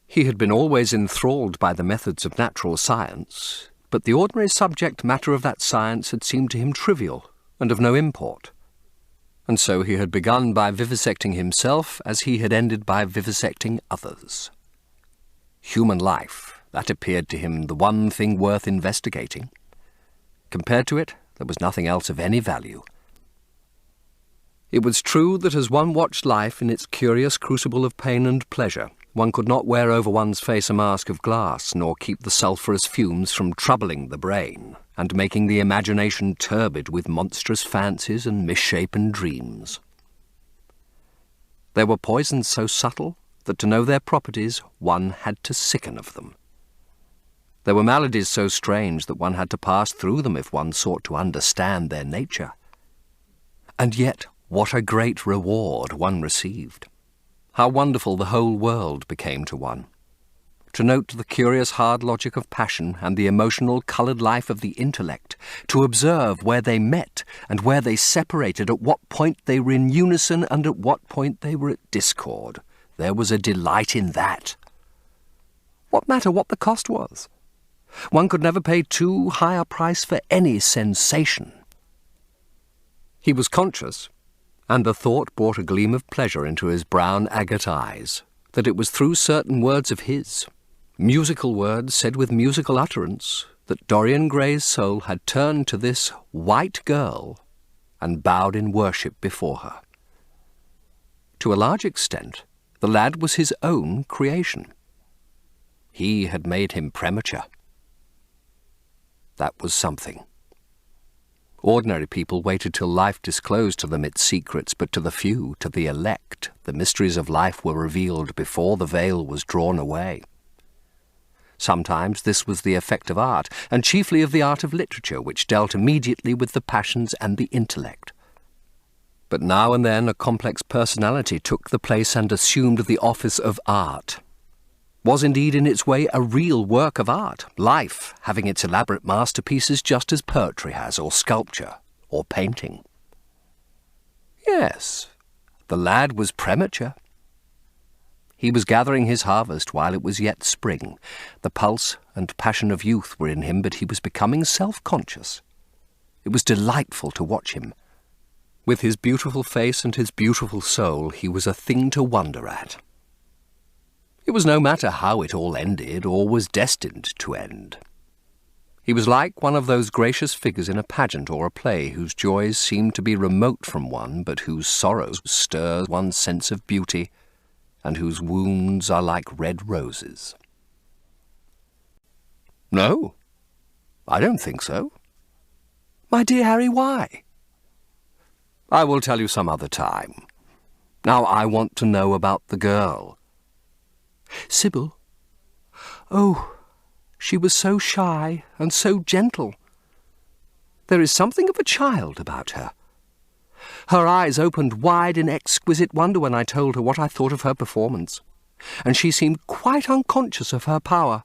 He had been always enthralled by the methods of natural science, but the ordinary subject matter of that science had seemed to him trivial and of no import. And so he had begun by vivisecting himself as he had ended by vivisecting others. Human life, that appeared to him the one thing worth investigating. Compared to it, there was nothing else of any value. It was true that as one watched life in its curious crucible of pain and pleasure, one could not wear over one's face a mask of glass, nor keep the sulphurous fumes from troubling the brain, and making the imagination turbid with monstrous fancies and misshapen dreams. There were poisons so subtle that to know their properties one had to sicken of them. There were maladies so strange that one had to pass through them if one sought to understand their nature. And yet, what a great reward one received! How wonderful the whole world became to one! To note the curious hard logic of passion and the emotional coloured life of the intellect, to observe where they met and where they separated, at what point they were in unison and at what point they were at discord. There was a delight in that. What matter what the cost was? One could never pay too high a price for any sensation. He was conscious, and the thought brought a gleam of pleasure into his brown agate eyes, that it was through certain words of his, musical words said with musical utterance, that Dorian Gray's soul had turned to this white girl and bowed in worship before her. To a large extent, the lad was his own creation. He had made him premature. That was something. Ordinary people waited till life disclosed to them its secrets, but to the few, to the elect, the mysteries of life were revealed before the veil was drawn away. Sometimes this was the effect of art, and chiefly of the art of literature, which dealt immediately with the passions and the intellect. But now and then a complex personality took the place and assumed the office of art. Was indeed in its way a real work of art, life having its elaborate masterpieces just as poetry has, or sculpture, or painting. Yes, the lad was premature. He was gathering his harvest while it was yet spring. The pulse and passion of youth were in him, but he was becoming self-conscious. It was delightful to watch him. With his beautiful face and his beautiful soul, he was a thing to wonder at. It was no matter how it all ended, or was destined to end. He was like one of those gracious figures in a pageant or a play whose joys seem to be remote from one, but whose sorrows stir one's sense of beauty, and whose wounds are like red roses. No, I don't think so. My dear Harry, why? I will tell you some other time. Now I want to know about the girl. Sybil? Oh, she was so shy and so gentle. There is something of a child about her. Her eyes opened wide in exquisite wonder when I told her what I thought of her performance, and she seemed quite unconscious of her power.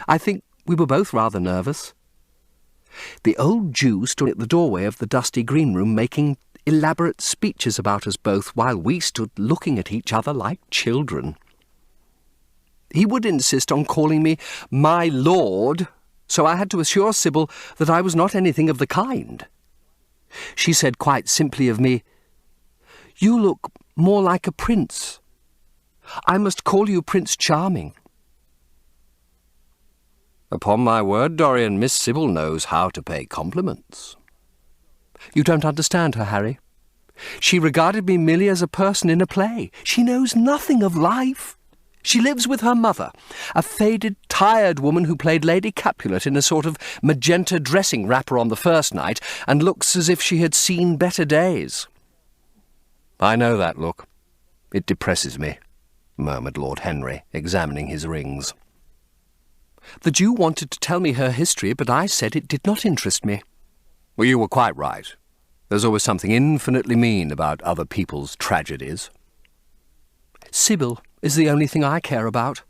I think we were both rather nervous. The old Jew stood at the doorway of the dusty green room making elaborate speeches about us both while we stood looking at each other like children. He would insist on calling me my lord, so I had to assure Sybil that I was not anything of the kind. She said quite simply of me, "You look more like a prince. I must call you Prince Charming." Upon my word, Dorian, Miss Sybil knows how to pay compliments. You don't understand her, Harry. She regarded me merely as a person in a play. She knows nothing of life. She lives with her mother, a faded, tired woman who played Lady Capulet in a sort of magenta dressing wrapper on the first night and looks as if she had seen better days. I know that look. It depresses me, murmured Lord Henry, examining his rings. The Jew wanted to tell me her history, but I said it did not interest me. Well, you were quite right. There's always something infinitely mean about other people's tragedies. Sybil is the only thing I care about.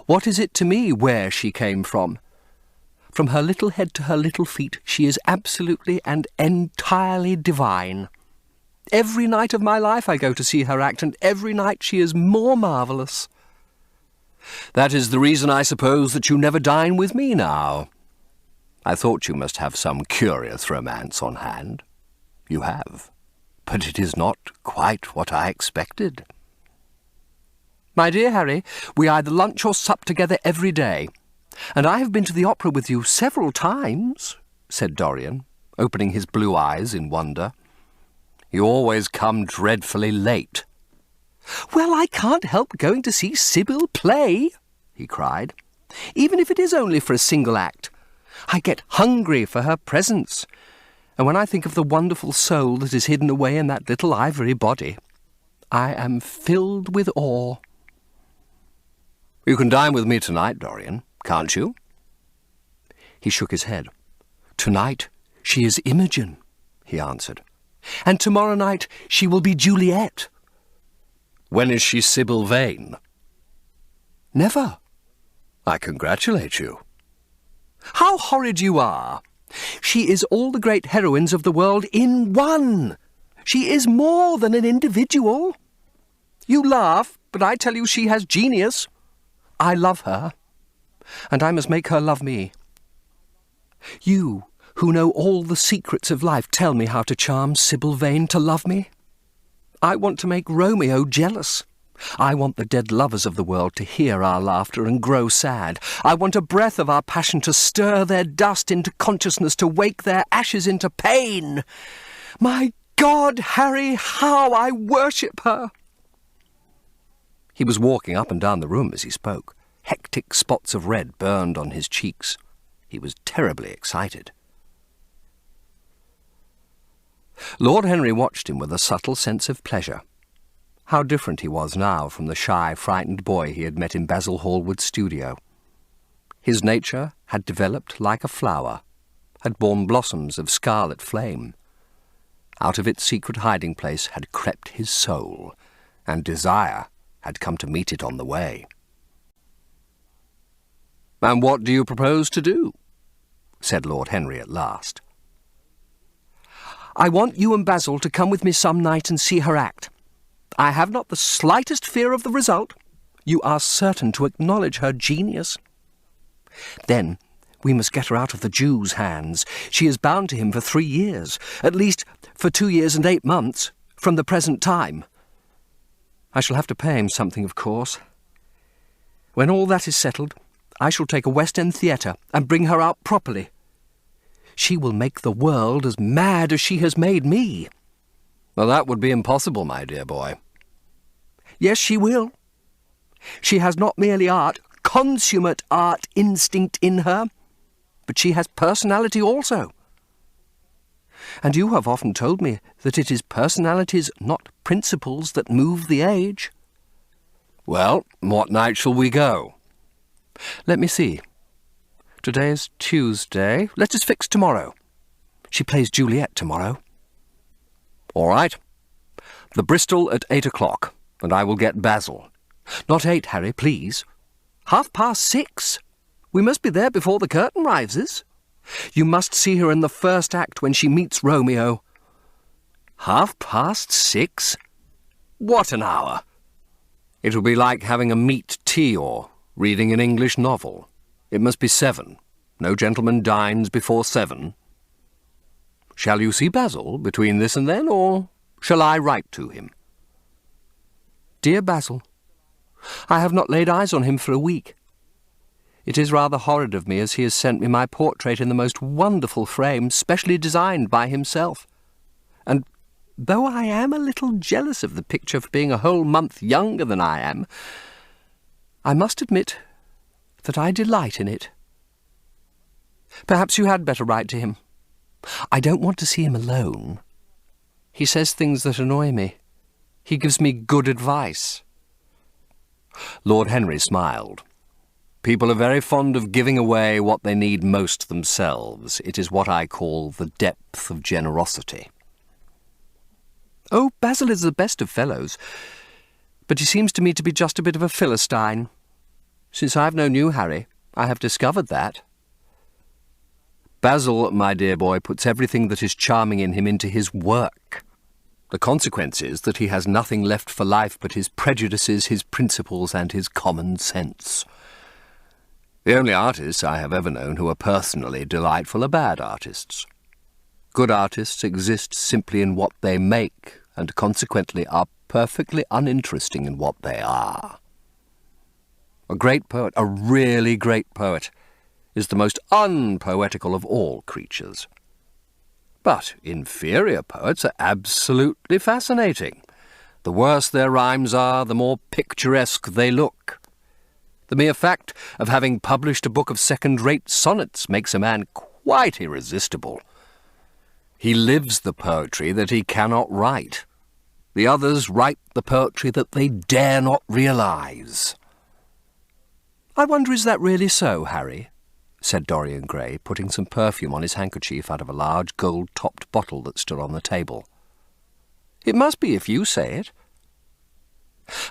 What is it to me where she came from? From her little head to her little feet, she is absolutely and entirely divine. Every night of my life I go to see her act, and every night she is more marvellous. That is the reason, I suppose, that you never dine with me now. I thought you must have some curious romance on hand. You have, but it is not quite what I expected. My dear Harry, we either lunch or sup together every day, and I have been to the opera with you several times, said Dorian, opening his blue eyes in wonder. You always come dreadfully late. Well, I can't help going to see Sybil play, he cried, even if it is only for a single act. I get hungry for her presence, and when I think of the wonderful soul that is hidden away in that little ivory body, I am filled with awe. You can dine with me tonight, Dorian, can't you? He shook his head. Tonight she is Imogen, he answered, and tomorrow night she will be Juliet. When is she Sybil Vane? Never. I congratulate you. How horrid you are! She is all the great heroines of the world in one. She is more than an individual. You laugh, but I tell you she has genius. I love her, and I must make her love me. You, who know all the secrets of life, tell me how to charm Sybil Vane to love me. I want to make Romeo jealous. I want the dead lovers of the world to hear our laughter and grow sad. I want a breath of our passion to stir their dust into consciousness, to wake their ashes into pain. My God, Harry, how I worship her! He was walking up and down the room as he spoke. Hectic spots of red burned on his cheeks. He was terribly excited. Lord Henry watched him with a subtle sense of pleasure. How different he was now from the shy, frightened boy he had met in Basil Hallward's studio. His nature had developed like a flower, had borne blossoms of scarlet flame. Out of its secret hiding place had crept his soul, and desire had come to meet it on the way. "And what do you propose to do?" said Lord Henry at last. I want you and Basil to come with me some night and see her act. I have not the slightest fear of the result. You are certain to acknowledge her genius. Then we must get her out of the Jew's hands. She is bound to him for 3 years, at least for 2 years and 8 months, from the present time. I shall have to pay him something, of course. When all that is settled, I shall take a West End theatre and bring her out properly. She will make the world as mad as she has made me. Well, that would be impossible, my dear boy. Yes, she will. She has not merely art, consummate art instinct in her, but she has personality also. And you have often told me that it is personalities, not principles, that move the age. Well, what night shall we go? Let me see. Today is Tuesday. Let us fix tomorrow. She plays Juliet tomorrow. All right. The Bristol at 8 o'clock, and I will get Basil. Not 8, Harry, please. 6:30. We must be there before the curtain rises. You must see her in the first act when she meets Romeo. 6:30? What an hour! It will be like having a meat tea or reading an English novel. It must be 7. No gentleman dines before 7. Shall you see Basil between this and then, or shall I write to him? Dear Basil, I have not laid eyes on him for a week. It is rather horrid of me, as he has sent me my portrait in the most wonderful frame, specially designed by himself. And though I am a little jealous of the picture for being a whole month younger than I am, I must admit that I delight in it. Perhaps you had better write to him. I don't want to see him alone. He says things that annoy me. He gives me good advice. Lord Henry smiled. People are very fond of giving away what they need most themselves. It is what I call the depth of generosity. Oh, Basil is the best of fellows, but he seems to me to be just a bit of a Philistine. Since I've known you, Harry, I have discovered that. Basil, my dear boy, puts everything that is charming in him into his work. The consequence is that he has nothing left for life but his prejudices, his principles, and his common sense. The only artists I have ever known who are personally delightful are bad artists. Good artists exist simply in what they make, and consequently are perfectly uninteresting in what they are. A great poet, a really great poet, is the most unpoetical of all creatures. But inferior poets are absolutely fascinating. The worse their rhymes are, the more picturesque they look. The mere fact of having published a book of second-rate sonnets makes a man quite irresistible. He lives the poetry that he cannot write. The others write the poetry that they dare not realize. I wonder, is that really so, Harry? Said Dorian Gray, putting some perfume on his handkerchief out of a large gold-topped bottle that stood on the table. It must be if you say it.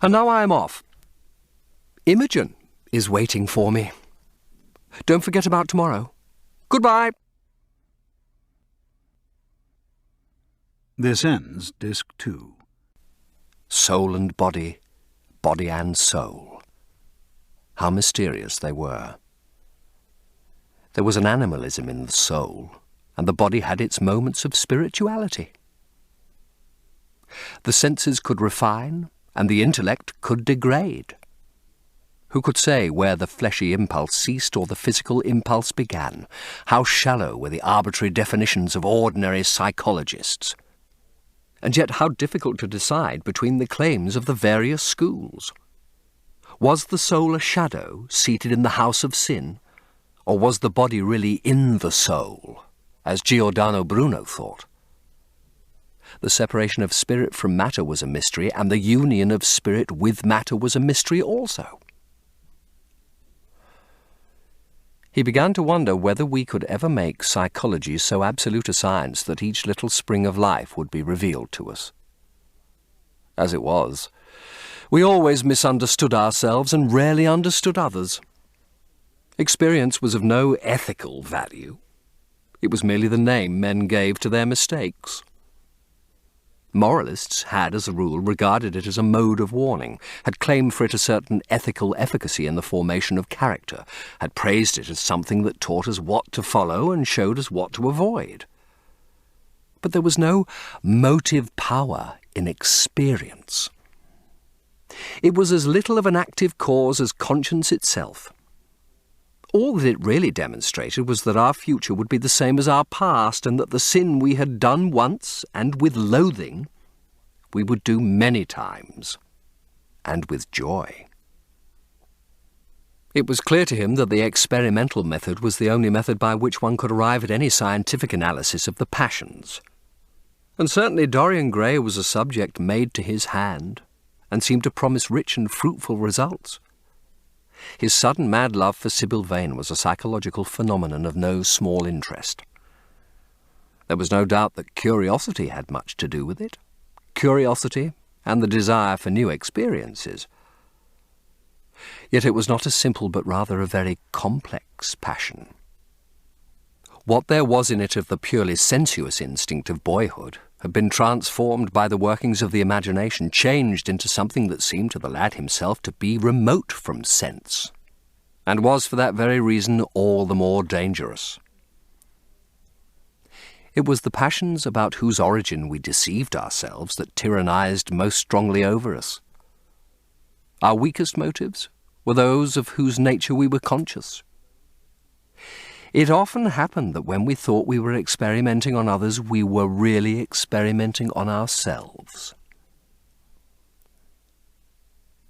And now I am off. Imogen is waiting for me. Don't forget about tomorrow. Goodbye. This ends Disc 2. Soul and body, body and soul. How mysterious they were. There was an animalism in the soul, and the body had its moments of spirituality. The senses could refine, and the intellect could degrade. Who could say where the fleshy impulse ceased or the physical impulse began? How shallow were the arbitrary definitions of ordinary psychologists? And yet how difficult to decide between the claims of the various schools. Was the soul a shadow seated in the house of sin, or was the body really in the soul, as Giordano Bruno thought? The separation of spirit from matter was a mystery, and the union of spirit with matter was a mystery also. He began to wonder whether we could ever make psychology so absolute a science that each little spring of life would be revealed to us. As it was, we always misunderstood ourselves and rarely understood others. Experience was of no ethical value. It was merely the name men gave to their mistakes. Moralists had, as a rule, regarded it as a mode of warning, had claimed for it a certain ethical efficacy in the formation of character, had praised it as something that taught us what to follow and showed us what to avoid. But there was no motive power in experience. It was as little of an active cause as conscience itself. All that it really demonstrated was that our future would be the same as our past, and that the sin we had done once, and with loathing, we would do many times, and with joy. It was clear to him that the experimental method was the only method by which one could arrive at any scientific analysis of the passions. And certainly Dorian Gray was a subject made to his hand, and seemed to promise rich and fruitful results. His sudden mad love for Sybil Vane was a psychological phenomenon of no small interest. There was no doubt that curiosity had much to do with it. Curiosity and the desire for new experiences. Yet it was not a simple but rather a very complex passion. What there was in it of the purely sensuous instinct of boyhood had been transformed by the workings of the imagination, changed into something that seemed to the lad himself to be remote from sense, and was for that very reason all the more dangerous. It was the passions about whose origin we deceived ourselves that tyrannized most strongly over us. Our weakest motives were those of whose nature we were conscious. It often happened that when we thought we were experimenting on others, we were really experimenting on ourselves.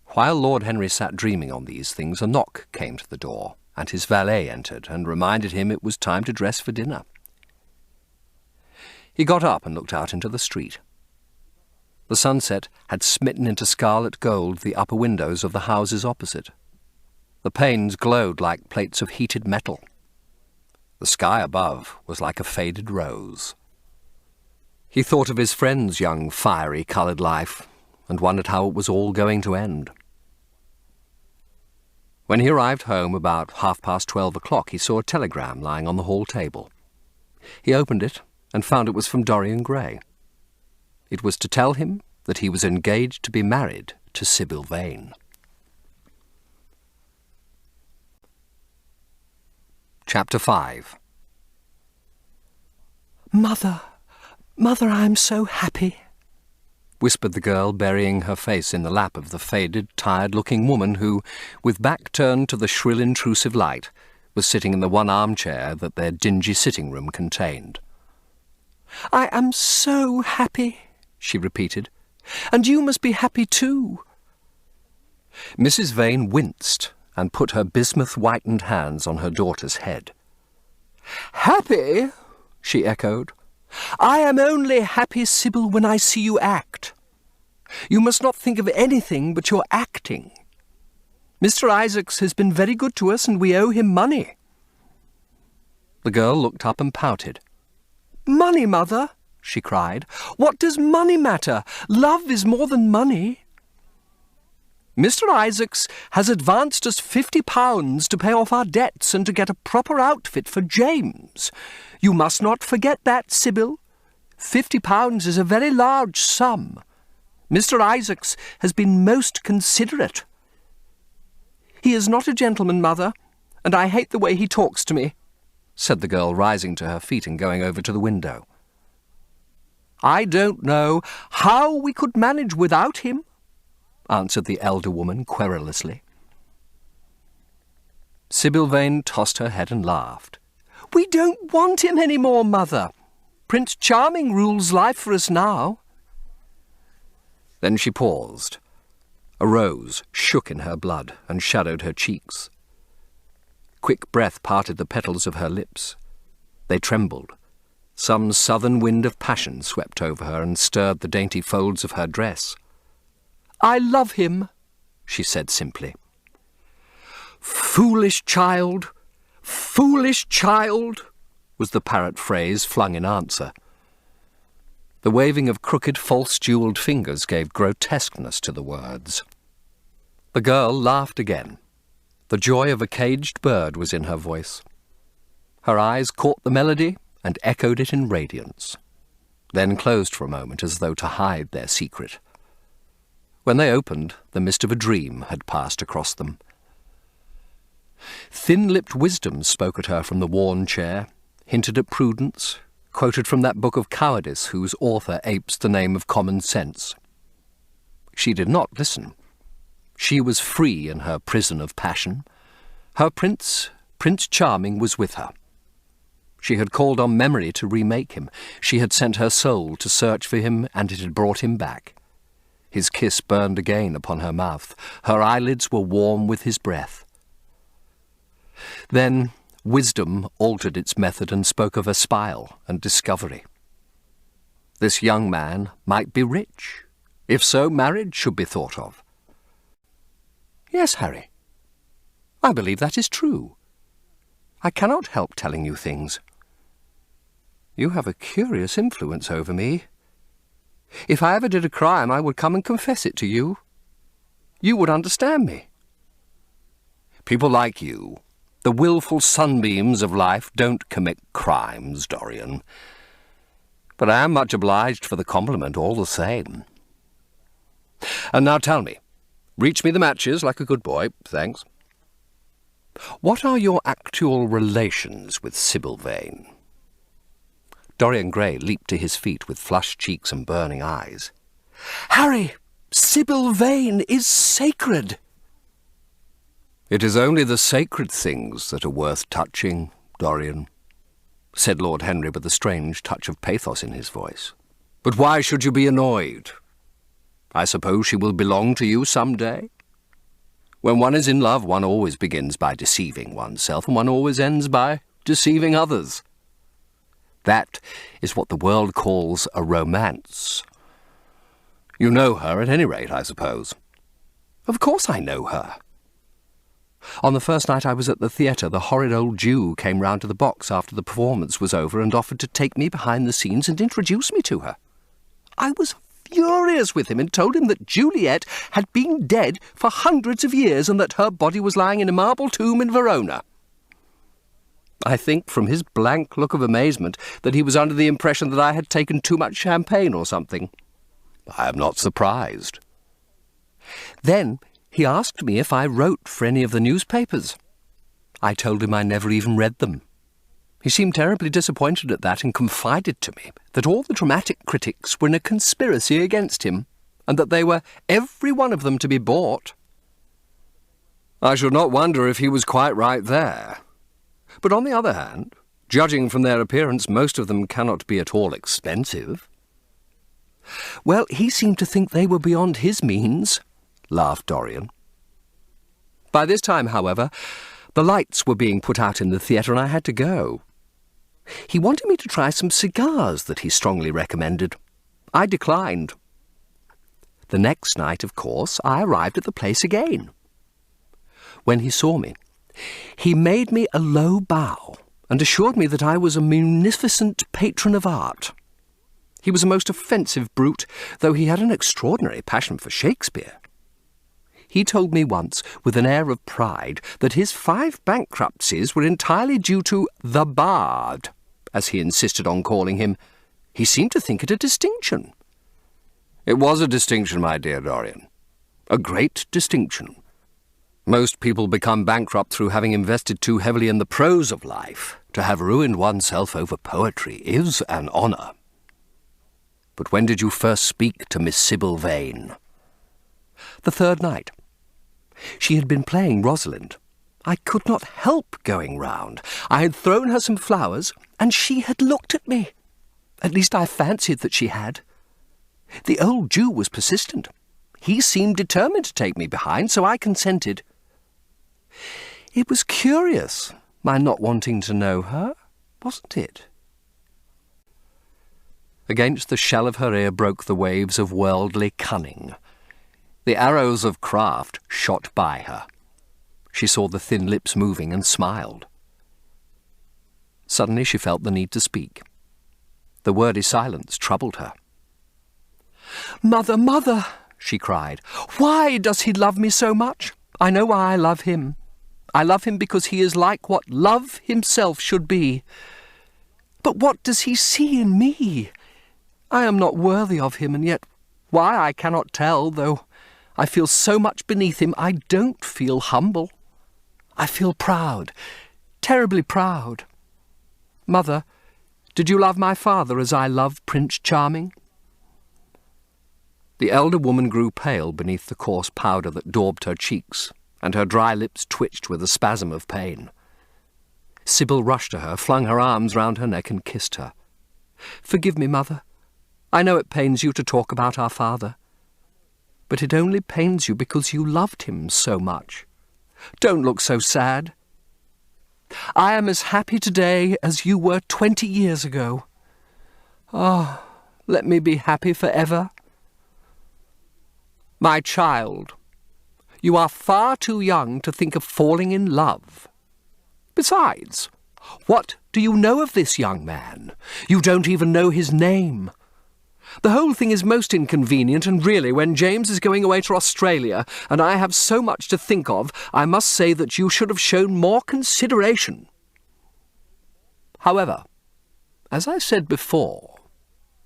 While Lord Henry sat dreaming on these things, a knock came to the door, and his valet entered and reminded him it was time to dress for dinner. He got up and looked out into the street. The sunset had smitten into scarlet gold the upper windows of the houses opposite. The panes glowed like plates of heated metal. The sky above was like a faded rose. He thought of his friend's young, fiery-coloured life, and wondered how it was all going to end. When he arrived home about 12:30, he saw a telegram lying on the hall table. He opened it and found it was from Dorian Gray. It was to tell him that he was engaged to be married to Sybil Vane. Chapter 5. Mother, I am so happy, whispered the girl, burying her face in the lap of the faded, tired-looking woman who, with back turned to the shrill, intrusive light, was sitting in the one armchair that their dingy sitting-room contained. I am so happy, she repeated, and you must be happy too. Mrs. Vane winced and put her bismuth-whitened hands on her daughter's head. Happy? She echoed. I am only happy, Sybil, when I see you act. You must not think of anything but your acting. Mr. Isaacs has been very good to us, and we owe him money. The girl looked up and pouted. Money, Mother, she cried. What does money matter? Love is more than money. Mr. Isaacs has advanced us £50 to pay off our debts and to get a proper outfit for James. You must not forget that, Sybil. £50 is a very large sum. Mr. Isaacs has been most considerate. He is not a gentleman, Mother, and I hate the way he talks to me, said the girl, rising to her feet and going over to the window. I don't know how we could manage without him, answered the elder woman querulously. Sybil Vane tossed her head and laughed. We don't want him any more, Mother. Prince Charming rules life for us now. Then she paused. A rose shook in her blood and shadowed her cheeks. Quick breath parted the petals of her lips. They trembled. Some southern wind of passion swept over her and stirred the dainty folds of her dress. I love him, she said simply. Foolish child, was the parrot phrase flung in answer. The waving of crooked, false-jewelled fingers gave grotesqueness to the words. The girl laughed again. The joy of a caged bird was in her voice. Her eyes caught the melody and echoed it in radiance, then closed for a moment as though to hide their secret. When they opened, the mist of a dream had passed across them. Thin-lipped wisdom spoke at her from the worn chair, hinted at prudence, quoted from that book of cowardice whose author apes the name of common sense. She did not listen. She was free in her prison of passion. Her Prince Charming, was with her. She had called on memory to remake him. She had sent her soul to search for him, and it had brought him back. His kiss burned again upon her mouth. Her eyelids were warm with his breath. Then wisdom altered its method and spoke of espial and discovery. This young man might be rich. If so, marriage should be thought of. Yes, Harry, I believe that is true. I cannot help telling you things. You have a curious influence over me. If I ever did a crime, I would come and confess it to you. You would understand me. People like you, the willful sunbeams of life, don't commit crimes, Dorian. But I am much obliged for the compliment all the same. And now tell me, reach me the matches like a good boy, thanks. What are your actual relations with Sybil Vane? Dorian Gray leaped to his feet with flushed cheeks and burning eyes. Harry, Sybil Vane is sacred. It is only the sacred things that are worth touching, Dorian, said Lord Henry with a strange touch of pathos in his voice. But why should you be annoyed? I suppose she will belong to you some day? When one is in love, one always begins by deceiving oneself, and one always ends by deceiving others. That is what the world calls a romance. You know her at any rate, I suppose. Of course I know her. On the first night I was at the theatre, the horrid old Jew came round to the box after the performance was over and offered to take me behind the scenes and introduce me to her. I was furious with him and told him that Juliet had been dead for hundreds of years and that her body was lying in a marble tomb in Verona. I think from his blank look of amazement that he was under the impression that I had taken too much champagne or something. I am not surprised. Then he asked me if I wrote for any of the newspapers. I told him I never even read them. He seemed terribly disappointed at that and confided to me that all the dramatic critics were in a conspiracy against him and that they were every one of them to be bought. I should not wonder if he was quite right there. But on the other hand, judging from their appearance, most of them cannot be at all expensive. Well, he seemed to think they were beyond his means, laughed Dorian. By this time, however, the lights were being put out in the theatre and I had to go. He wanted me to try some cigars that he strongly recommended. I declined. The next night, of course, I arrived at the place again. When he saw me, he made me a low bow and assured me that I was a munificent patron of art. He was a most offensive brute, though he had an extraordinary passion for Shakespeare. He told me once, with an air of pride, that his 5 bankruptcies were entirely due to the bard, as he insisted on calling him. He seemed to think it a distinction. It was a distinction, my dear Dorian. A great distinction. Most people become bankrupt through having invested too heavily in the prose of life. To have ruined oneself over poetry is an honour. But when did you first speak to Miss Sybil Vane? The third night. She had been playing Rosalind. I could not help going round. I had thrown her some flowers, and she had looked at me. At least I fancied that she had. The old Jew was persistent. He seemed determined to take me behind, so I consented. It was curious, my not wanting to know her, wasn't it? Against the shell of her ear broke the waves of worldly cunning. The arrows of craft shot by her. She saw the thin lips moving and smiled. Suddenly she felt the need to speak. The wordy silence troubled her. "Mother, mother," she cried, "why does he love me so much? I know why I love him. I love him because he is like what love himself should be. But what does he see in me? I am not worthy of him, and yet why I cannot tell, though I feel so much beneath him. I don't feel humble. I feel proud, terribly proud. Mother, did you love my father as I love Prince Charming?" The elder woman grew pale beneath the coarse powder that daubed her cheeks, and her dry lips twitched with a spasm of pain. Sybil rushed to her, flung her arms round her neck and kissed her. "Forgive me, Mother. I know it pains you to talk about our father. But it only pains you because you loved him so much. Don't look so sad. I am as happy today as you were 20 years ago. Ah, let me be happy forever. My child, you are far too young to think of falling in love. Besides, what do you know of this young man? You don't even know his name. The whole thing is most inconvenient, and really, when James is going away to Australia, and I have so much to think of, I must say that you should have shown more consideration. However, as I said before,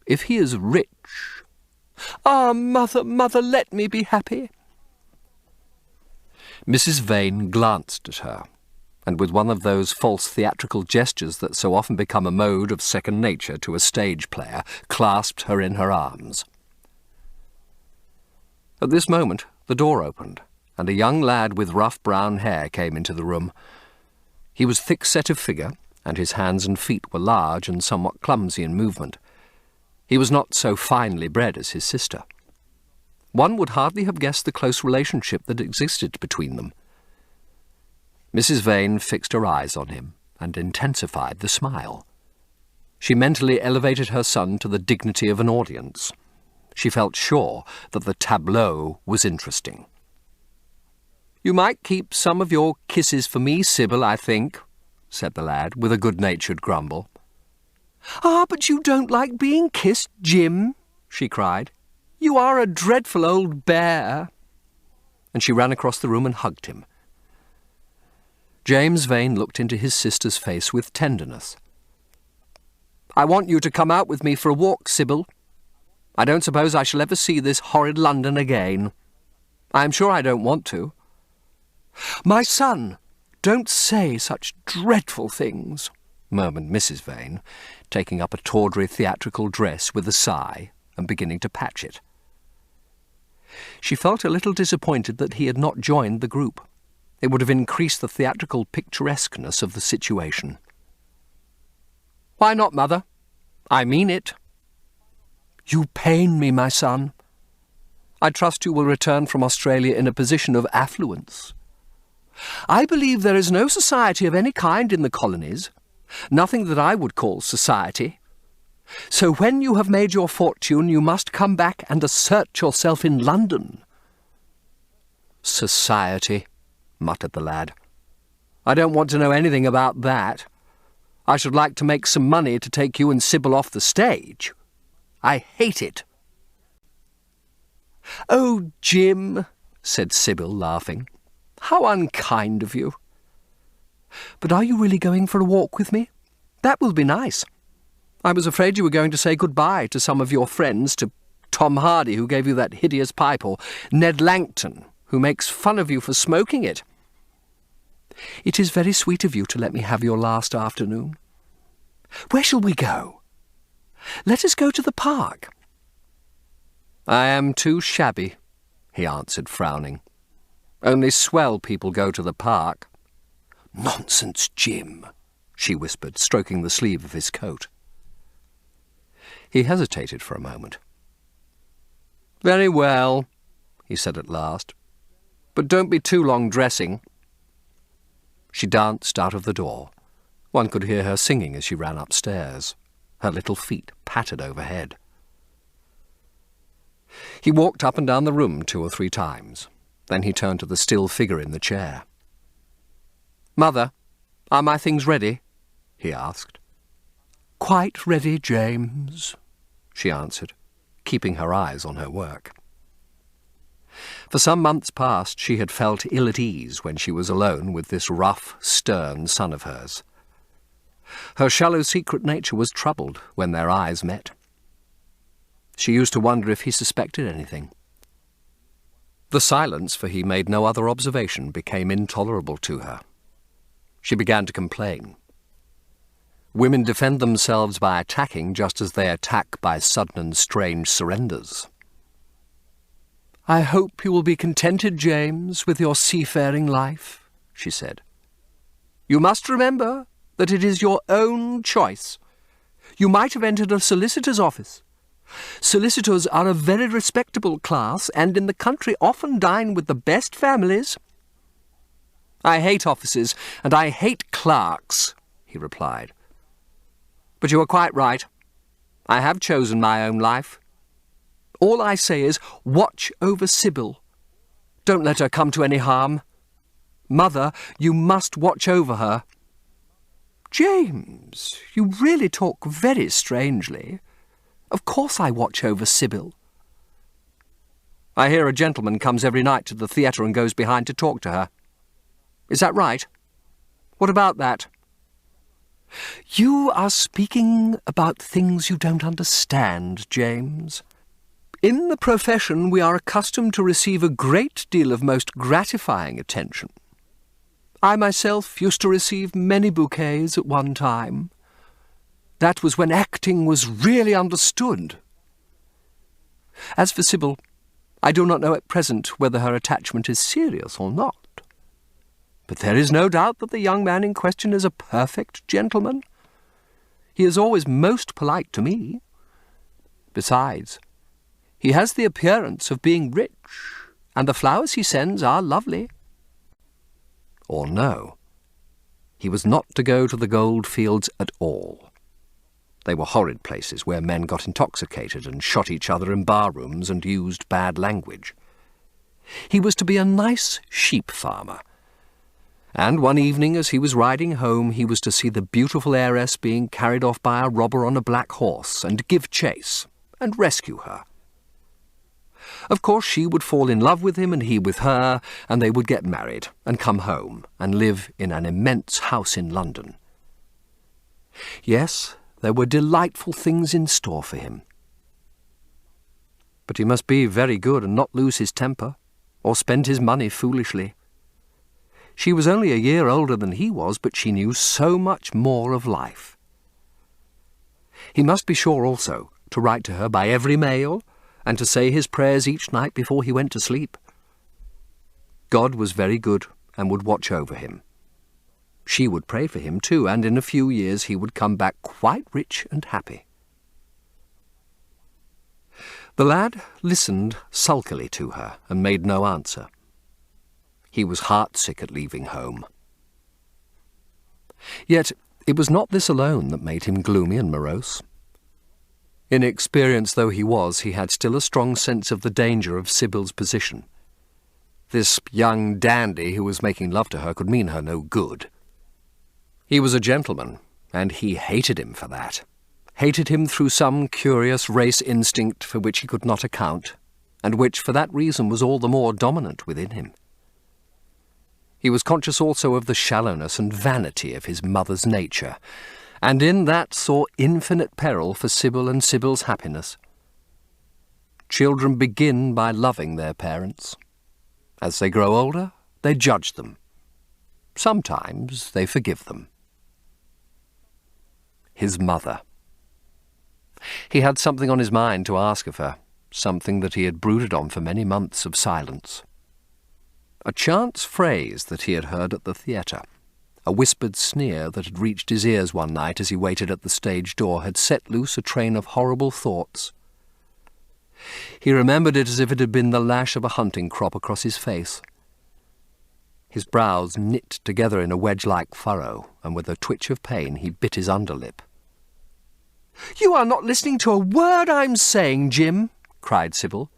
if he is rich... Ah, mother, mother, let me be happy. Mrs. Vane glanced at her, and with one of those false theatrical gestures that so often become a mode of second nature to a stage player, clasped her in her arms. At this moment the door opened, and a young lad with rough brown hair came into the room. He was thick-set of figure, and his hands and feet were large and somewhat clumsy in movement. He was not so finely bred as his sister. One would hardly have guessed the close relationship that existed between them. Mrs. Vane fixed her eyes on him and intensified the smile. She mentally elevated her son to the dignity of an audience. She felt sure that the tableau was interesting. "You might keep some of your kisses for me, Sybil, I think," said the lad, with a good-natured grumble. "Ah, but you don't like being kissed, Jim," she cried. "You are a dreadful old bear." And she ran across the room and hugged him. James Vane looked into his sister's face with tenderness. "I want you to come out with me for a walk, Sybil. I don't suppose I shall ever see this horrid London again. I am sure I don't want to." "My son, don't say such dreadful things," murmured Mrs. Vane, taking up a tawdry theatrical dress with a sigh and beginning to patch it. She felt a little disappointed that he had not joined the group. It would have increased the theatrical picturesqueness of the situation. "Why not, mother? I mean it." "You pain me, my son. I trust you will return from Australia in a position of affluence. I believe there is no society of any kind in the colonies, nothing that I would call society. So when you have made your fortune, you must come back and assert yourself in London." "Society," muttered the lad. "I don't want to know anything about that. I should like to make some money to take you and Sybil off the stage. I hate it." "Oh, Jim," said Sybil, laughing. "How unkind of you. But are you really going for a walk with me? That will be nice. I was afraid you were going to say good-bye to some of your friends, to Tom Hardy, who gave you that hideous pipe, or Ned Langton, who makes fun of you for smoking it. It is very sweet of you to let me have your last afternoon. Where shall we go? Let us go to the park." "I am too shabby," he answered, frowning. "Only swell people go to the park." "Nonsense, Jim," she whispered, stroking the sleeve of his coat. He hesitated for a moment. "Very well," he said at last. "But don't be too long dressing." She danced out of the door. One could hear her singing as she ran upstairs. Her little feet pattered overhead. He walked up and down the room 2 or 3 times. Then he turned to the still figure in the chair. "Mother, are my things ready?" he asked. "Quite ready, James," she answered, keeping her eyes on her work. For some months past she had felt ill at ease when she was alone with this rough, stern son of hers. Her shallow secret nature was troubled when their eyes met. She used to wonder if he suspected anything. The silence, for he made no other observation, became intolerable to her. She began to complain. Women defend themselves by attacking just as they attack by sudden and strange surrenders. "I hope you will be contented, James, with your seafaring life," she said. "You must remember that it is your own choice. You might have entered a solicitor's office. Solicitors are a very respectable class, and in the country often dine with the best families. I hate offices, and I hate clerks," he replied. "But you are quite right. I have chosen my own life. All I say is, watch over Sybil. Don't let her come to any harm. Mother, you must watch over her." "James, you really talk very strangely. Of course I watch over Sybil." "I hear a gentleman comes every night to the theatre and goes behind to talk to her. Is that right? What about that?" "You are speaking about things you don't understand, James. In the profession we are accustomed to receive a great deal of most gratifying attention. I myself used to receive many bouquets at one time. That was when acting was really understood. As for Sybil, I do not know at present whether her attachment is serious or not. But there is no doubt that the young man in question is a perfect gentleman. He is always most polite to me. Besides, he has the appearance of being rich, and the flowers he sends are lovely." Or no, he was not to go to the gold fields at all. They were horrid places where men got intoxicated and shot each other in bar-rooms and used bad language. He was to be a nice sheep farmer, and one evening as he was riding home he was to see the beautiful heiress being carried off by a robber on a black horse and give chase and rescue her. Of course she would fall in love with him and he with her, and they would get married and come home and live in an immense house in London. Yes, there were delightful things in store for him. But he must be very good and not lose his temper, or spend his money foolishly. She was only a year older than he was, but she knew so much more of life. He must be sure also to write to her by every mail, and to say his prayers each night before he went to sleep. God was very good and would watch over him. She would pray for him too, and in a few years he would come back quite rich and happy. The lad listened sulkily to her and made no answer. He was heartsick at leaving home. Yet it was not this alone that made him gloomy and morose. Inexperienced though he was, he had still a strong sense of the danger of Sybil's position. This young dandy who was making love to her could mean her no good. He was a gentleman, and he hated him for that. Hated him through some curious race instinct for which he could not account, and which for that reason was all the more dominant within him. He was conscious also of the shallowness and vanity of his mother's nature, and in that saw infinite peril for Sybil and Sybil's happiness. Children begin by loving their parents. As they grow older, they judge them. Sometimes they forgive them. His mother. He had something on his mind to ask of her, something that he had brooded on for many months of silence. A chance phrase that he had heard at the theatre, a whispered sneer that had reached his ears one night as he waited at the stage door, had set loose a train of horrible thoughts. He remembered it as if it had been the lash of a hunting crop across his face. His brows knit together in a wedge-like furrow, and with a twitch of pain he bit his underlip. "You are not listening to a word I'm saying, Jim," cried Sybil,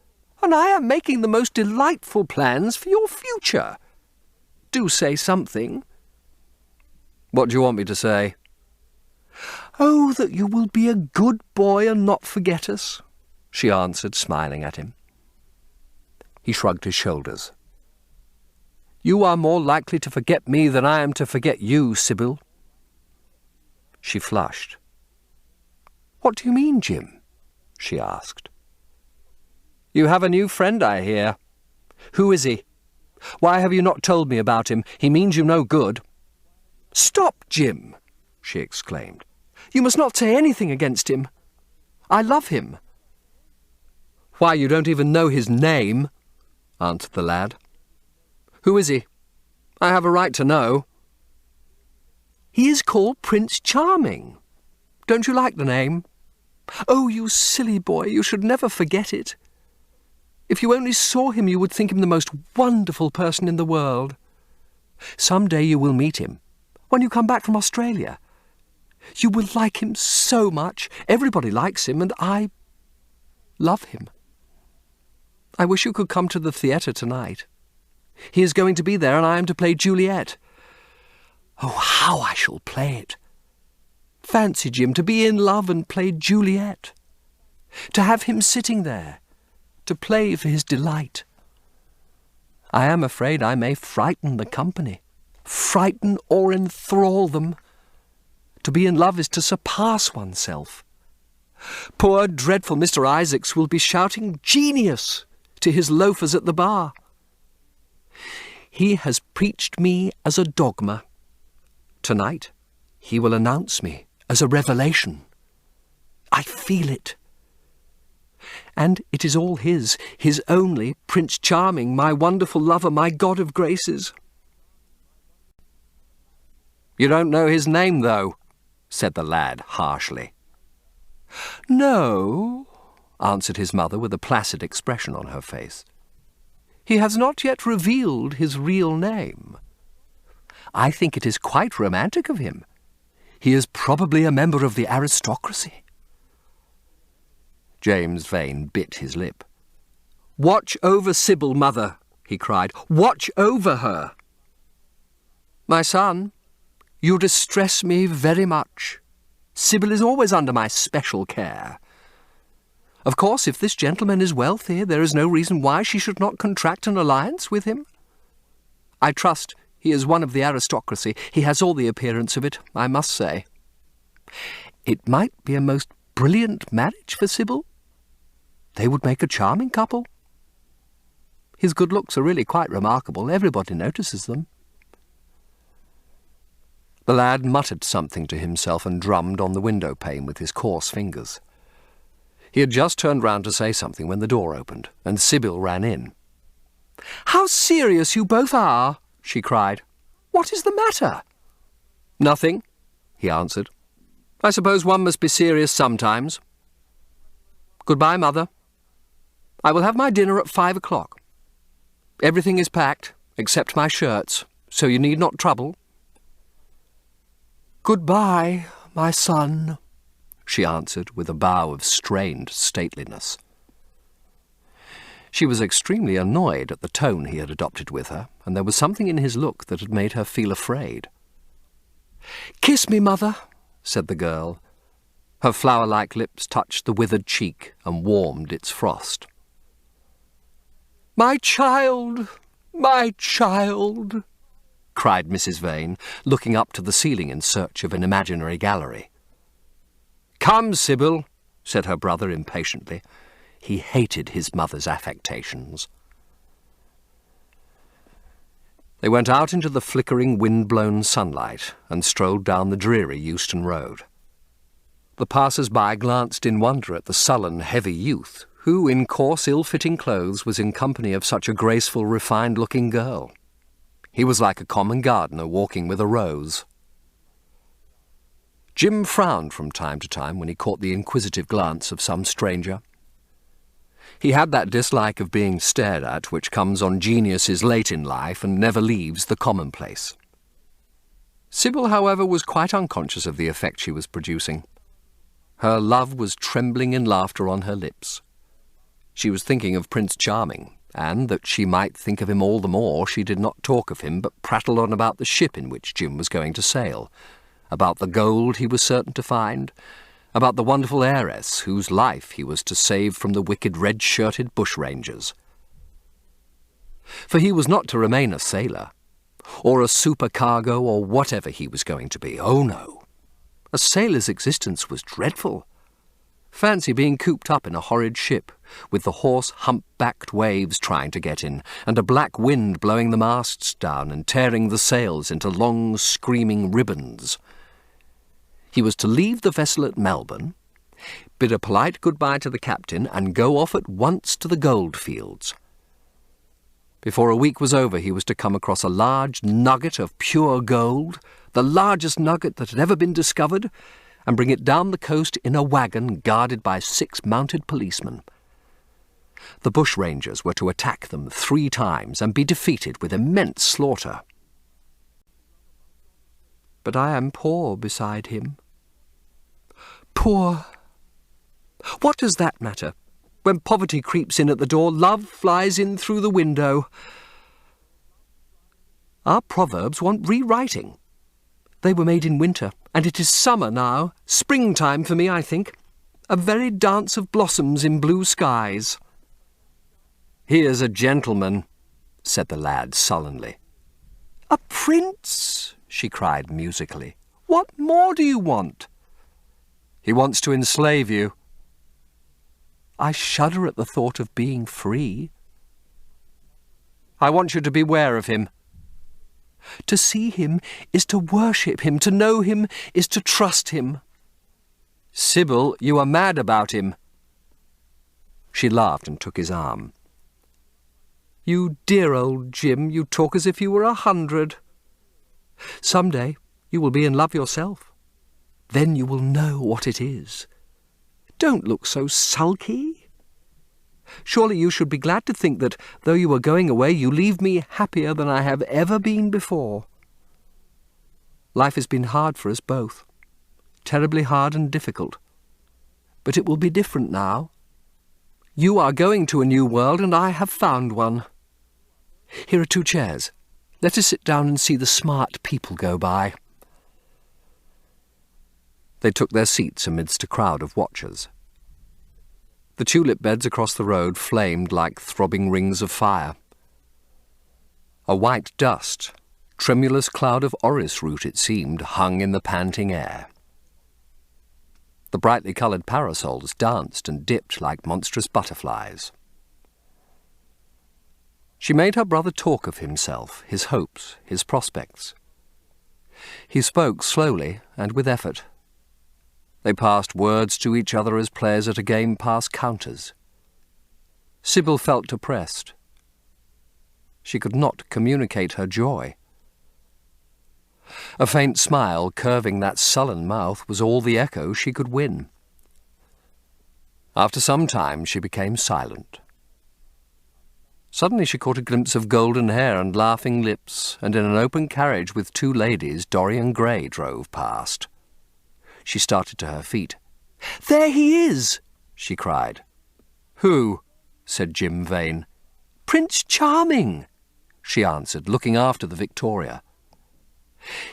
"and I am making the most delightful plans for your future. Do say something." "What do you want me to say?" "Oh, that you will be a good boy and not forget us," she answered, smiling at him. He shrugged his shoulders. "You are more likely to forget me than I am to forget you, Sybil." She flushed. "What do you mean, Jim?" she asked. "You have a new friend, I hear. Who is he? Why have you not told me about him? He means you no good." "Stop, Jim!" she exclaimed. "You must not say anything against him. I love him." "Why, you don't even know his name," answered the lad. "Who is he? I have a right to know." "He is called Prince Charming. Don't you like the name? Oh, you silly boy, you should never forget it. If you only saw him, you would think him the most wonderful person in the world. Some day you will meet him. when you come back from Australia. You will like him so much. Everybody likes him, and I love him. I wish you could come to the theatre tonight. He is going to be there, and I am to play Juliet. Oh, how I shall play it! Fancy, Jim, to be in love and play Juliet. To have him sitting there, to play for his delight. I am afraid I may frighten the company, frighten or enthrall them. To be in love is to surpass oneself. Poor, dreadful Mr. Isaacs will be shouting "Genius!" to his loafers at the bar. He has preached me as a dogma. Tonight he will announce me as a revelation. I feel it. And it is all his only, Prince Charming, my wonderful lover, my god of graces. You don't know his name, though, said the lad harshly. No, answered his mother with a placid expression on her face. He has not yet revealed his real name. I think it is quite romantic of him. He is probably a member of the aristocracy. James Vane bit his lip. Watch over Sybil, mother, he cried. Watch over her. My son, you distress me very much. Sybil is always under my special care. Of course, if this gentleman is wealthy, there is no reason why she should not contract an alliance with him. I trust he is one of the aristocracy. He has all the appearance of it, I must say. It might be a most brilliant marriage for Sybil. They would make a charming couple. His good looks are really quite remarkable. Everybody notices them. The lad muttered something to himself and drummed on the window pane with his coarse fingers. He had just turned round to say something when the door opened, and Sybil ran in. "How serious you both are!" she cried. "What is the matter?" "Nothing," he answered. "I suppose one must be serious sometimes. Goodbye, mother. I will have my dinner at 5 o'clock. Everything is packed, except my shirts, so you need not trouble." "Goodbye, my son," she answered with a bow of strained stateliness. She was extremely annoyed at the tone he had adopted with her, and there was something in his look that had made her feel afraid. "Kiss me, mother," said the girl. Her flower-like lips touched the withered cheek and warmed its frost. "My child, my child!" cried Mrs. Vane, looking up to the ceiling in search of an imaginary gallery. "Come, Sybil," said her brother impatiently. He hated his mother's affectations. They went out into the flickering, wind-blown sunlight and strolled down the dreary Euston Road. The passers-by glanced in wonder at the sullen, heavy youth who, in coarse, ill-fitting clothes, was in company of such a graceful, refined-looking girl. He was like a common gardener walking with a rose. Jim frowned from time to time when he caught the inquisitive glance of some stranger. He had that dislike of being stared at which comes on geniuses late in life and never leaves the commonplace. Sybil, however, was quite unconscious of the effect she was producing. Her love was trembling in laughter on her lips. She was thinking of Prince Charming, and that she might think of him all the more, she did not talk of him, but prattled on about the ship in which Jim was going to sail, about the gold he was certain to find, about the wonderful heiress whose life he was to save from the wicked red-shirted bushrangers. For he was not to remain a sailor, or a supercargo, or whatever he was going to be. Oh, no. A sailor's existence was dreadful. Fancy being cooped up in a horrid ship, with the hoarse, hump-backed waves trying to get in, and a black wind blowing the masts down and tearing the sails into long, screaming ribbons. He was to leave the vessel at Melbourne, bid a polite goodbye to the captain, and go off at once to the goldfields. Before a week was over, he was to come across a large nugget of pure gold, the largest nugget that had ever been discovered, and bring it down the coast in a wagon guarded by 6 mounted policemen. The bushrangers were to attack them 3 times and be defeated with immense slaughter. but I am poor beside him. Poor! What does that matter? When poverty creeps in at the door, love flies in through the window. Our proverbs want rewriting. They were made in winter, and it is summer now. Springtime for me, I think. A very dance of blossoms in blue skies. Here's a gentleman, said the lad sullenly. A prince, she cried musically. What more do you want? He wants to enslave you. I shudder at the thought of being free. I want you to beware of him. To see him is to worship him. To know him is to trust him. Sybil, you are mad about him. She laughed and took his arm. You dear old Jim, you talk as if you were 100. Some day you will be in love yourself. Then you will know what it is. Don't look so sulky. Surely you should be glad to think that, though you are going away, you leave me happier than I have ever been before. Life has been hard for us both, terribly hard and difficult. But it will be different now. You are going to a new world, and I have found one. Here are 2 chairs. Let us sit down and see the smart people go by. They took their seats amidst a crowd of watchers. The tulip beds across the road flamed like throbbing rings of fire. A white dust, tremulous cloud of orris root, it seemed, hung in the panting air. The brightly coloured parasols danced and dipped like monstrous butterflies. She made her brother talk of himself, his hopes, his prospects. He spoke slowly and with effort. They passed words to each other as players at a game pass counters. Sybil felt depressed. She could not communicate her joy. A faint smile curving that sullen mouth was all the echo she could win. After some time she became silent. Suddenly she caught a glimpse of golden hair and laughing lips, and in an open carriage with 2 ladies Dorian Gray drove past. She started to her feet. "There he is!" she cried. "Who?" said Jim Vane. "Prince Charming," she answered, looking after the Victoria.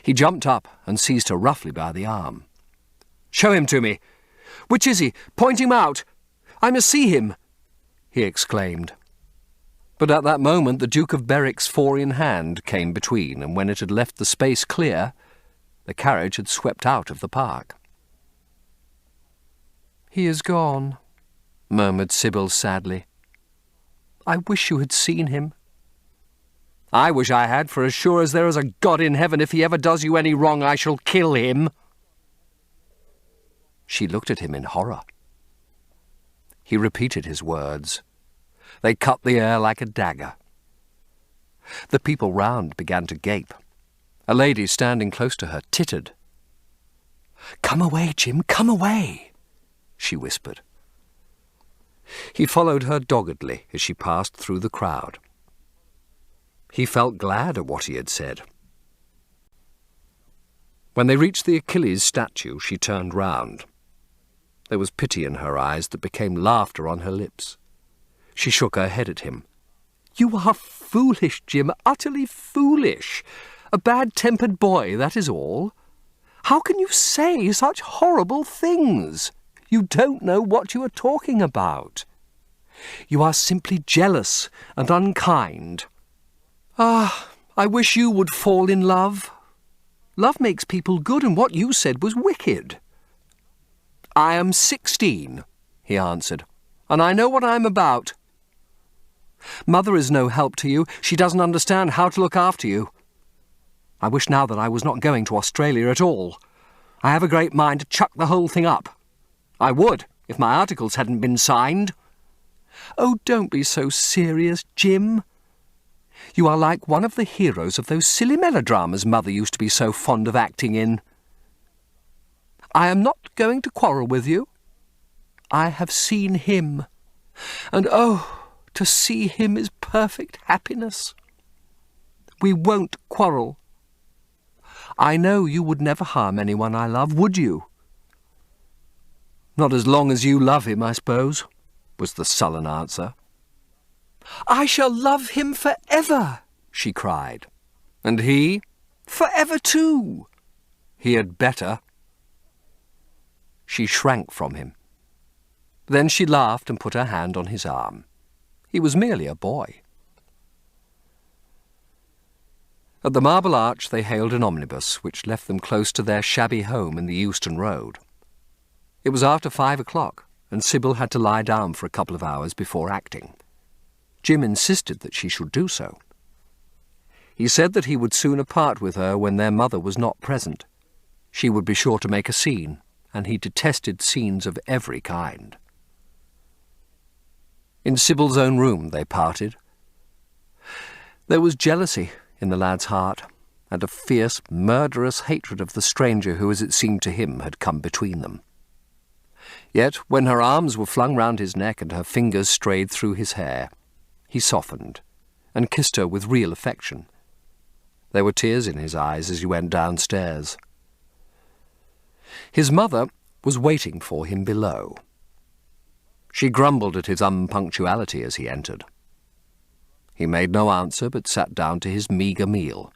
He jumped up and seized her roughly by the arm. "Show him to me! Which is he? Point him out! I must see him!" he exclaimed. But at that moment the Duke of Berwick's 4-in-hand came between, and when it had left the space clear, the carriage had swept out of the park. "He is gone," murmured Sybil sadly. "I wish you had seen him." "I wish I had, for as sure as there is a God in heaven, if he ever does you any wrong, I shall kill him." She looked at him in horror. He repeated his words. They cut the air like a dagger. The people round began to gape. A lady standing close to her tittered. "Come away, Jim, come away," she whispered. He followed her doggedly as she passed through the crowd. He felt glad at what he had said. When they reached the Achilles statue, she turned round. There was pity in her eyes that became laughter on her lips. She shook her head at him. "You are foolish, Jim, utterly foolish. A bad-tempered boy, that is all. How can you say such horrible things? You don't know what you are talking about. You are simply jealous and unkind. Ah, I wish you would fall in love. Love makes people good, and what you said was wicked." "I am 16, he answered, "and I know what I am about. Mother is no help to you. She doesn't understand how to look after you. I wish now that I was not going to Australia at all. I have a great mind to chuck the whole thing up. I would, if my articles hadn't been signed." "Oh, don't be so serious, Jim. You are like one of the heroes of those silly melodramas Mother used to be so fond of acting in. I am not going to quarrel with you. I have seen him, and oh, to see him is perfect happiness. We won't quarrel. I know you would never harm anyone I love, would you?" "Not as long as you love him, I suppose," was the sullen answer. "I shall love him forever," she cried. "And he?" "Forever too." "He had better." She shrank from him. Then she laughed and put her hand on his arm. He was merely a boy. At the Marble Arch they hailed an omnibus, which left them close to their shabby home in the Euston Road. It was after 5 o'clock, and Sybil had to lie down for a couple of hours before acting. Jim insisted that she should do so. He said that he would sooner part with her when their mother was not present. She would be sure to make a scene, and he detested scenes of every kind. In Sybil's own room they parted. There was jealousy in the lad's heart, and a fierce, murderous hatred of the stranger who, as it seemed to him, had come between them. Yet, when her arms were flung round his neck and her fingers strayed through his hair, he softened, and kissed her with real affection. There were tears in his eyes as he went downstairs. His mother was waiting for him below. She grumbled at his unpunctuality as he entered. He made no answer, but sat down to his meagre meal.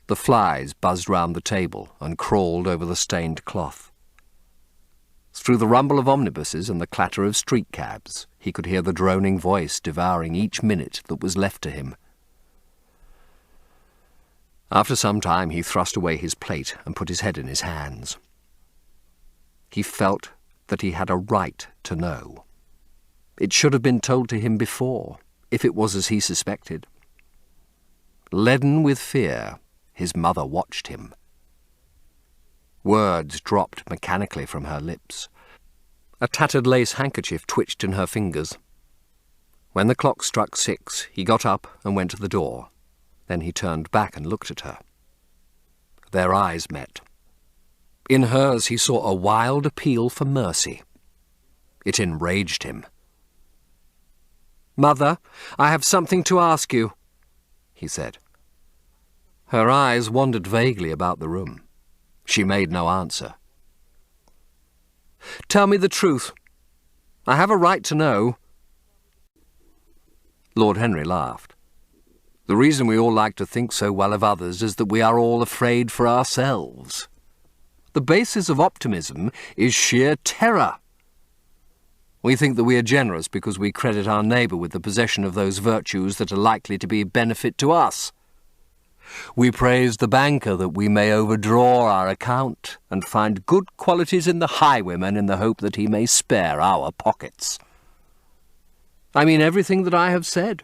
The flies buzzed round the table and crawled over the stained cloth. Through the rumble of omnibuses and the clatter of street cabs, he could hear the droning voice devouring each minute that was left to him. After some time he thrust away his plate and put his head in his hands. He felt that he had a right to know. It should have been told to him before, if it was as he suspected. Leaden with fear, his mother watched him. Words dropped mechanically from her lips. A tattered lace handkerchief twitched in her fingers. When the clock struck 6, he got up and went to the door. Then he turned back and looked at her. Their eyes met. In hers he saw a wild appeal for mercy. It enraged him. "Mother, I have something to ask you," he said. Her eyes wandered vaguely about the room. She made no answer. "Tell me the truth. I have a right to know." Lord Henry laughed. "The reason we all like to think so well of others is that we are all afraid for ourselves. The basis of optimism is sheer terror. We think that we are generous because we credit our neighbour with the possession of those virtues that are likely to be of benefit to us. We praise the banker that we may overdraw our account and find good qualities in the highwayman in the hope that he may spare our pockets. I mean everything that I have said.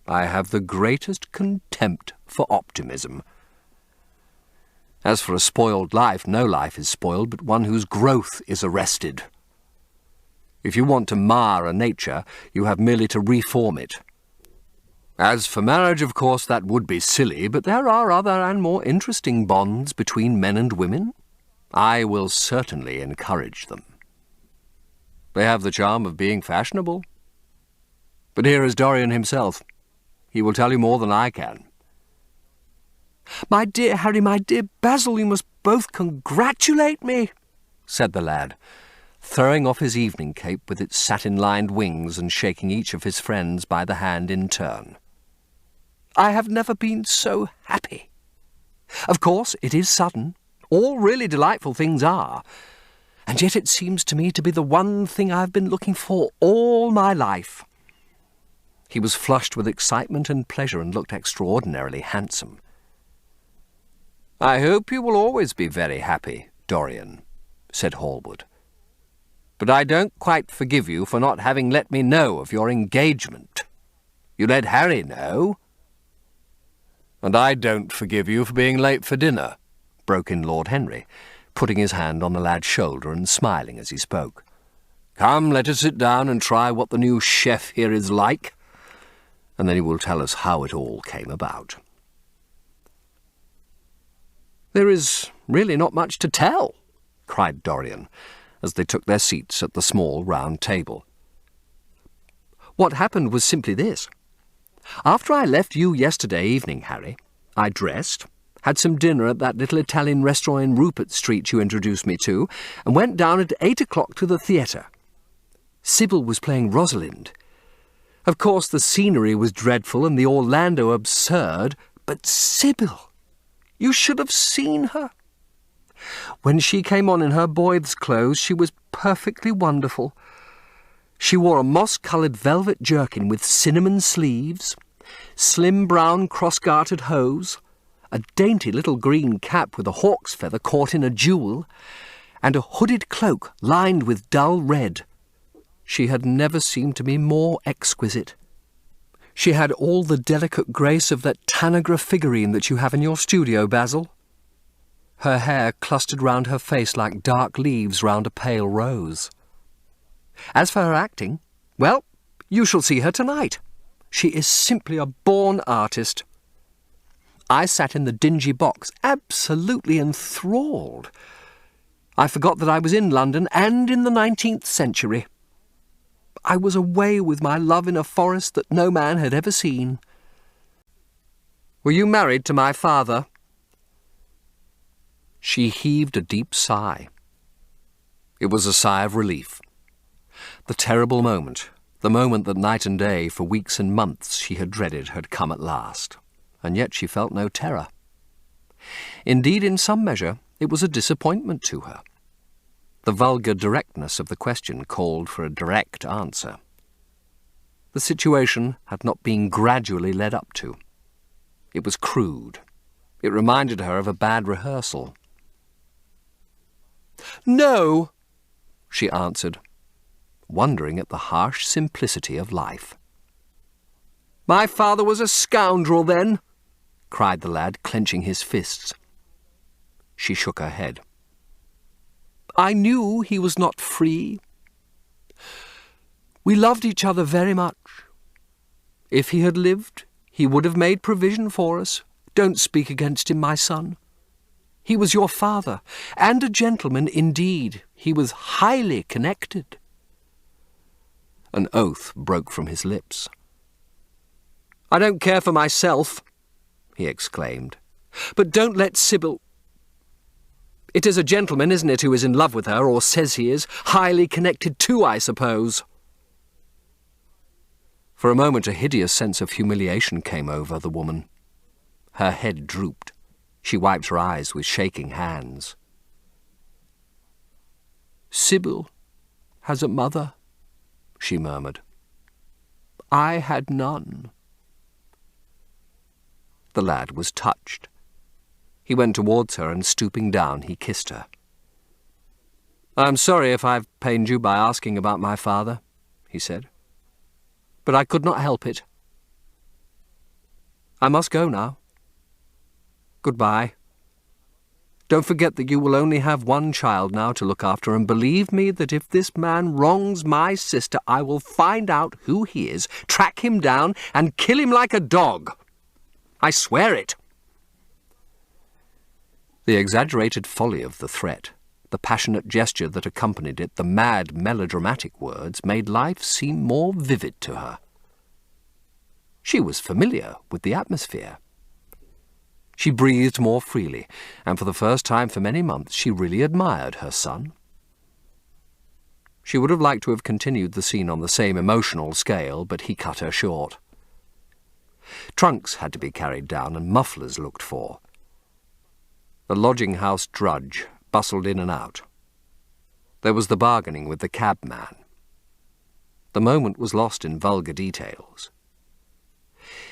I have the greatest contempt for optimism. As for a spoiled life, no life is spoiled but one whose growth is arrested. If you want to mar a nature, you have merely to reform it. As for marriage, of course, that would be silly, but there are other and more interesting bonds between men and women. I will certainly encourage them. They have the charm of being fashionable. But here is Dorian himself. He will tell you more than I can." "My dear Harry, my dear Basil, you must both congratulate me," said the lad, throwing off his evening cape with its satin-lined wings and shaking each of his friends by the hand in turn. "I have never been so happy. Of course, it is sudden. All really delightful things are. And yet it seems to me to be the one thing I've been looking for all my life." He was flushed with excitement and pleasure and looked extraordinarily handsome. "I hope you will always be very happy, Dorian," said Hallward. "But I don't quite forgive you for not having let me know of your engagement. You let Harry know." "And I don't forgive you for being late for dinner," broke in Lord Henry, putting his hand on the lad's shoulder and smiling as he spoke. "Come, let us sit down and try what the new chef here is like, and then he will tell us how it all came about." "There is really not much to tell," cried Dorian, as they took their seats at the small round table. "What happened was simply this. After I left you yesterday evening, Harry, I dressed, had some dinner at that little Italian restaurant in Rupert Street you introduced me to, and went down at 8 o'clock to the theatre. Sybil was playing Rosalind. Of course, the scenery was dreadful and the Orlando absurd, but Sybil, you should have seen her. When she came on in her boy's clothes, she was perfectly wonderful. She wore a moss-coloured velvet jerkin with cinnamon sleeves, slim brown cross-gartered hose, a dainty little green cap with a hawk's feather caught in a jewel, and a hooded cloak lined with dull red. She had never seemed to me more exquisite. She had all the delicate grace of that Tanagra figurine that you have in your studio, Basil. Her hair clustered round her face like dark leaves round a pale rose. As for her acting, well, you shall see her tonight. She is simply a born artist. I sat in the dingy box, absolutely enthralled. I forgot that I was in London and in the 19th century. I was away with my love in a forest that no man had ever seen. Were you married to my father? She heaved a deep sigh. It was a sigh of relief. The terrible moment, the moment that night and day for weeks and months she had dreaded, had come at last, and yet she felt no terror. Indeed, in some measure, it was a disappointment to her. The vulgar directness of the question called for a direct answer. The situation had not been gradually led up to. It was crude. It reminded her of a bad rehearsal. "No," she answered, wondering at the harsh simplicity of life. "My father was a scoundrel then," cried the lad, clenching his fists. She shook her head. "I knew he was not free. We loved each other very much. If he had lived, he would have made provision for us. Don't speak against him, my son. He was your father, and a gentleman indeed. He was highly connected." An oath broke from his lips. "I don't care for myself," he exclaimed. "But don't let Sybil... It is a gentleman, isn't it, who is in love with her, or says he is? Highly connected too, I suppose." For a moment a hideous sense of humiliation came over the woman. Her head drooped. She wiped her eyes with shaking hands. "Sybil has a mother," she murmured. "I had none." The lad was touched. He went towards her, and stooping down, he kissed her. "I'm sorry if I've pained you by asking about my father," he said. "But I could not help it. I must go now. Goodbye. Don't forget that you will only have one child now to look after, and believe me that if this man wrongs my sister, I will find out who he is, track him down, and kill him like a dog. I swear it." The exaggerated folly of the threat, the passionate gesture that accompanied it, the mad melodramatic words, made life seem more vivid to her. She was familiar with the atmosphere. She breathed more freely, and for the first time for many months she really admired her son. She would have liked to have continued the scene on the same emotional scale, but he cut her short. Trunks had to be carried down and mufflers looked for. The lodging-house drudge bustled in and out. There was the bargaining with the cabman. The moment was lost in vulgar details.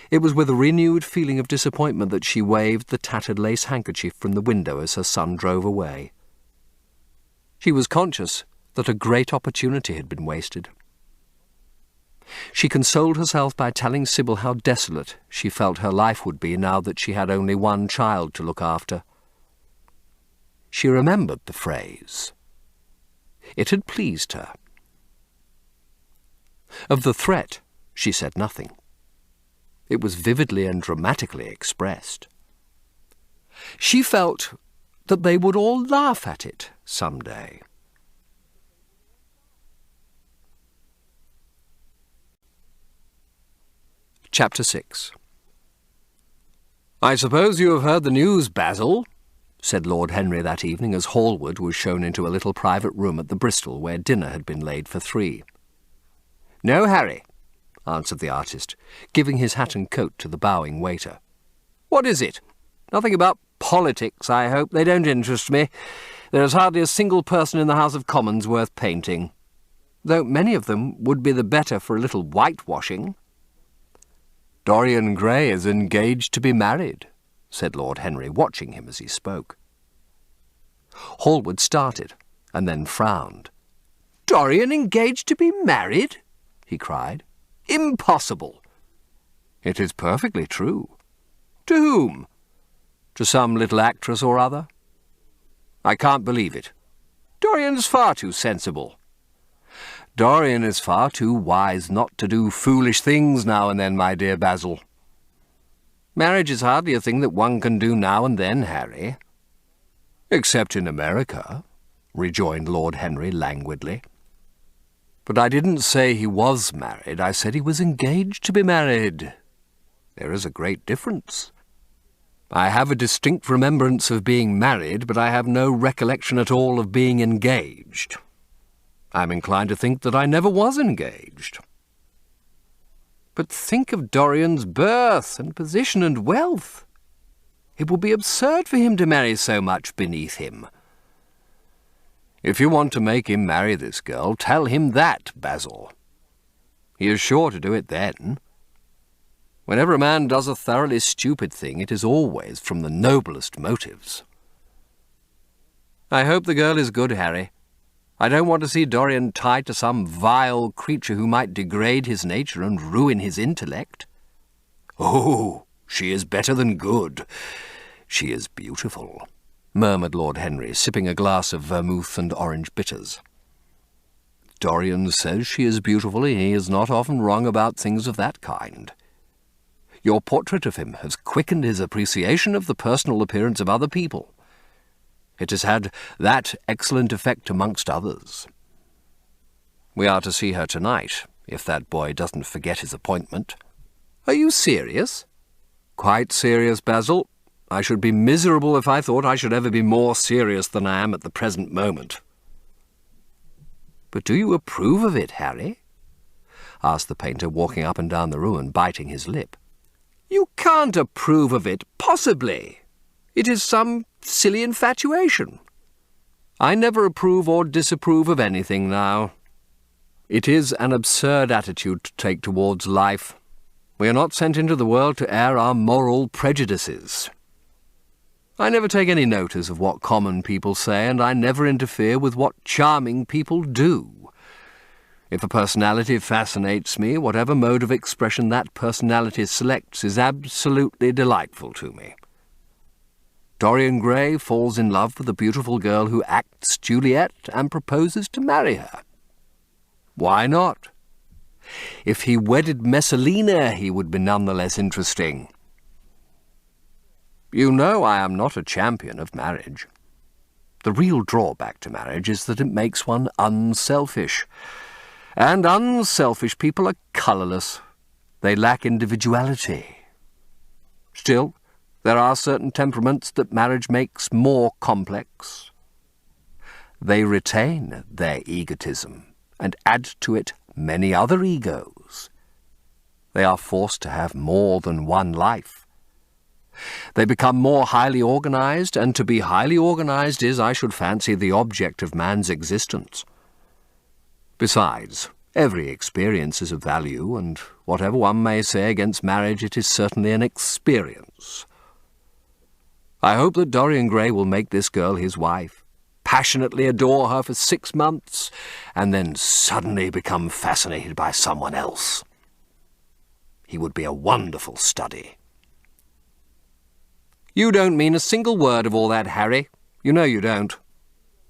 It was with a renewed feeling of disappointment that she waved the tattered lace handkerchief from the window as her son drove away. She was conscious that a great opportunity had been wasted. She consoled herself by telling Sybil how desolate she felt her life would be now that she had only one child to look after. She remembered the phrase. It had pleased her. Of the threat, she said nothing. It was vividly and dramatically expressed. She felt that they would all laugh at it some day. Chapter 6. "I suppose you have heard the news, Basil," said Lord Henry that evening as Hallward was shown into a little private room at the Bristol where dinner had been laid for 3. "No, Harry," answered the artist, giving his hat and coat to the bowing waiter. "What is it? Nothing about politics, I hope. They don't interest me. There is hardly a single person in the House of Commons worth painting, though many of them would be the better for a little whitewashing." "Dorian Gray is engaged to be married," said Lord Henry, watching him as he spoke. Hallward started, and then frowned. "Dorian engaged to be married?" he cried. "Impossible!" "It is perfectly true." "To whom?" "To some little actress or other." "I can't believe it. Dorian's far too sensible." "Dorian is far too wise not to do foolish things now and then, my dear Basil." "Marriage is hardly a thing that one can do now and then, Harry." "Except in America," rejoined Lord Henry languidly. "But I didn't say he was married. I said he was engaged to be married. There is a great difference. I have a distinct remembrance of being married, but I have no recollection at all of being engaged. I'm inclined to think that I never was engaged." "But think of Dorian's birth and position and wealth. It would be absurd for him to marry so much beneath him." "If you want to make him marry this girl, tell him that, Basil. He is sure to do it then. Whenever a man does a thoroughly stupid thing, it is always from the noblest motives." "I hope the girl is good, Harry. I don't want to see Dorian tied to some vile creature who might degrade his nature and ruin his intellect." "Oh, she is better than good. She is beautiful," murmured Lord Henry, sipping a glass of vermouth and orange bitters. "Dorian says she is beautiful. He is not often wrong about things of that kind. Your portrait of him has quickened his appreciation of the personal appearance of other people. It has had that excellent effect amongst others. We are to see her tonight, if that boy doesn't forget his appointment." "Are you serious?" "Quite serious, Basil. I should be miserable if I thought I should ever be more serious than I am at the present moment." "But do you approve of it, Harry?" asked the painter, walking up and down the room and biting his lip. "You can't approve of it, possibly. It is some silly infatuation." "I never approve or disapprove of anything now. It is an absurd attitude to take towards life. We are not sent into the world to air our moral prejudices. I never take any notice of what common people say, and I never interfere with what charming people do. If a personality fascinates me, whatever mode of expression that personality selects is absolutely delightful to me. Dorian Gray falls in love with a beautiful girl who acts Juliet and proposes to marry her. Why not? If he wedded Messalina, he would be none the less interesting. You know I am not a champion of marriage. The real drawback to marriage is that it makes one unselfish. And unselfish people are colourless. They lack individuality. Still, there are certain temperaments that marriage makes more complex. They retain their egotism and add to it many other egos. They are forced to have more than one life. They become more highly organized, and to be highly organized is, I should fancy, the object of man's existence. Besides, every experience is of value, and whatever one may say against marriage, it is certainly an experience. I hope that Dorian Gray will make this girl his wife, passionately adore her for 6 months, and then suddenly become fascinated by someone else. He would be a wonderful study. You don't mean a single word of all that, Harry. You know you don't.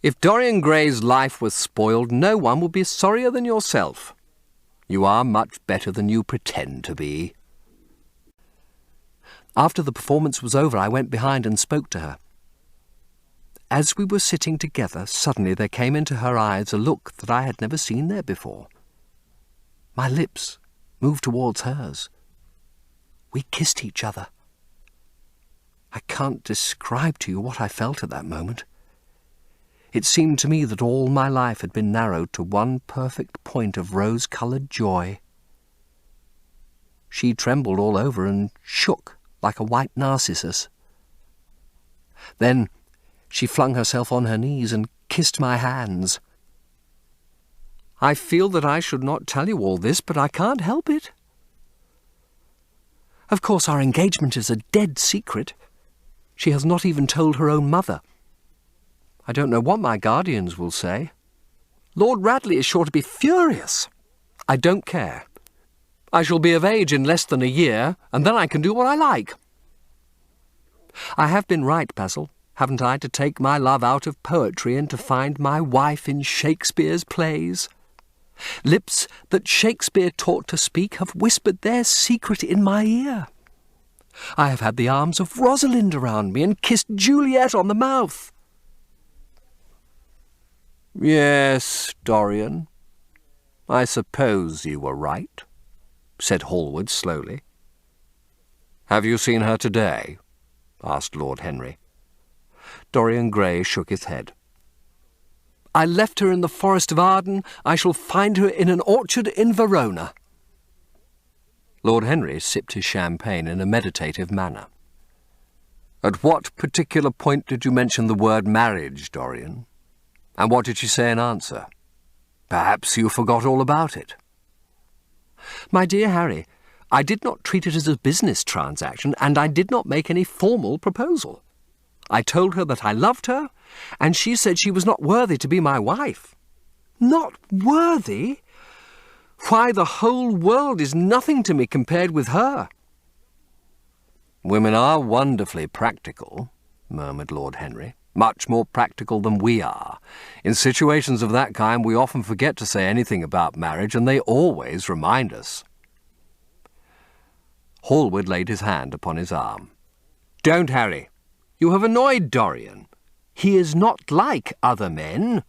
If Dorian Gray's life was spoiled, no one would be sorrier than yourself. You are much better than you pretend to be. After the performance was over, I went behind and spoke to her. As we were sitting together, suddenly there came into her eyes a look that I had never seen there before. My lips moved towards hers. We kissed each other. I can't describe to you what I felt at that moment. It seemed to me that all my life had been narrowed to one perfect point of rose-coloured joy. She trembled all over and shook like a white narcissus. Then she flung herself on her knees and kissed my hands. I feel that I should not tell you all this, but I can't help it. Of course, our engagement is a dead secret. She has not even told her own mother. I don't know what my guardians will say. Lord Radley is sure to be furious. I don't care. I shall be of age in less than a year, and then I can do what I like. I have been right, Basil, haven't I, to take my love out of poetry and to find my wife in Shakespeare's plays? Lips that Shakespeare taught to speak have whispered their secret in my ear. I have had the arms of Rosalind around me and kissed Juliet on the mouth. Yes, Dorian, I suppose you were right, said Hallward slowly. Have you seen her today? Asked Lord Henry. Dorian Gray shook his head. I left her in the Forest of Arden. I shall find her in an orchard in Verona. Lord Henry sipped his champagne in a meditative manner. At what particular point did you mention the word marriage, Dorian? And what did she say in answer? Perhaps you forgot all about it. My dear Harry, I did not treat it as a business transaction, and I did not make any formal proposal. I told her that I loved her, and she said she was not worthy to be my wife. Not worthy? Why, the whole world is nothing to me compared with her. Women are wonderfully practical, murmured Lord Henry. Much more practical than we are. In situations of that kind, we often forget to say anything about marriage, and they always remind us. Hallward laid his hand upon his arm. Don't, Harry. You have annoyed Dorian. He is not like other men.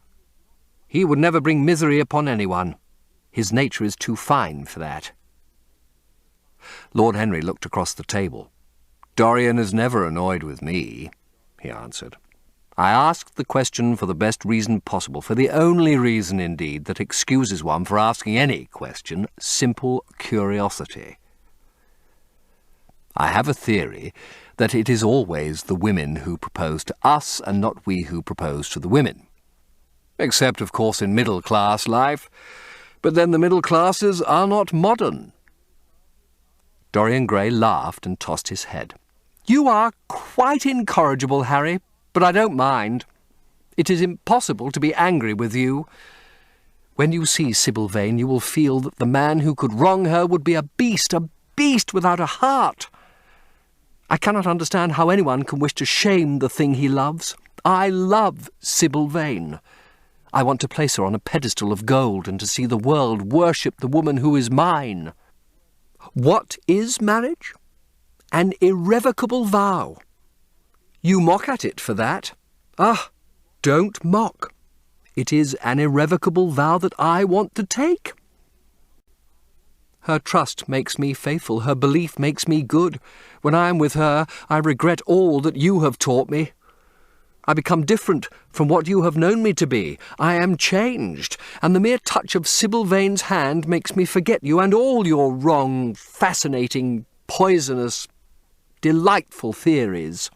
He would never bring misery upon anyone. His nature is too fine for that. Lord Henry looked across the table. Dorian is never annoyed with me, he answered. I asked the question for the best reason possible, for the only reason, indeed, that excuses one for asking any question, simple curiosity. I have a theory that it is always the women who propose to us and not we who propose to the women. Except, of course, in middle-class life. But then the middle classes are not modern. Dorian Gray laughed and tossed his head. You are quite incorrigible, Harry, but I don't mind. It is impossible to be angry with you. When you see Sybil Vane, you will feel that the man who could wrong her would be a beast without a heart. I cannot understand how anyone can wish to shame the thing he loves. I love Sybil Vane. I want to place her on a pedestal of gold and to see the world worship the woman who is mine. What is marriage? An irrevocable vow. You mock at it for that. Ah, don't mock. It is an irrevocable vow that I want to take. Her trust makes me faithful. Her belief makes me good. When I am with her, I regret all that you have taught me. I become different from what you have known me to be. I am changed, and the mere touch of Sybil Vane's hand makes me forget you and all your wrong, fascinating, poisonous, delightful theories.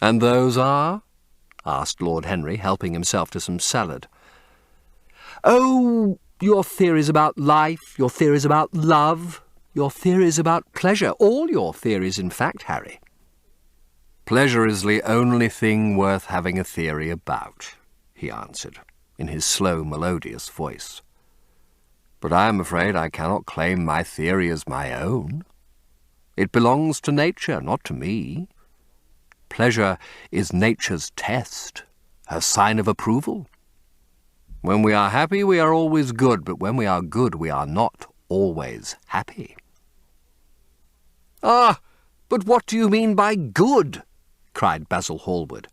And those are? Asked Lord Henry, helping himself to some salad. Oh, your theories about life, your theories about love, your theories about pleasure, all your theories, in fact, Harry. Pleasure is the only thing worth having a theory about, he answered, in his slow, melodious voice. But I am afraid I cannot claim my theory as my own. It belongs to nature, not to me. Pleasure is nature's test, her sign of approval. When we are happy, we are always good, but when we are good, we are not always happy. Ah, but what do you mean by good? Cried Basil Hallward.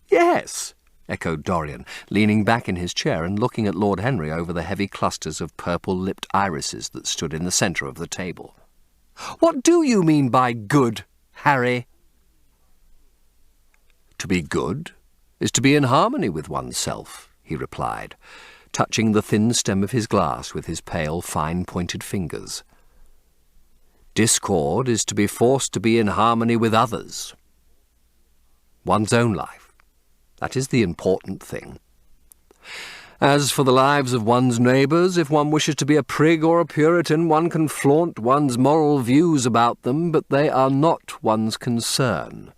Yes, echoed Dorian, leaning back in his chair and looking at Lord Henry over the heavy clusters of purple-lipped irises that stood in the centre of the table. What do you mean by good? Harry? To be good is to be in harmony with oneself, he replied, touching the thin stem of his glass with his pale, fine-pointed fingers. Discord is to be forced to be in harmony with others. One's own life, that is the important thing. As for the lives of one's neighbours, if one wishes to be a prig or a Puritan, one can flaunt one's moral views about them, but they are not one's concern.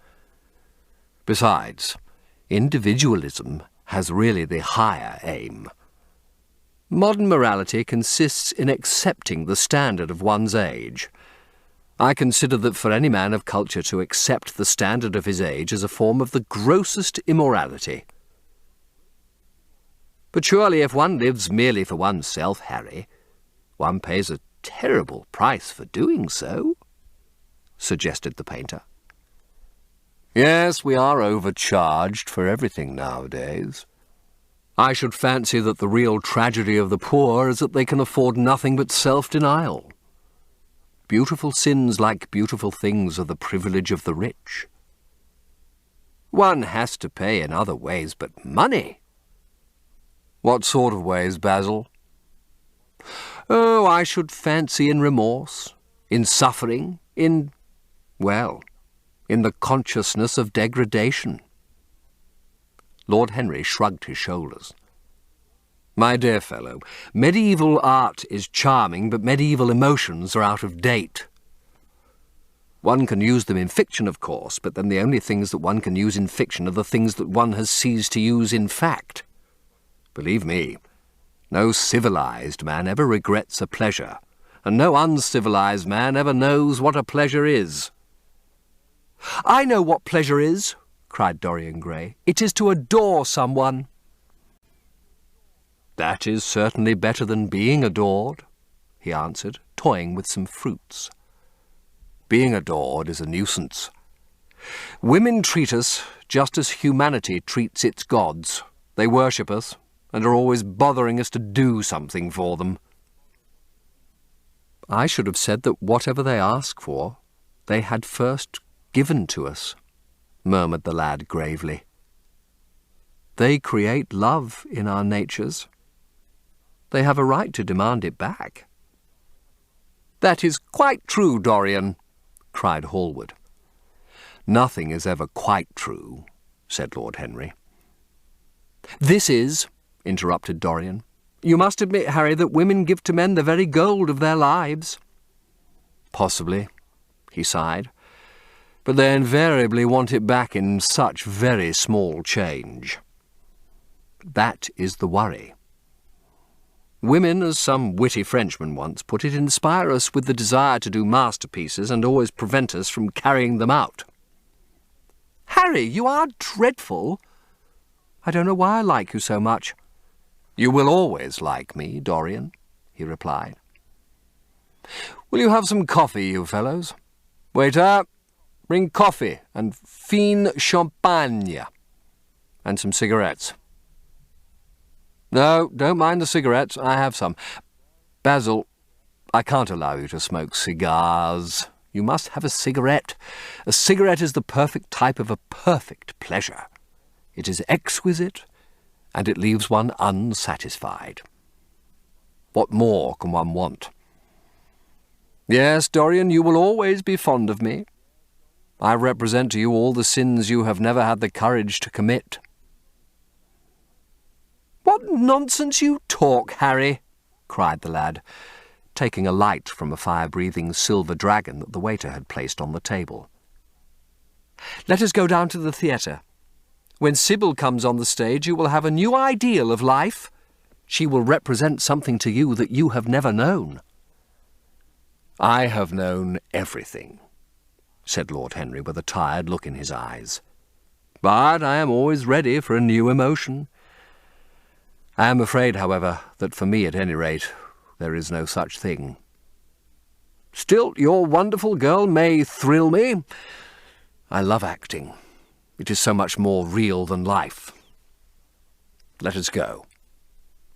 Besides, individualism has really the higher aim. Modern morality consists in accepting the standard of one's age. I consider that for any man of culture to accept the standard of his age is a form of the grossest immorality. But surely if one lives merely for oneself, Harry, one pays a terrible price for doing so, suggested the painter. Yes, we are overcharged for everything nowadays. I should fancy that the real tragedy of the poor is that they can afford nothing but self-denial. Beautiful sins like beautiful things are the privilege of the rich. One has to pay in other ways but money. What sort of ways, Basil? Oh, I should fancy in remorse, in suffering, in the consciousness of degradation. Lord Henry shrugged his shoulders. My dear fellow, medieval art is charming, but medieval emotions are out of date. One can use them in fiction, of course, but then the only things that one can use in fiction are the things that one has ceased to use in fact. Believe me, no civilized man ever regrets a pleasure, and no uncivilized man ever knows what a pleasure is. I know what pleasure is, cried Dorian Gray. It is to adore someone. That is certainly better than being adored, he answered, toying with some fruits. Being adored is a nuisance. Women treat us just as humanity treats its gods. They worship us, and are always bothering us to do something for them. I should have said that whatever they ask for, they had first given to us, murmured the lad gravely. They create love in our natures. They have a right to demand it back. That is quite true, Dorian, cried Hallward. Nothing is ever quite true, said Lord Henry. This is, interrupted Dorian. You must admit, Harry, that women give to men the very gold of their lives. Possibly, he sighed, but they invariably want it back in such very small change. That is the worry. Women, as some witty Frenchman once put it, inspire us with the desire to do masterpieces and always prevent us from carrying them out. Harry, you are dreadful. I don't know why I like you so much. You will always like me, Dorian, he replied. Will you have some coffee, you fellows? Waiter, bring coffee and fine champagne, and some cigarettes. No, don't mind the cigarettes, I have some. Basil, I can't allow you to smoke cigars. You must have a cigarette. A cigarette is the perfect type of a perfect pleasure. It is exquisite, and it leaves one unsatisfied. What more can one want? Yes, Dorian, you will always be fond of me. I represent to you all the sins you have never had the courage to commit. What nonsense you talk, Harry, cried the lad, taking a light from a fire-breathing silver dragon that the waiter had placed on the table. Let us go down to the theatre. When Sybil comes on the stage, you will have a new ideal of life. She will represent something to you that you have never known. I have known everything, said Lord Henry with a tired look in his eyes. But I am always ready for a new emotion. I am afraid, however, that for me, at any rate, there is no such thing. Still, your wonderful girl may thrill me. I love acting. It is so much more real than life. Let us go.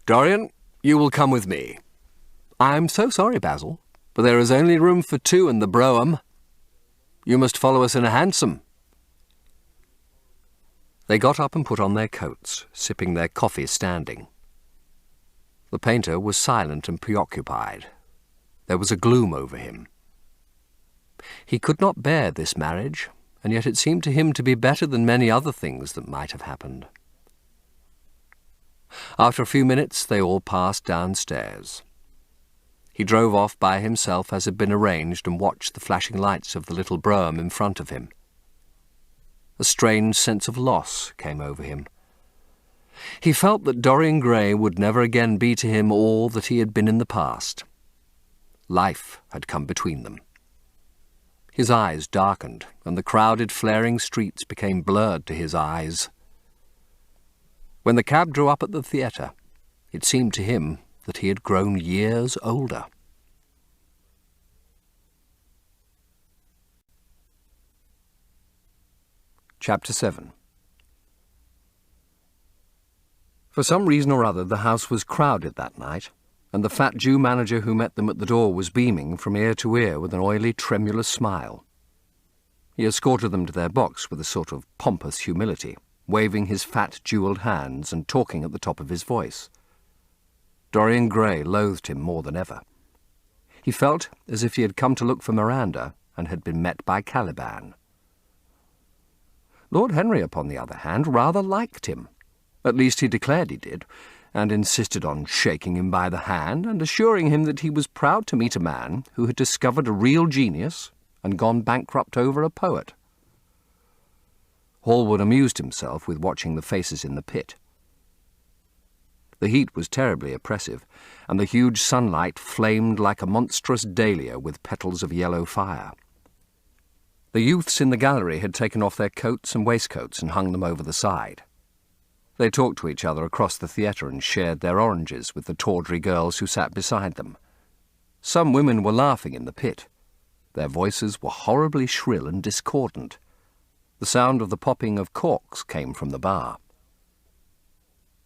Dorian, you will come with me. I'm so sorry, Basil, but there is only room for two in the brougham. You must follow us in a hansom." They got up and put on their coats, sipping their coffee standing. The painter was silent and preoccupied. There was a gloom over him. He could not bear this marriage, and yet it seemed to him to be better than many other things that might have happened. After a few minutes they all passed downstairs. He drove off by himself as had been arranged and watched the flashing lights of the little brougham in front of him. A strange sense of loss came over him. He felt that Dorian Gray would never again be to him all that he had been in the past. Life had come between them. His eyes darkened, and the crowded, flaring streets became blurred to his eyes. When the cab drew up at the theatre, it seemed to him that he had grown years older. Chapter 7. For some reason or other, the house was crowded that night, and the fat Jew manager who met them at the door was beaming from ear to ear with an oily, tremulous smile. He escorted them to their box with a sort of pompous humility, waving his fat, jewelled hands and talking at the top of his voice. Dorian Gray loathed him more than ever. He felt as if he had come to look for Miranda and had been met by Caliban. Lord Henry, upon the other hand, rather liked him. At least he declared he did, and insisted on shaking him by the hand and assuring him that he was proud to meet a man who had discovered a real genius and gone bankrupt over a poet. Hallward amused himself with watching the faces in the pit. The heat was terribly oppressive, and the huge sunlight flamed like a monstrous dahlia with petals of yellow fire. The youths in the gallery had taken off their coats and waistcoats and hung them over the side. They talked to each other across the theatre and shared their oranges with the tawdry girls who sat beside them. Some women were laughing in the pit. Their voices were horribly shrill and discordant. The sound of the popping of corks came from the bar.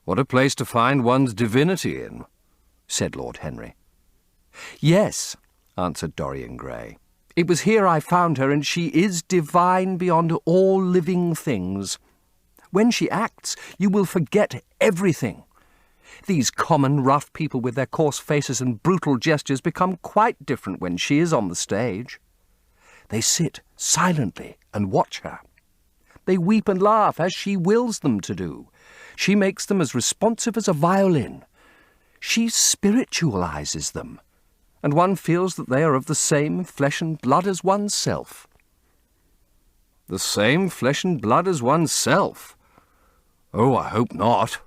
"What a place to find one's divinity in," said Lord Henry. "Yes," answered Dorian Gray. "It was here I found her, and she is divine beyond all living things. When she acts, you will forget everything. These common, rough people with their coarse faces and brutal gestures become quite different when she is on the stage. They sit silently and watch her. They weep and laugh as she wills them to do. She makes them as responsive as a violin. She spiritualizes them, and one feels that they are of the same flesh and blood as oneself." "The same flesh and blood as oneself? Oh, I hope not,"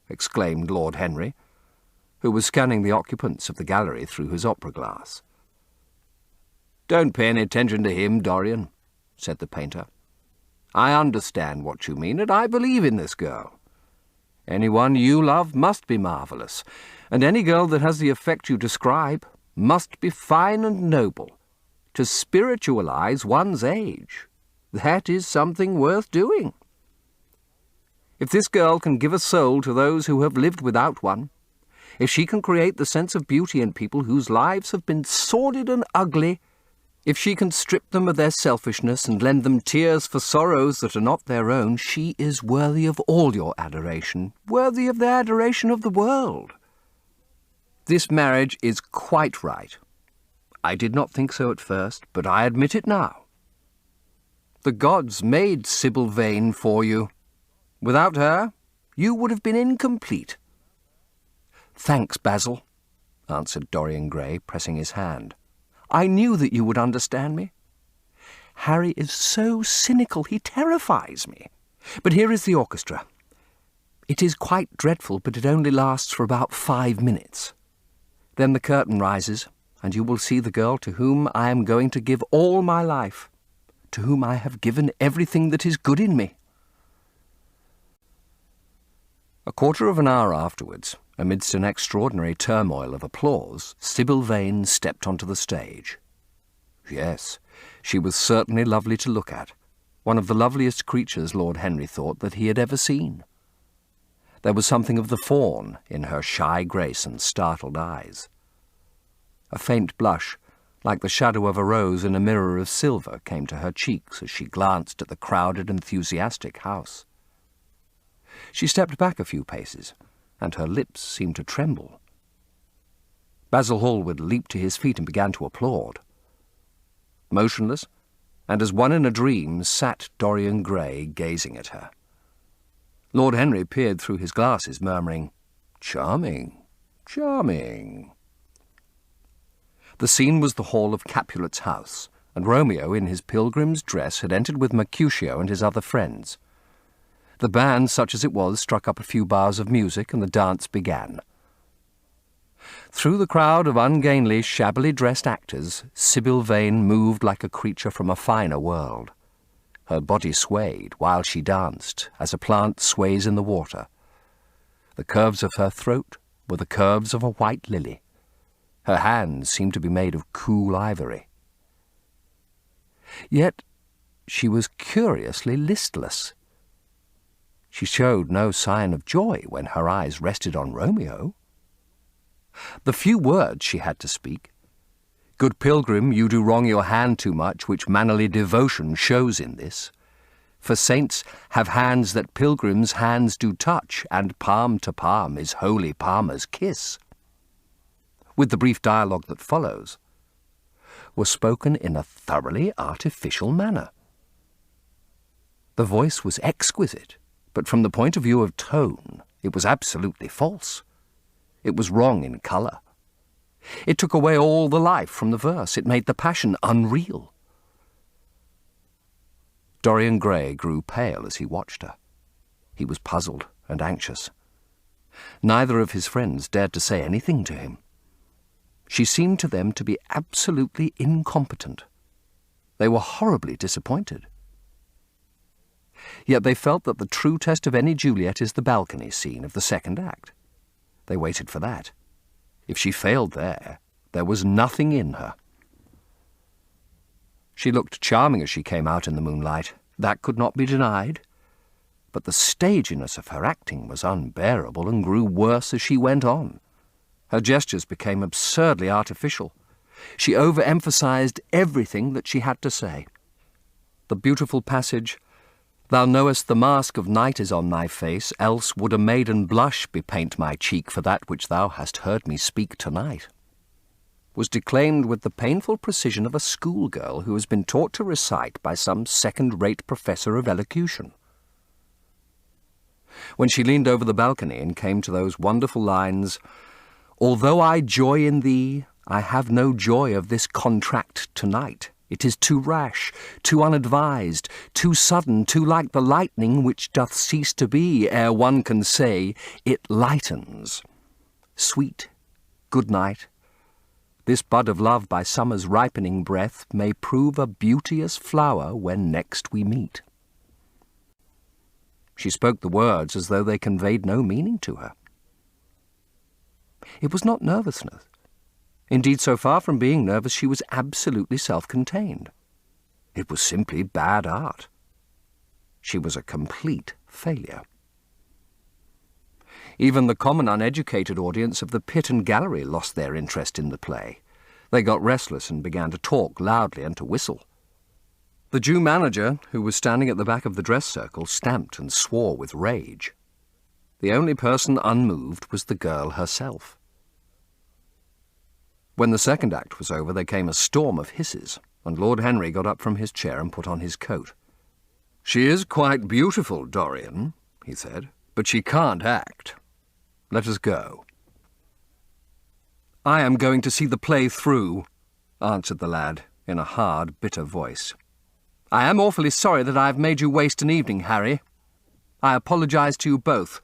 exclaimed Lord Henry, who was scanning the occupants of the gallery through his opera glass. "Don't pay any attention to him, Dorian," said the painter. "I understand what you mean, and I believe in this girl. Anyone you love must be marvellous, and any girl that has the effect you describe must be fine and noble. To spiritualize one's age, that is something worth doing. If this girl can give a soul to those who have lived without one, if she can create the sense of beauty in people whose lives have been sordid and ugly, if she can strip them of their selfishness and lend them tears for sorrows that are not their own, she is worthy of all your adoration, worthy of the adoration of the world. This marriage is quite right. I did not think so at first, but I admit it now. The gods made Sybil Vane for you. Without her, you would have been incomplete." "Thanks, Basil," answered Dorian Gray, pressing his hand. "I knew that you would understand me. Harry is so cynical, he terrifies me. But here is the orchestra. It is quite dreadful, but it only lasts for about 5 minutes. Then the curtain rises, and you will see the girl to whom I am going to give all my life, to whom I have given everything that is good in me." A quarter of an hour afterwards, amidst an extraordinary turmoil of applause, Sybil Vane stepped onto the stage. Yes, she was certainly lovely to look at, one of the loveliest creatures Lord Henry thought that he had ever seen. There was something of the fawn in her shy grace and startled eyes. A faint blush like the shadow of a rose in a mirror of silver, came to her cheeks as she glanced at the crowded, enthusiastic house. She stepped back a few paces, and her lips seemed to tremble. Basil Hallward leaped to his feet and began to applaud. Motionless, and as one in a dream, sat Dorian Gray gazing at her. Lord Henry peered through his glasses, murmuring, "Charming, charming." The scene was the hall of Capulet's house, and Romeo, in his pilgrim's dress, had entered with Mercutio and his other friends. The band, such as it was, struck up a few bars of music, and the dance began. Through the crowd of ungainly, shabbily dressed actors, Sybil Vane moved like a creature from a finer world. Her body swayed while she danced, as a plant sways in the water. The curves of her throat were the curves of a white lily. Her hands seemed to be made of cool ivory. Yet she was curiously listless. She showed no sign of joy when her eyes rested on Romeo. The few words she had to speak, "Good pilgrim, you do wrong your hand too much, which mannerly devotion shows in this. For saints have hands that pilgrims' hands do touch, and palm to palm is holy palmer's kiss," with the brief dialogue that follows, was spoken in a thoroughly artificial manner. The voice was exquisite, but from the point of view of tone, it was absolutely false. It was wrong in colour. It took away all the life from the verse. It made the passion unreal. Dorian Gray grew pale as he watched her. He was puzzled and anxious. Neither of his friends dared to say anything to him. She seemed to them to be absolutely incompetent. They were horribly disappointed. Yet they felt that the true test of any Juliet is the balcony scene of the second act. They waited for that. If she failed there was nothing in her. She looked charming as she came out in the moonlight. That could not be denied. But the staginess of her acting was unbearable and grew worse as she went on. Her gestures became absurdly artificial. She overemphasized everything that she had to say. The beautiful passage, "Thou knowest the mask of night is on thy face, else would a maiden blush bepaint my cheek for that which thou hast heard me speak tonight," was declaimed with the painful precision of a schoolgirl who has been taught to recite by some second-rate professor of elocution. When she leaned over the balcony and came to those wonderful lines, "Although I joy in thee, I have no joy of this contract tonight. It is too rash, too unadvised, too sudden, too like the lightning which doth cease to be ere one can say, it lightens. Sweet, good night. This bud of love by summer's ripening breath may prove a beauteous flower when next we meet." She spoke the words as though they conveyed no meaning to her. It was not nervousness. Indeed, so far from being nervous, she was absolutely self-contained. It was simply bad art. She was a complete failure. Even the common uneducated audience of the pit and gallery lost their interest in the play. They got restless and began to talk loudly and to whistle. The Jew manager, who was standing at the back of the dress circle, stamped and swore with rage. The only person unmoved was the girl herself. When the second act was over, there came a storm of hisses, and Lord Henry got up from his chair and put on his coat. "She is quite beautiful, Dorian," he said, "but she can't act. Let us go." "I am going to see the play through," answered the lad, in a hard, bitter voice. "I am awfully sorry that I have made you waste an evening, Harry. I apologize to you both."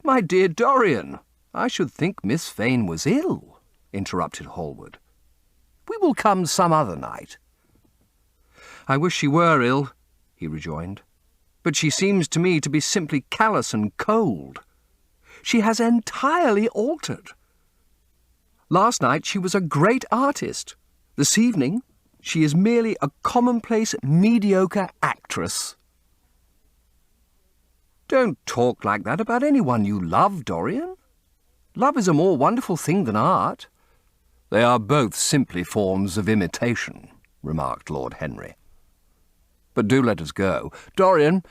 "My dear Dorian, I should think Miss Vane was ill," interrupted Hallward. "We will come some other night." "I wish she were ill," he rejoined, "but she seems to me to be simply callous and cold. She has entirely altered. Last night she was a great artist. This evening she is merely a commonplace, mediocre actress." "Don't talk like that about anyone you love, Dorian. Love is a more wonderful thing than art. They are both simply forms of imitation, remarked Lord Henry. But do let us go. Dorian,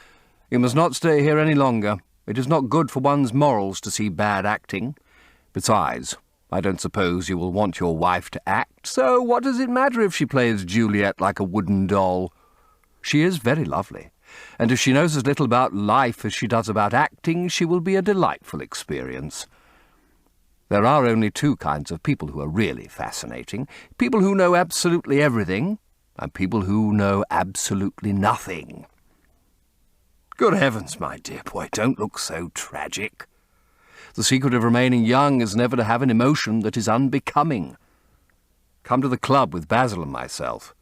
you must not stay here any longer. It is not good for one's morals to see bad acting. Besides, I don't suppose you will want your wife to act, so what does it matter if she plays Juliet like a wooden doll? She is very lovely, and if she knows as little about life as she does about acting, she will be a delightful experience. There are only two kinds of people who are really fascinating. People who know absolutely everything, and people who know absolutely nothing. Good heavens, my dear boy, don't look so tragic. The secret of remaining young is never to have an emotion that is unbecoming. Come to the club with Basil and myself.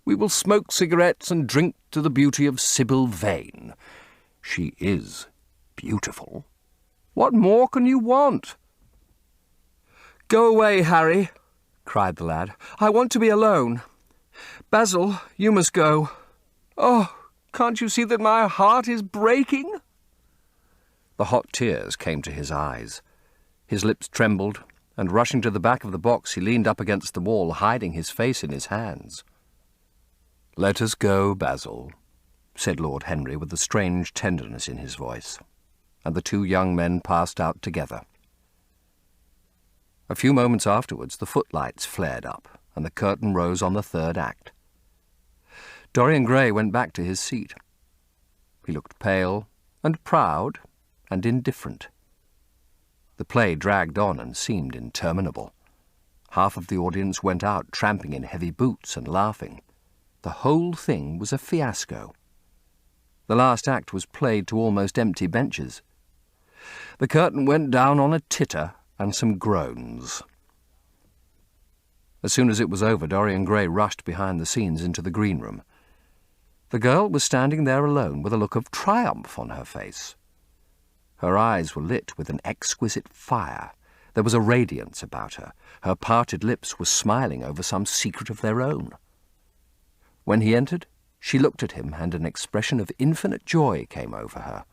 We will smoke cigarettes and drink to the beauty of Sybil Vane. She is beautiful. What more can you want? Go away, Harry, cried the lad. I want to be alone. Basil, you must go. Oh, can't you see that my heart is breaking? The hot tears came to his eyes. His lips trembled, and rushing to the back of the box, he leaned up against the wall, hiding his face in his hands. "Let us go, Basil," said Lord Henry with a strange tenderness in his voice, and the two young men passed out together. A few moments afterwards the footlights flared up, and the curtain rose on the third act. Dorian Gray went back to his seat. He looked pale and proud and indifferent. The play dragged on and seemed interminable. Half of the audience went out tramping in heavy boots and laughing. The whole thing was a fiasco. The last act was played to almost empty benches. The curtain went down on a titter and some groans. As soon as it was over, Dorian Gray rushed behind the scenes into the green room. The girl was standing there alone with a look of triumph on her face. Her eyes were lit with an exquisite fire. There was a radiance about her. Her parted lips were smiling over some secret of their own. When he entered, she looked at him, and an expression of infinite joy came over her.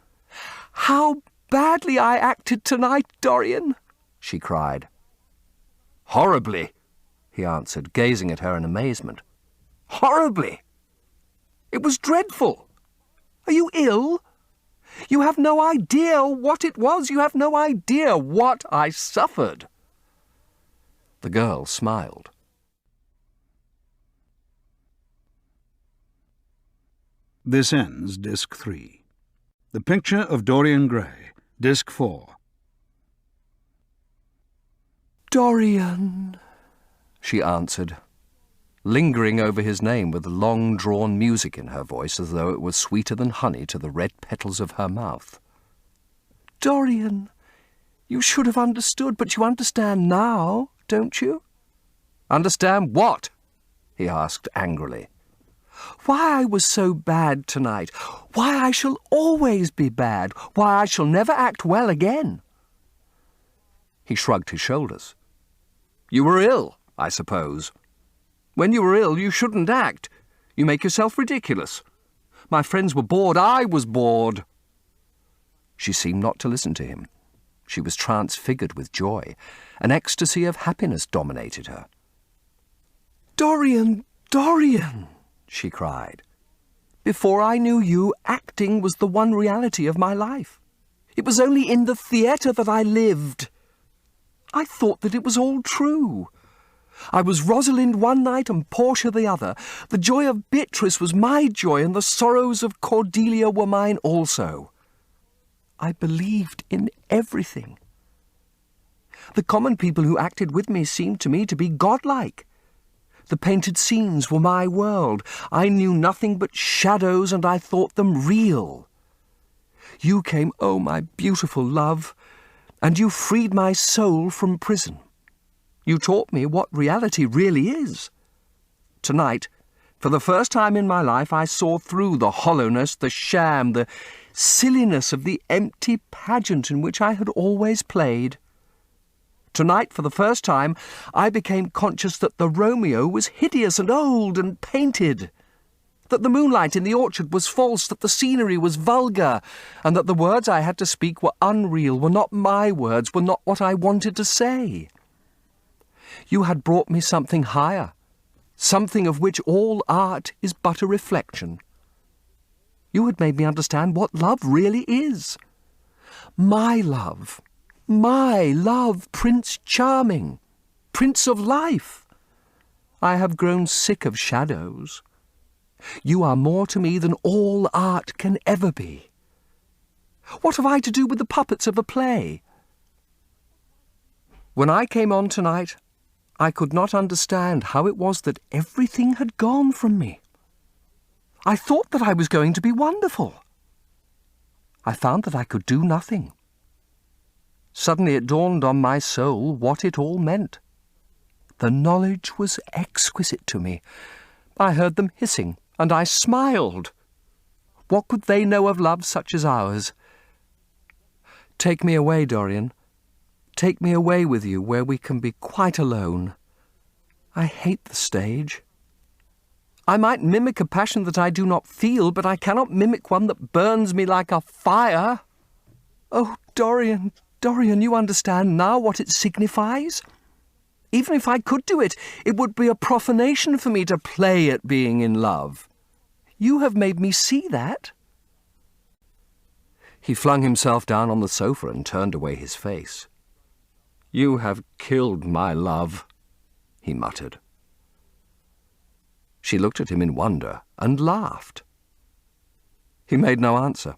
"How badly I acted tonight, Dorian!" she cried. "Horribly," he answered, gazing at her in amazement. "Horribly! It was dreadful. Are you ill? You have no idea what it was. You have no idea what I suffered." The girl smiled. This ends Disc 3. The Picture of Dorian Gray, Disc 4. "Dorian," she answered, lingering over his name with long-drawn music in her voice as though it were sweeter than honey to the red petals of her mouth. "Dorian, you should have understood, but you understand now, don't you?" "Understand what?" he asked angrily. "Why I was so bad tonight, why I shall always be bad, why I shall never act well again." He shrugged his shoulders. "You were ill, I suppose. When you were ill, you shouldn't act. You make yourself ridiculous. My friends were bored. I was bored." She seemed not to listen to him. She was transfigured with joy. An ecstasy of happiness dominated her. "Dorian, Dorian!" she cried. "Before I knew you, acting was the one reality of my life. It was only in the theatre that I lived. I thought that it was all true. I was Rosalind one night and Portia the other. The joy of Beatrice was my joy, and the sorrows of Cordelia were mine also. I believed in everything. The common people who acted with me seemed to me to be godlike. The painted scenes were my world. I knew nothing but shadows, and I thought them real. You came, oh, my beautiful love, and you freed my soul from prison. You taught me what reality really is. Tonight, for the first time in my life, I saw through the hollowness, the sham, the silliness of the empty pageant in which I had always played. Tonight, for the first time, I became conscious that the Romeo was hideous and old and painted, that the moonlight in the orchard was false, that the scenery was vulgar, and that the words I had to speak were unreal, were not my words, were not what I wanted to say. You had brought me something higher, something of which all art is but a reflection. You had made me understand what love really is. My love, Prince Charming, Prince of Life. I have grown sick of shadows. You are more to me than all art can ever be. What have I to do with the puppets of a play? When I came on tonight, I could not understand how it was that everything had gone from me. I thought that I was going to be wonderful. I found that I could do nothing. Suddenly it dawned on my soul what it all meant. The knowledge was exquisite to me. I heard them hissing, and I smiled. What could they know of love such as ours? Take me away, Dorian. Take me away with you where we can be quite alone. I hate the stage. I might mimic a passion that I do not feel, but I cannot mimic one that burns me like a fire. Oh, Dorian, Dorian, you understand now what it signifies? Even if I could do it, it would be a profanation for me to play at being in love. You have made me see that. He flung himself down on the sofa and turned away his face. You have killed my love, he muttered. She looked at him in wonder and laughed. He made no answer.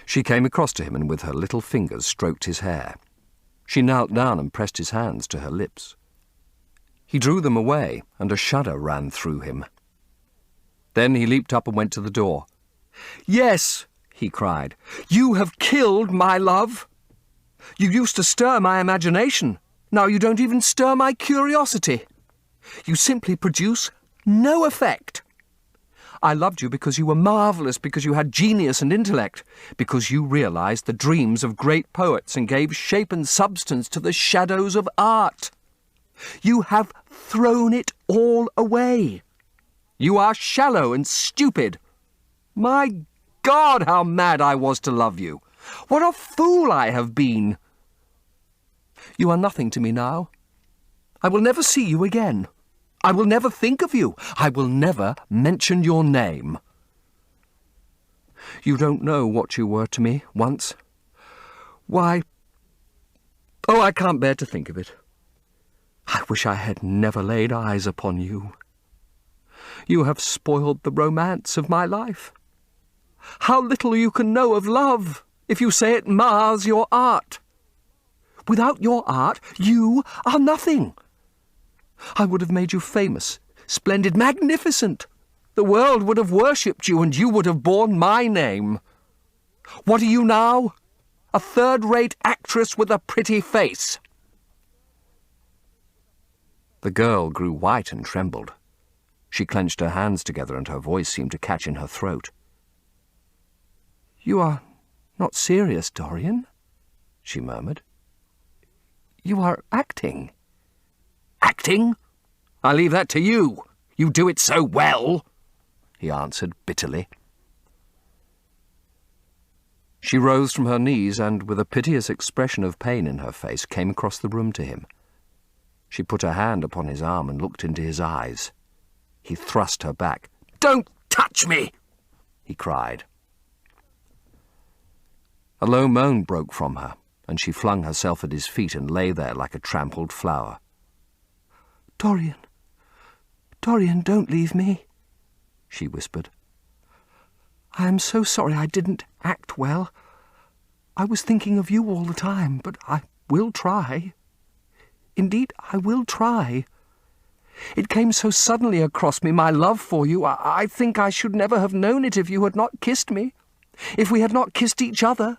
She came across to him and with her little fingers stroked his hair. She knelt down and pressed his hands to her lips. He drew them away, and a shudder ran through him. Then he leaped up and went to the door. Yes, he cried, you have killed my love. You used to stir my imagination. Now you don't even stir my curiosity. You simply produce no effect. I loved you because you were marvellous, because you had genius and intellect, because you realised the dreams of great poets and gave shape and substance to the shadows of art. You have thrown it all away. You are shallow and stupid. My God, how mad I was to love you! What a fool I have been! You are nothing to me now. I will never see you again. I will never think of you. I will never mention your name. You don't know what you were to me once. Why... Oh, I can't bear to think of it. I wish I had never laid eyes upon you. You have spoiled the romance of my life. How little you can know of love if you say it mars your art. Without your art, you are nothing. I would have made you famous, splendid, magnificent. The world would have worshipped you, and you would have borne my name. What are you now? A third-rate actress with a pretty face. The girl grew white and trembled. She clenched her hands together, and her voice seemed to catch in her throat. You are not serious, Dorian, she murmured. You are acting. Acting? I leave that to you. You do it so well, he answered bitterly. She rose from her knees and, with a piteous expression of pain in her face, came across the room to him. She put her hand upon his arm and looked into his eyes. He thrust her back. Don't touch me, he cried. A low moan broke from her, and she flung herself at his feet and lay there like a trampled flower. Dorian, Dorian, don't leave me, she whispered. I am so sorry I didn't act well. I was thinking of you all the time, but I will try. Indeed, I will try. It came so suddenly across me, my love for you. I think I should never have known it if you had not kissed me, if we had not kissed each other.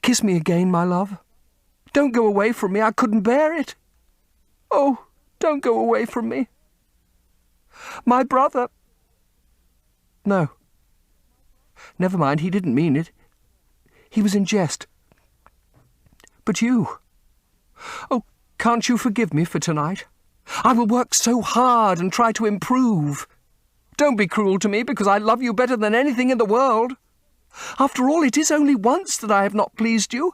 Kiss me again, my love. Don't go away from me. I couldn't bear it. Oh, don't go away from me. My brother... No. Never mind, he didn't mean it. He was in jest. But you... Oh, can't you forgive me for tonight? I will work so hard and try to improve. Don't be cruel to me, because I love you better than anything in the world. After all, it is only once that I have not pleased you.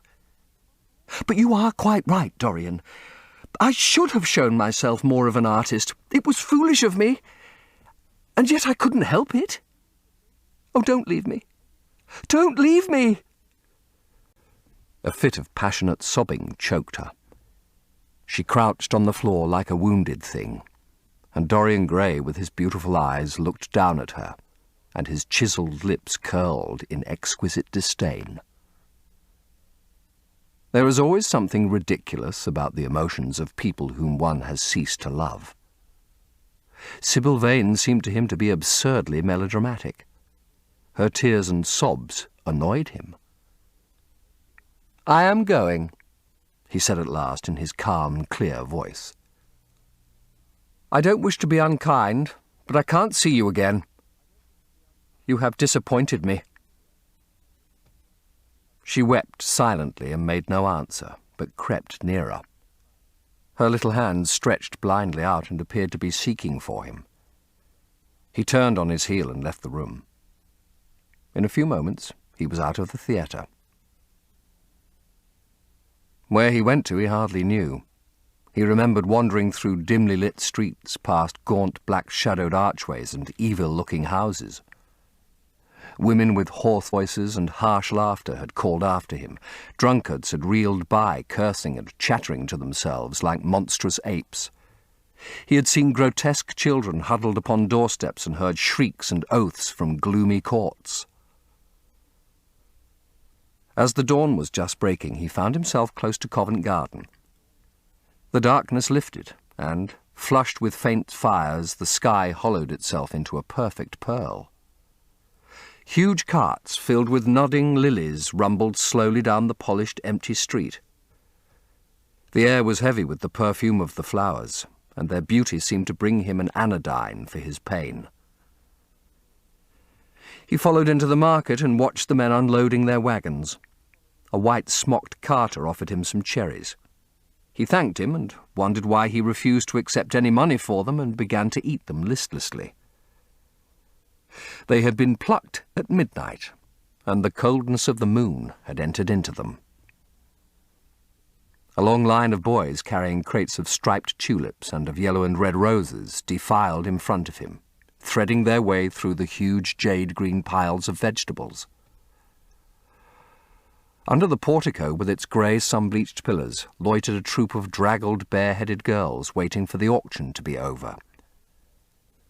But you are quite right, Dorian. I should have shown myself more of an artist. It was foolish of me. And yet I couldn't help it. Oh, don't leave me. Don't leave me! A fit of passionate sobbing choked her. She crouched on the floor like a wounded thing, and Dorian Gray, with his beautiful eyes, looked down at her, and his chiselled lips curled in exquisite disdain. There is always something ridiculous about the emotions of people whom one has ceased to love. Sybil Vane seemed to him to be absurdly melodramatic. Her tears and sobs annoyed him. "I am going," he said at last in his calm and clear voice. "I don't wish to be unkind, but I can't see you again. You have disappointed me." She wept silently and made no answer, but crept nearer. Her little hands stretched blindly out and appeared to be seeking for him. He turned on his heel and left the room. In a few moments he was out of the theatre. Where he went to he hardly knew. He remembered wandering through dimly lit streets, past gaunt black-shadowed archways and evil-looking houses. Women with hoarse voices and harsh laughter had called after him. Drunkards had reeled by, cursing and chattering to themselves like monstrous apes. He had seen grotesque children huddled upon doorsteps and heard shrieks and oaths from gloomy courts. As the dawn was just breaking, he found himself close to Covent Garden. The darkness lifted, and, flushed with faint fires, the sky hollowed itself into a perfect pearl. Huge carts filled with nodding lilies rumbled slowly down the polished, empty street. The air was heavy with the perfume of the flowers, and their beauty seemed to bring him an anodyne for his pain. He followed into the market and watched the men unloading their wagons. A white-smocked carter offered him some cherries. He thanked him and wondered why he refused to accept any money for them and began to eat them listlessly. They had been plucked at midnight, and the coldness of the moon had entered into them. A long line of boys carrying crates of striped tulips and of yellow and red roses defiled in front of him, threading their way through the huge jade-green piles of vegetables. Under the portico, with its grey sun-bleached pillars, loitered a troop of draggled, bare-headed girls waiting for the auction to be over.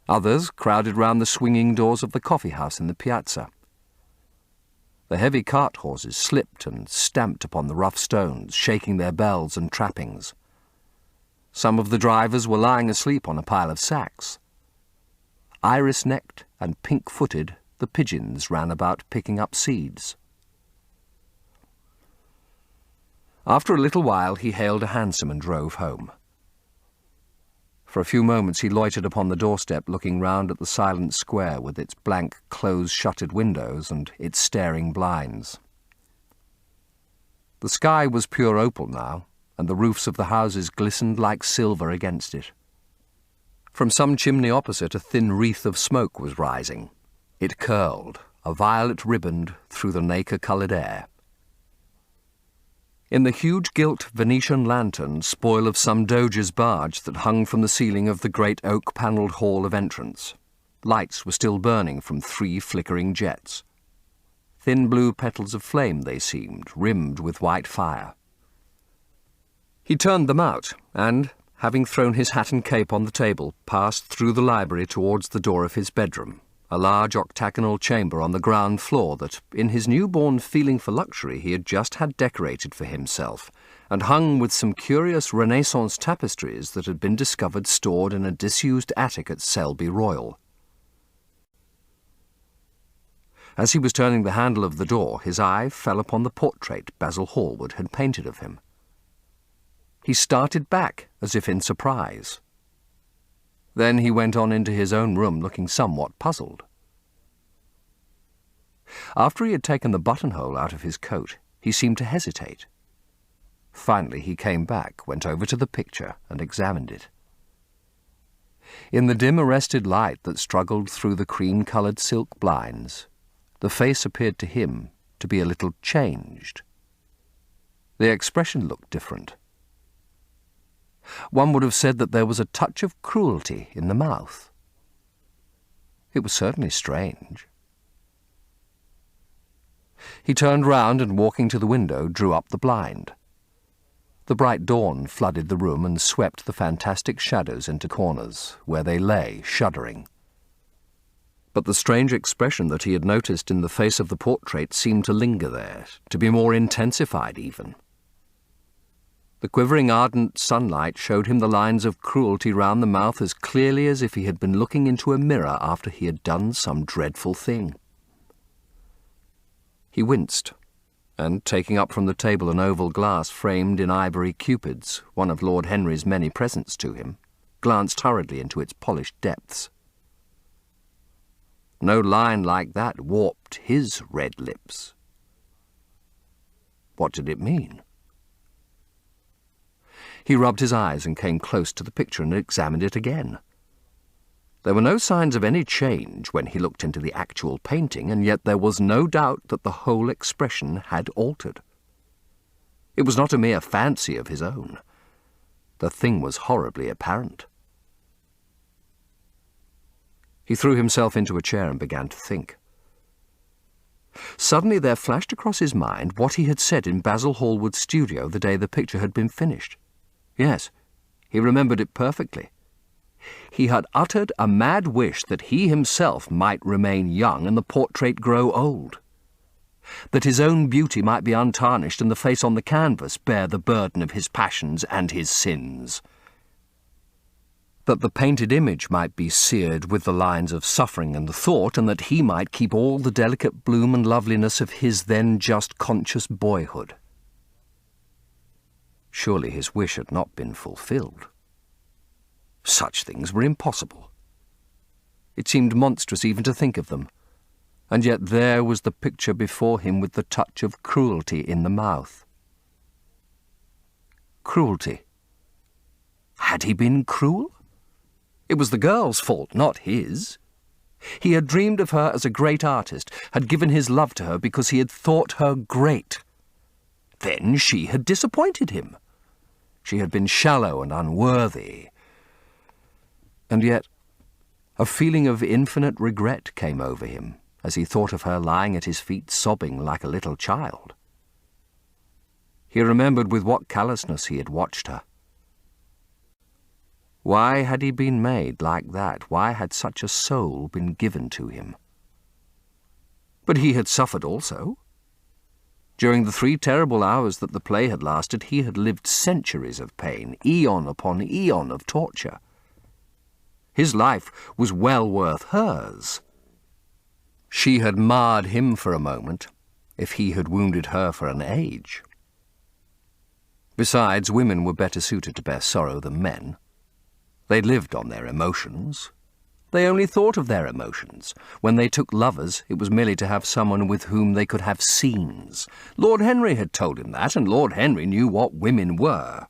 Others crowded round the swinging doors of the coffee-house in the piazza. The heavy cart horses slipped and stamped upon the rough stones, shaking their bells and trappings. Some of the drivers were lying asleep on a pile of sacks. Iris-necked and pink-footed, the pigeons ran about picking up seeds. After a little while he hailed a hansom and drove home. For a few moments he loitered upon the doorstep, looking round at the silent square with its blank, close-shuttered windows and its staring blinds. The sky was pure opal now, and the roofs of the houses glistened like silver against it. From some chimney opposite a thin wreath of smoke was rising. It curled, a violet riband, through the nacre-coloured air. In the huge gilt Venetian lantern, spoil of some doge's barge that hung from the ceiling of the great oak-panelled hall of entrance, lights were still burning from 3 flickering jets. Thin blue petals of flame they seemed, rimmed with white fire. He turned them out, and, having thrown his hat and cape on the table, passed through the library towards the door of his bedroom, a large octagonal chamber on the ground floor that, in his newborn feeling for luxury, he had just had decorated for himself, and hung with some curious Renaissance tapestries that had been discovered stored in a disused attic at Selby Royal. As he was turning the handle of the door, his eye fell upon the portrait Basil Hallward had painted of him. He started back, as if in surprise. Then he went on into his own room, looking somewhat puzzled. After he had taken the buttonhole out of his coat, he seemed to hesitate. Finally he came back, went over to the picture, and examined it. In the dim arrested light that struggled through the cream-coloured silk blinds, the face appeared to him to be a little changed. The expression looked different. One would have said that there was a touch of cruelty in the mouth. It was certainly strange. He turned round and, walking to the window, drew up the blind. The bright dawn flooded the room and swept the fantastic shadows into corners, where they lay, shuddering. But the strange expression that he had noticed in the face of the portrait seemed to linger there, to be more intensified even. The quivering ardent sunlight showed him the lines of cruelty round the mouth as clearly as if he had been looking into a mirror after he had done some dreadful thing. He winced, and, taking up from the table an oval glass framed in ivory cupids, one of Lord Henry's many presents to him, glanced hurriedly into its polished depths. No line like that warped his red lips. What did it mean? He rubbed his eyes and came close to the picture and examined it again. There were no signs of any change when he looked into the actual painting, and yet there was no doubt that the whole expression had altered. It was not a mere fancy of his own. The thing was horribly apparent. He threw himself into a chair and began to think. Suddenly there flashed across his mind what he had said in Basil Hallward's studio the day the picture had been finished. Yes, he remembered it perfectly. He had uttered a mad wish that he himself might remain young and the portrait grow old, that his own beauty might be untarnished and the face on the canvas bear the burden of his passions and his sins, that the painted image might be seared with the lines of suffering and the thought, and that he might keep all the delicate bloom and loveliness of his then just conscious boyhood. Surely his wish had not been fulfilled. Such things were impossible. It seemed monstrous even to think of them, and yet there was the picture before him with the touch of cruelty in the mouth. Cruelty. Had he been cruel? It was the girl's fault, not his. He had dreamed of her as a great artist, had given his love to her because he had thought her great. Then she had disappointed him. She had been shallow and unworthy. And yet a feeling of infinite regret came over him as he thought of her lying at his feet sobbing like a little child. He remembered with what callousness he had watched her. Why had he been made like that? Why had such a soul been given to him? But he had suffered also. During the 3 terrible hours that the play had lasted, he had lived centuries of pain, eon upon eon of torture. His life was well worth hers. She had marred him for a moment, if he had wounded her for an age. Besides, women were better suited to bear sorrow than men. They lived on their emotions. They only thought of their emotions. When they took lovers, it was merely to have someone with whom they could have scenes. Lord Henry had told him that, and Lord Henry knew what women were.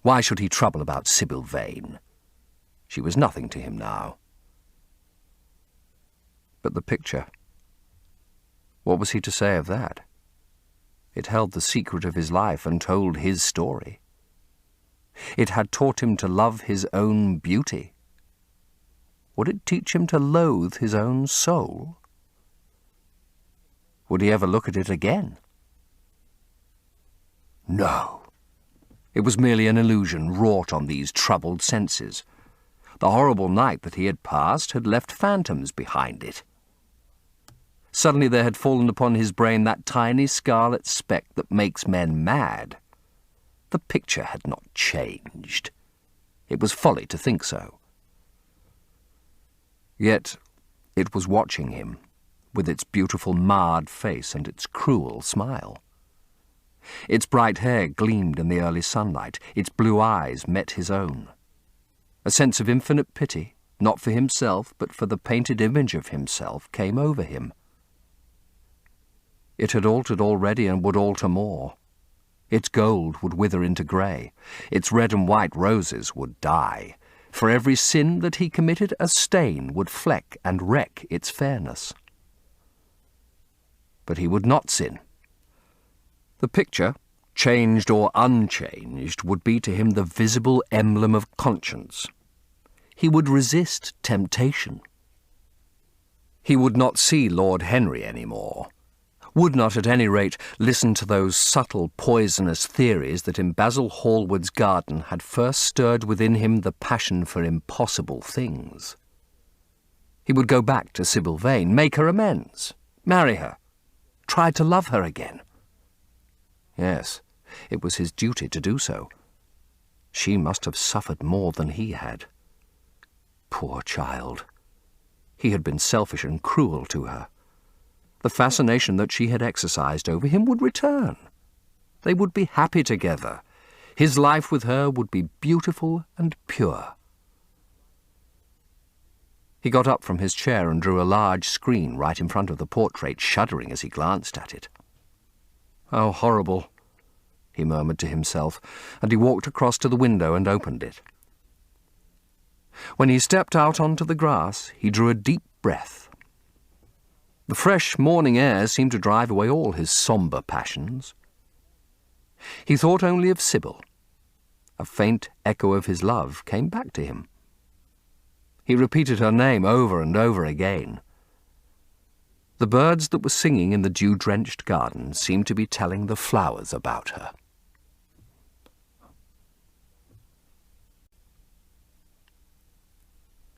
Why should he trouble about Sybil Vane? She was nothing to him now. But the picture, what was he to say of that? It held the secret of his life and told his story. It had taught him to love his own beauty. Would it teach him to loathe his own soul? Would he ever look at it again? No. It was merely an illusion wrought on these troubled senses. The horrible night that he had passed had left phantoms behind it. Suddenly there had fallen upon his brain that tiny scarlet speck that makes men mad. The picture had not changed. It was folly to think so. Yet it was watching him, with its beautiful marred face and its cruel smile. Its bright hair gleamed in the early sunlight. Its blue eyes met his own. A sense of infinite pity, not for himself, but for the painted image of himself, came over him. It had altered already and would alter more. Its gold would wither into grey. Its red and white roses would die. For every sin that he committed, a stain would fleck and wreck its fairness. But he would not sin. The picture, changed or unchanged, would be to him the visible emblem of conscience. He would resist temptation. He would not see Lord Henry any more, would not at any rate listen to those subtle, poisonous theories that in Basil Hallward's garden had first stirred within him the passion for impossible things. He would go back to Sybil Vane, make her amends, marry her, try to love her again. Yes, it was his duty to do so. She must have suffered more than he had. Poor child. He had been selfish and cruel to her. The fascination that she had exercised over him would return. They would be happy together. His life with her would be beautiful and pure. He got up from his chair and drew a large screen right in front of the portrait, shuddering as he glanced at it. "How horrible," he murmured to himself, and he walked across to the window and opened it. When he stepped out onto the grass, he drew a deep breath. The fresh morning air seemed to drive away all his sombre passions. He thought only of Sybil. A faint echo of his love came back to him. He repeated her name over and over again. The birds that were singing in the dew-drenched garden seemed to be telling the flowers about her.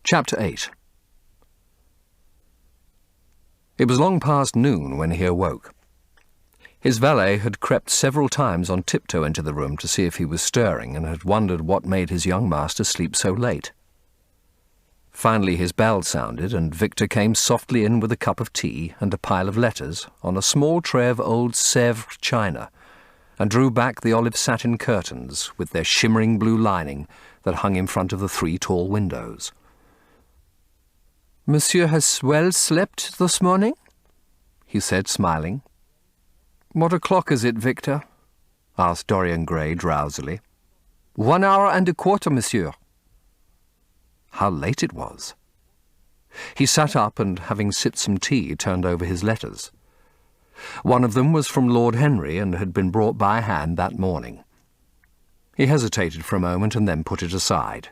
Chapter 8. It was long past noon when he awoke. His valet had crept several times on tiptoe into the room to see if he was stirring, and had wondered what made his young master sleep so late. Finally his bell sounded, and Victor came softly in with a cup of tea and a pile of letters on a small tray of old Sèvres china, and drew back the olive satin curtains with their shimmering blue lining that hung in front of the 3 tall windows. "Monsieur has well slept this morning?" he said, smiling. "What o'clock is it, Victor?" asked Dorian Gray drowsily. 1 hour and a quarter, monsieur." How late it was! He sat up and, having sipped some tea, turned over his letters. One of them was from Lord Henry and had been brought by hand that morning. He hesitated for a moment and then put it aside.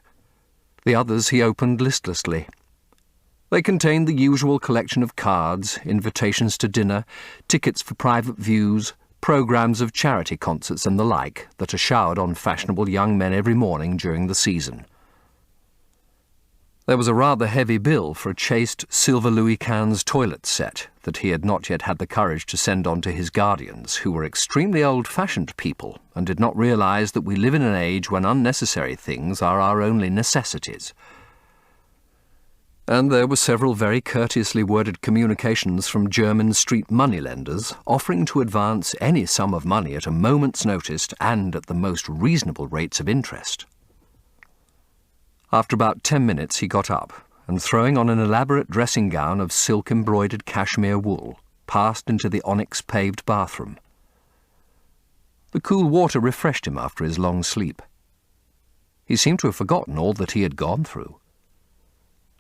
The others he opened listlessly. They contained the usual collection of cards, invitations to dinner, tickets for private views, programmes of charity concerts and the like that are showered on fashionable young men every morning during the season. There was a rather heavy bill for a chaste silver Louis Quinze toilet set that he had not yet had the courage to send on to his guardians, who were extremely old-fashioned people and did not realise that we live in an age when unnecessary things are our only necessities. And there were several very courteously worded communications from German street moneylenders offering to advance any sum of money at a moment's notice and at the most reasonable rates of interest. After about 10 minutes he got up, and throwing on an elaborate dressing gown of silk-embroidered cashmere wool, passed into the onyx-paved bathroom. The cool water refreshed him after his long sleep. He seemed to have forgotten all that he had gone through.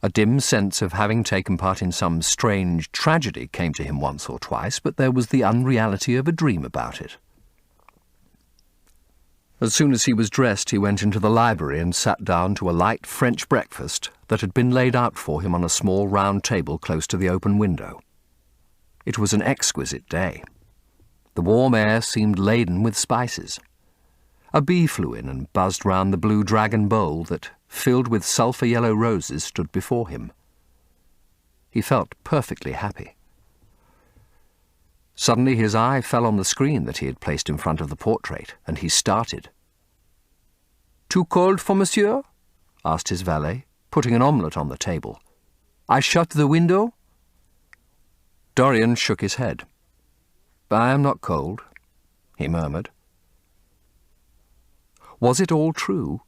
A dim sense of having taken part in some strange tragedy came to him once or twice, but there was the unreality of a dream about it. As soon as he was dressed, he went into the library and sat down to a light French breakfast that had been laid out for him on a small round table close to the open window. It was an exquisite day. The warm air seemed laden with spices. A bee flew in and buzzed round the blue dragon bowl that, filled with sulphur-yellow roses, stood before him. He felt perfectly happy. Suddenly his eye fell on the screen that he had placed in front of the portrait, and he started. "Too cold for monsieur?" asked his valet, putting an omelette on the table. "I shut the window?" Dorian shook his head. "I am not cold," he murmured. Was it all true?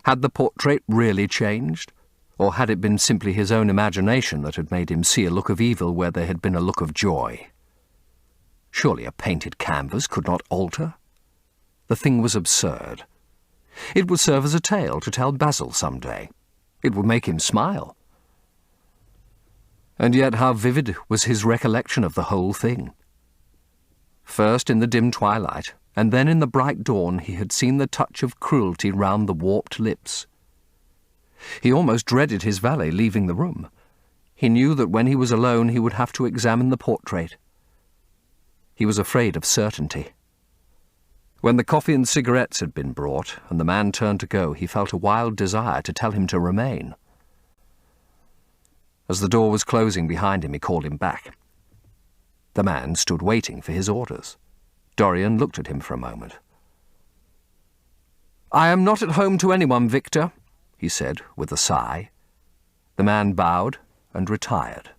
Had the portrait really changed, or had it been simply his own imagination that had made him see a look of evil where there had been a look of joy? Surely a painted canvas could not alter. The thing was absurd. It would serve as a tale to tell Basil some day. It would make him smile. And yet how vivid was his recollection of the whole thing. First in the dim twilight, and then in the bright dawn he had seen the touch of cruelty round the warped lips. He almost dreaded his valet leaving the room. He knew that when he was alone he would have to examine the portrait. He was afraid of certainty. When the coffee and cigarettes had been brought, and the man turned to go, he felt a wild desire to tell him to remain. As the door was closing behind him, he called him back. The man stood waiting for his orders. Dorian looked at him for a moment. "I am not at home to anyone, Victor," he said with a sigh. The man bowed and retired.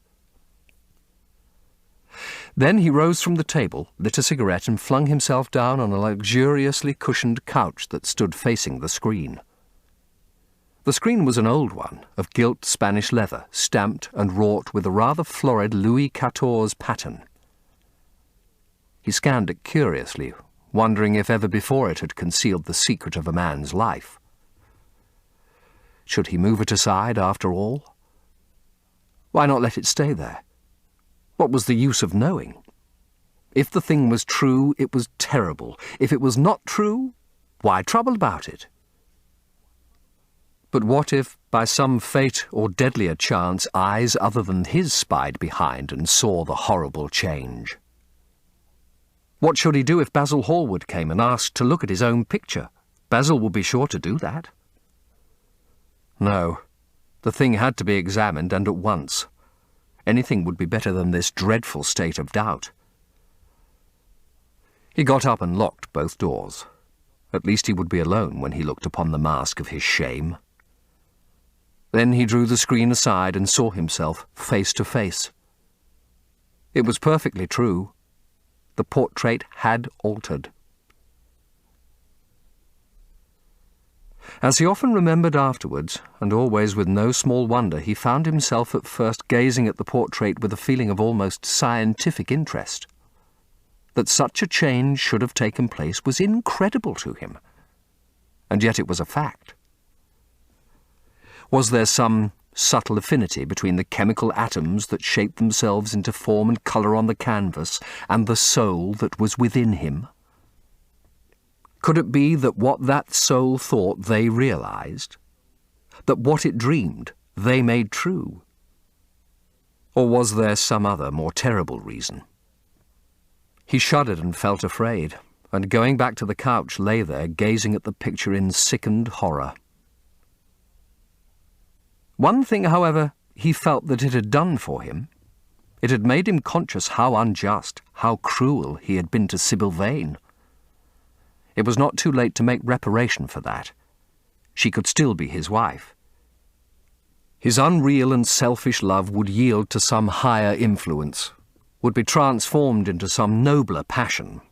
Then he rose from the table, lit a cigarette, and flung himself down on a luxuriously cushioned couch that stood facing the screen. The screen was an old one, of gilt Spanish leather, stamped and wrought with a rather florid Louis XIV pattern. He scanned it curiously, wondering if ever before it had concealed the secret of a man's life. Should he move it aside after all? Why not let it stay there? What was the use of knowing? If the thing was true, it was terrible. If it was not true, why trouble about it? But what if, by some fate or deadlier chance, eyes other than his spied behind and saw the horrible change? What should he do if Basil Hallward came and asked to look at his own picture? Basil would be sure to do that. No, the thing had to be examined, and at once. Anything would be better than this dreadful state of doubt. He got up and locked both doors. At least he would be alone when he looked upon the mask of his shame. Then he drew the screen aside and saw himself face to face. It was perfectly true. The portrait had altered. As he often remembered afterwards, and always with no small wonder, he found himself at first gazing at the portrait with a feeling of almost scientific interest. That such a change should have taken place was incredible to him, and yet it was a fact. Was there some subtle affinity between the chemical atoms that shaped themselves into form and colour on the canvas and the soul that was within him? Could it be that what that soul thought they realised? That what it dreamed they made true? Or was there some other, more terrible reason? He shuddered and felt afraid, and going back to the couch lay there gazing at the picture in sickened horror. One thing, however, he felt that it had done for him. It had made him conscious how unjust, how cruel he had been to Sybil Vane. It was not too late to make reparation for that. She could still be his wife. His unreal and selfish love would yield to some higher influence, would be transformed into some nobler passion,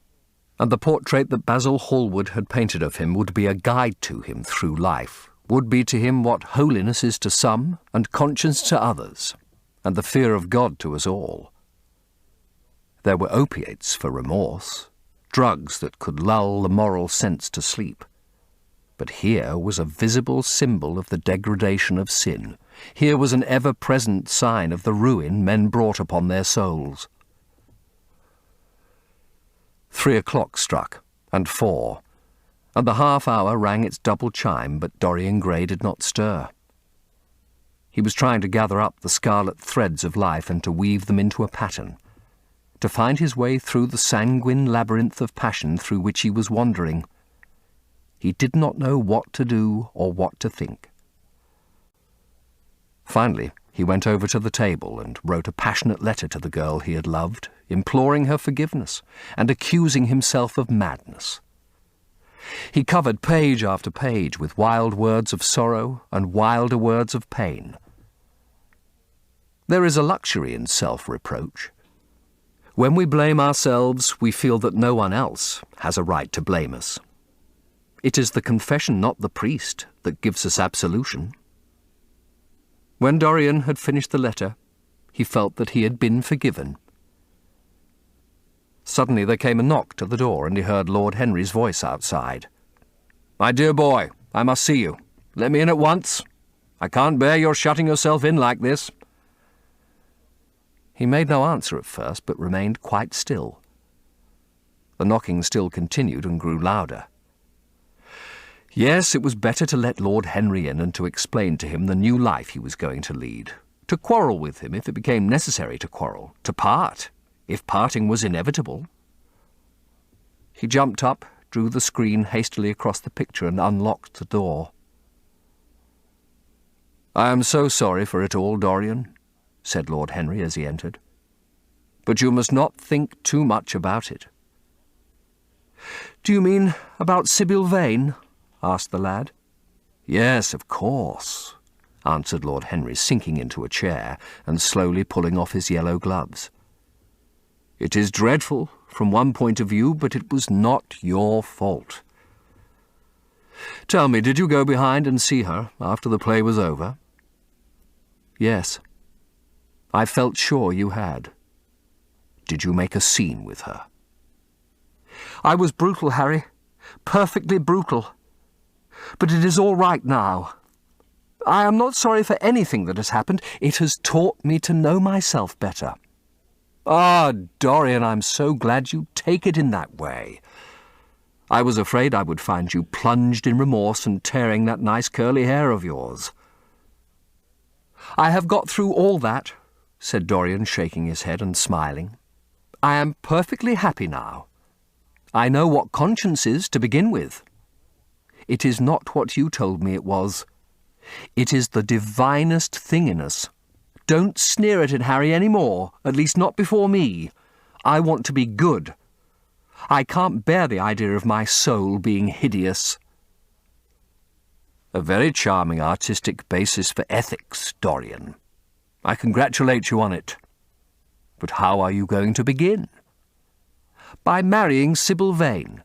and the portrait that Basil Hallward had painted of him would be a guide to him through life, would be to him what holiness is to some, and conscience to others, and the fear of God to us all. There were opiates for remorse, drugs that could lull the moral sense to sleep. But here was a visible symbol of the degradation of sin. Here was an ever-present sign of the ruin men brought upon their souls. 3 o'clock struck, and 4, and the half-hour rang its double chime, but Dorian Gray did not stir. He was trying to gather up the scarlet threads of life and to weave them into a pattern, to find his way through the sanguine labyrinth of passion through which he was wandering. He did not know what to do or what to think. Finally, he went over to the table and wrote a passionate letter to the girl he had loved, imploring her forgiveness and accusing himself of madness. He covered page after page with wild words of sorrow and wilder words of pain. There is a luxury in self-reproach. When we blame ourselves, we feel that no one else has a right to blame us. It is the confession, not the priest, that gives us absolution. When Dorian had finished the letter, he felt that he had been forgiven. Suddenly there came a knock to the door, and he heard Lord Henry's voice outside. "My dear boy, I must see you. Let me in at once. I can't bear your shutting yourself in like this." He made no answer at first, but remained quite still. The knocking still continued and grew louder. Yes, it was better to let Lord Henry in and to explain to him the new life he was going to lead, to quarrel with him if it became necessary to quarrel, to part, if parting was inevitable. He jumped up, drew the screen hastily across the picture and unlocked the door. "I am so sorry for it all, Dorian," said Lord Henry as he entered. "But you must not think too much about it." "Do you mean about Sybil Vane?" asked the lad. "Yes, of course," answered Lord Henry, sinking into a chair and slowly pulling off his yellow gloves. "It is dreadful from one point of view, but it was not your fault. Tell me, did you go behind and see her after the play was over?" "Yes. I felt sure you had." "Did you make a scene with her?" "I was brutal, Harry. Perfectly brutal. But it is all right now. I am not sorry for anything that has happened. It has taught me to know myself better." "Ah, Dorian, I'm so glad you take it in that way. I was afraid I would find you plunged in remorse and tearing that nice curly hair of yours." "I have got through all that," said Dorian, shaking his head and smiling. "I am perfectly happy now. I know what conscience is to begin with. It is not what you told me it was. It is the divinest thing in us. Don't sneer at it, Harry, any more, at least not before me. I want to be good. I can't bear the idea of my soul being hideous." "A very charming artistic basis for ethics, Dorian. I congratulate you on it. But how are you going to begin?" "By marrying Sybil Vane."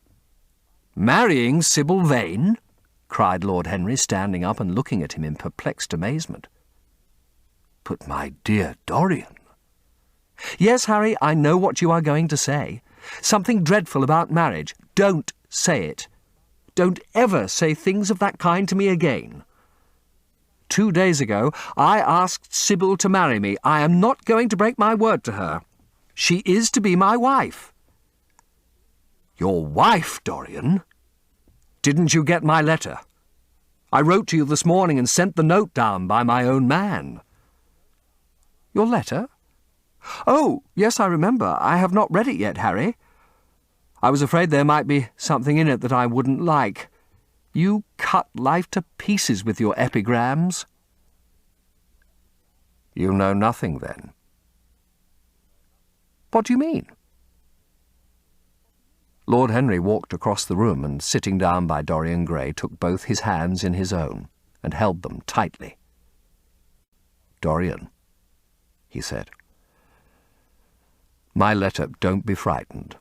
"Marrying Sybil Vane?" cried Lord Henry, standing up and looking at him in perplexed amazement. "But my dear Dorian—" "Yes, Harry, I know what you are going to say. Something dreadful about marriage. Don't say it. Don't ever say things of that kind to me again. 2 days ago, I asked Sybil to marry me. I am not going to break my word to her. She is to be my wife." "Your wife, Dorian? Didn't you get my letter? I wrote to you this morning and sent the note down by my own man." "Your letter? Oh, yes, I remember. I have not read it yet, Harry. I was afraid there might be something in it that I wouldn't like. You cut life to pieces with your epigrams." "You know nothing, then?" "What do you mean?" Lord Henry walked across the room and, sitting down by Dorian Gray, took both his hands in his own and held them tightly. "Dorian," he said, "my letter, don't be frightened,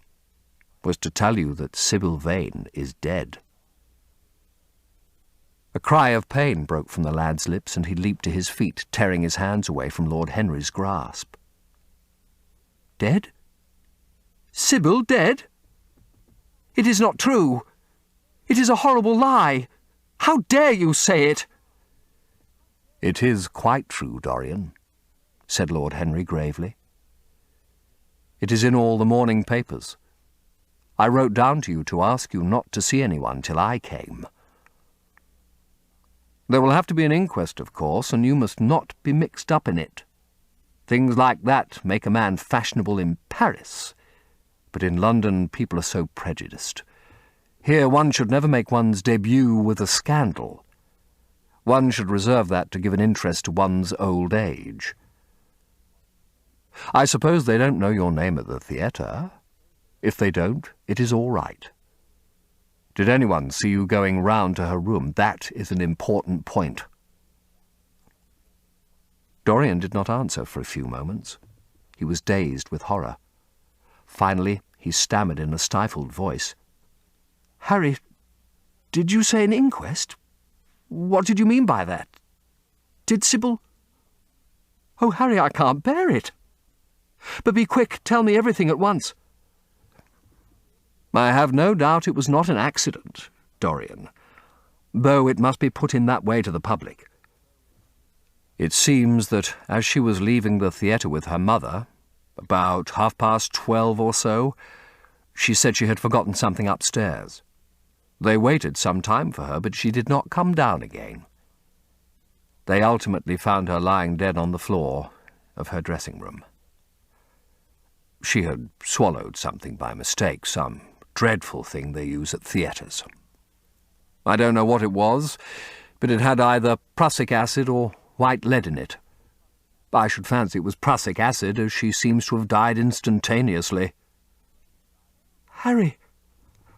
was to tell you that Sybil Vane is dead." A cry of pain broke from the lad's lips, and he leaped to his feet, tearing his hands away from Lord Henry's grasp. "Dead? Sybil dead? It is not true. It is a horrible lie. How dare you say it?" "It is quite true, Dorian," said Lord Henry gravely. "It is in all the morning papers. I wrote down to you to ask you not to see anyone till I came. There will have to be an inquest, of course, and you must not be mixed up in it. Things like that make a man fashionable in Paris, but in London people are so prejudiced. Here one should never make one's debut with a scandal. One should reserve that to give an interest to one's old age. I suppose they don't know your name at the theatre. If they don't, it is all right. Did anyone see you going round to her room? That is an important point." Dorian did not answer for a few moments. He was dazed with horror. Finally, he stammered in a stifled voice, "Harry, did you say an inquest? What did you mean by that? Did Sybil—" "Oh, Harry, I can't bear it. But be quick, tell me everything at once." "I have no doubt it was not an accident, Dorian, though it must be put in that way to the public. It seems that as she was leaving the theatre with her mother, about 12:30 or so, She said she had forgotten something upstairs. They waited some time for her, but she did not come down again. They ultimately found her lying dead on the floor of her dressing room. She had swallowed something by mistake, some dreadful thing they use at theatres. I don't know what it was, but it had either prussic acid or white lead in it. I should fancy it was prussic acid, as she seems to have died instantaneously. "Harry!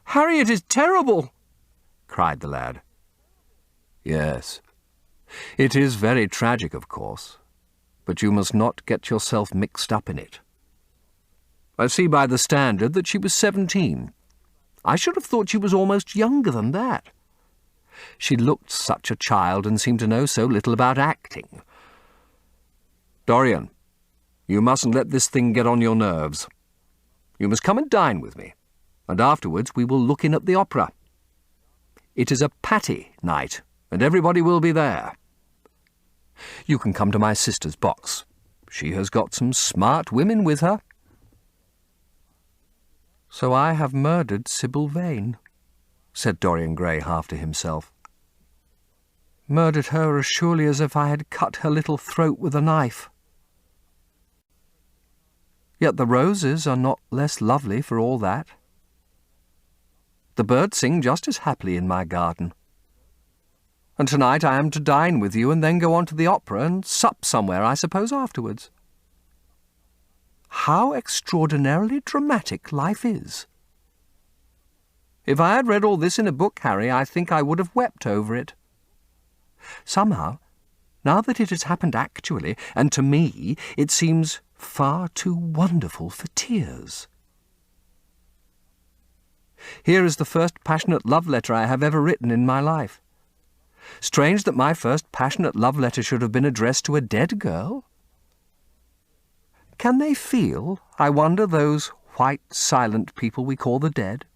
Harry, it is terrible!" cried the lad. Yes, it is very tragic, of course, but you must not get yourself mixed up in it. I see by the Standard that she was 17. I should have thought she was almost younger than that. She looked such a child and seemed to know so little about acting. Dorian, you mustn't let this thing get on your nerves. You must come and dine with me, and afterwards we will look in at the opera. It is a Patty night, and everybody will be there. You can come to my sister's box. She has got some smart women with her. "So I have murdered Sybil Vane," said Dorian Gray half to himself. "Murdered her as surely as if I had cut her little throat with a knife. Yet the roses are not less lovely for all that. The birds sing just as happily in my garden. And tonight I am to dine with you and then go on to the opera and sup somewhere, I suppose, afterwards. How extraordinarily dramatic life is. If I had read all this in a book, Harry, I think I would have wept over it. Somehow, now that it has happened actually, and to me, it seems far too wonderful for tears. Here is the first passionate love letter I have ever written in my life. Strange that my first passionate love letter should have been addressed to a dead girl. Can they feel, I wonder, those white, silent people we call the dead?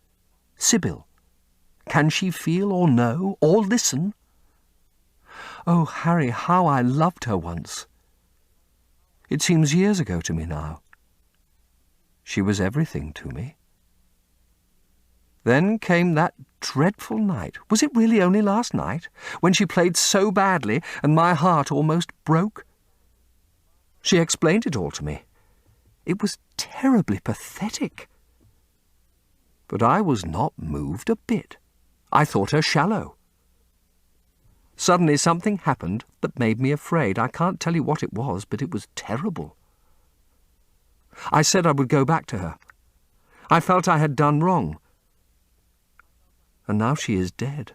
Sybil, can she feel or know or listen? Oh, Harry, how I loved her once. It seems years ago to me now. She was everything to me. Then came that dreadful night. Was it really only last night, when she played so badly and my heart almost broke? She explained it all to me. It was terribly pathetic. But I was not moved a bit. I thought her shallow. Suddenly something happened that made me afraid. I can't tell you what it was, but it was terrible. I said I would go back to her. I felt I had done wrong. And now she is dead.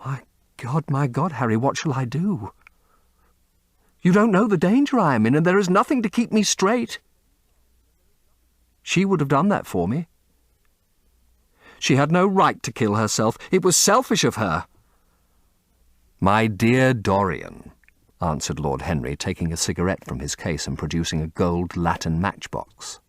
My God, Harry, what shall I do? You don't know the danger I am in, and there is nothing to keep me straight. She would have done that for me. She had no right to kill herself. It was selfish of her. My dear Dorian, answered Lord Henry, taking a cigarette from his case and producing a gold Latin matchbox.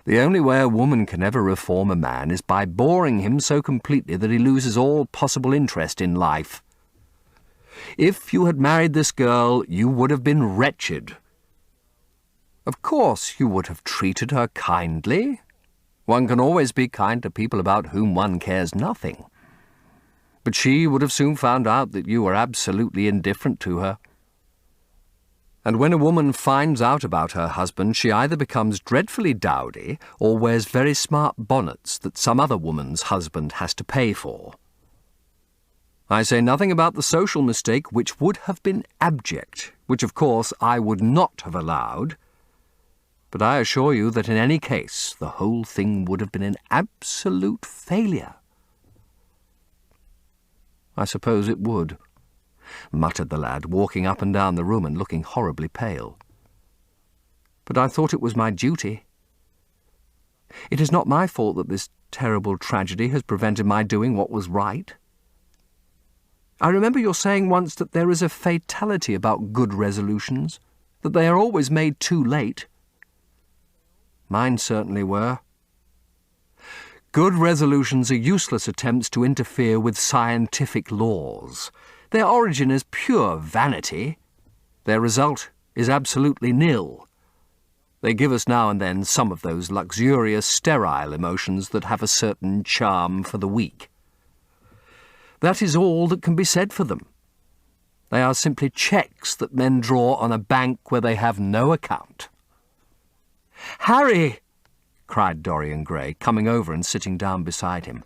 The only way a woman can ever reform a man is by boring him so completely that he loses all possible interest in life. If you had married this girl, you would have been wretched. Of course, you would have treated her kindly. One can always be kind to people about whom one cares nothing. But she would have soon found out that you were absolutely indifferent to her. And when a woman finds out about her husband, she either becomes dreadfully dowdy or wears very smart bonnets that some other woman's husband has to pay for. I say nothing about the social mistake which would have been abject, which of course I would not have allowed, but I assure you that in any case the whole thing would have been an absolute failure. I suppose it would, muttered the lad, walking up and down the room and looking horribly pale. But I thought it was my duty. It is not my fault that this terrible tragedy has prevented my doing what was right. I remember your saying once that there is a fatality about good resolutions, that they are always made too late. Mine certainly were. Good resolutions are useless attempts to interfere with scientific laws. Their origin is pure vanity. Their result is absolutely nil. They give us now and then some of those luxurious, sterile emotions that have a certain charm for the weak. That is all that can be said for them. They are simply cheques that men draw on a bank where they have no account. "Harry!" cried Dorian Gray, coming over and sitting down beside him.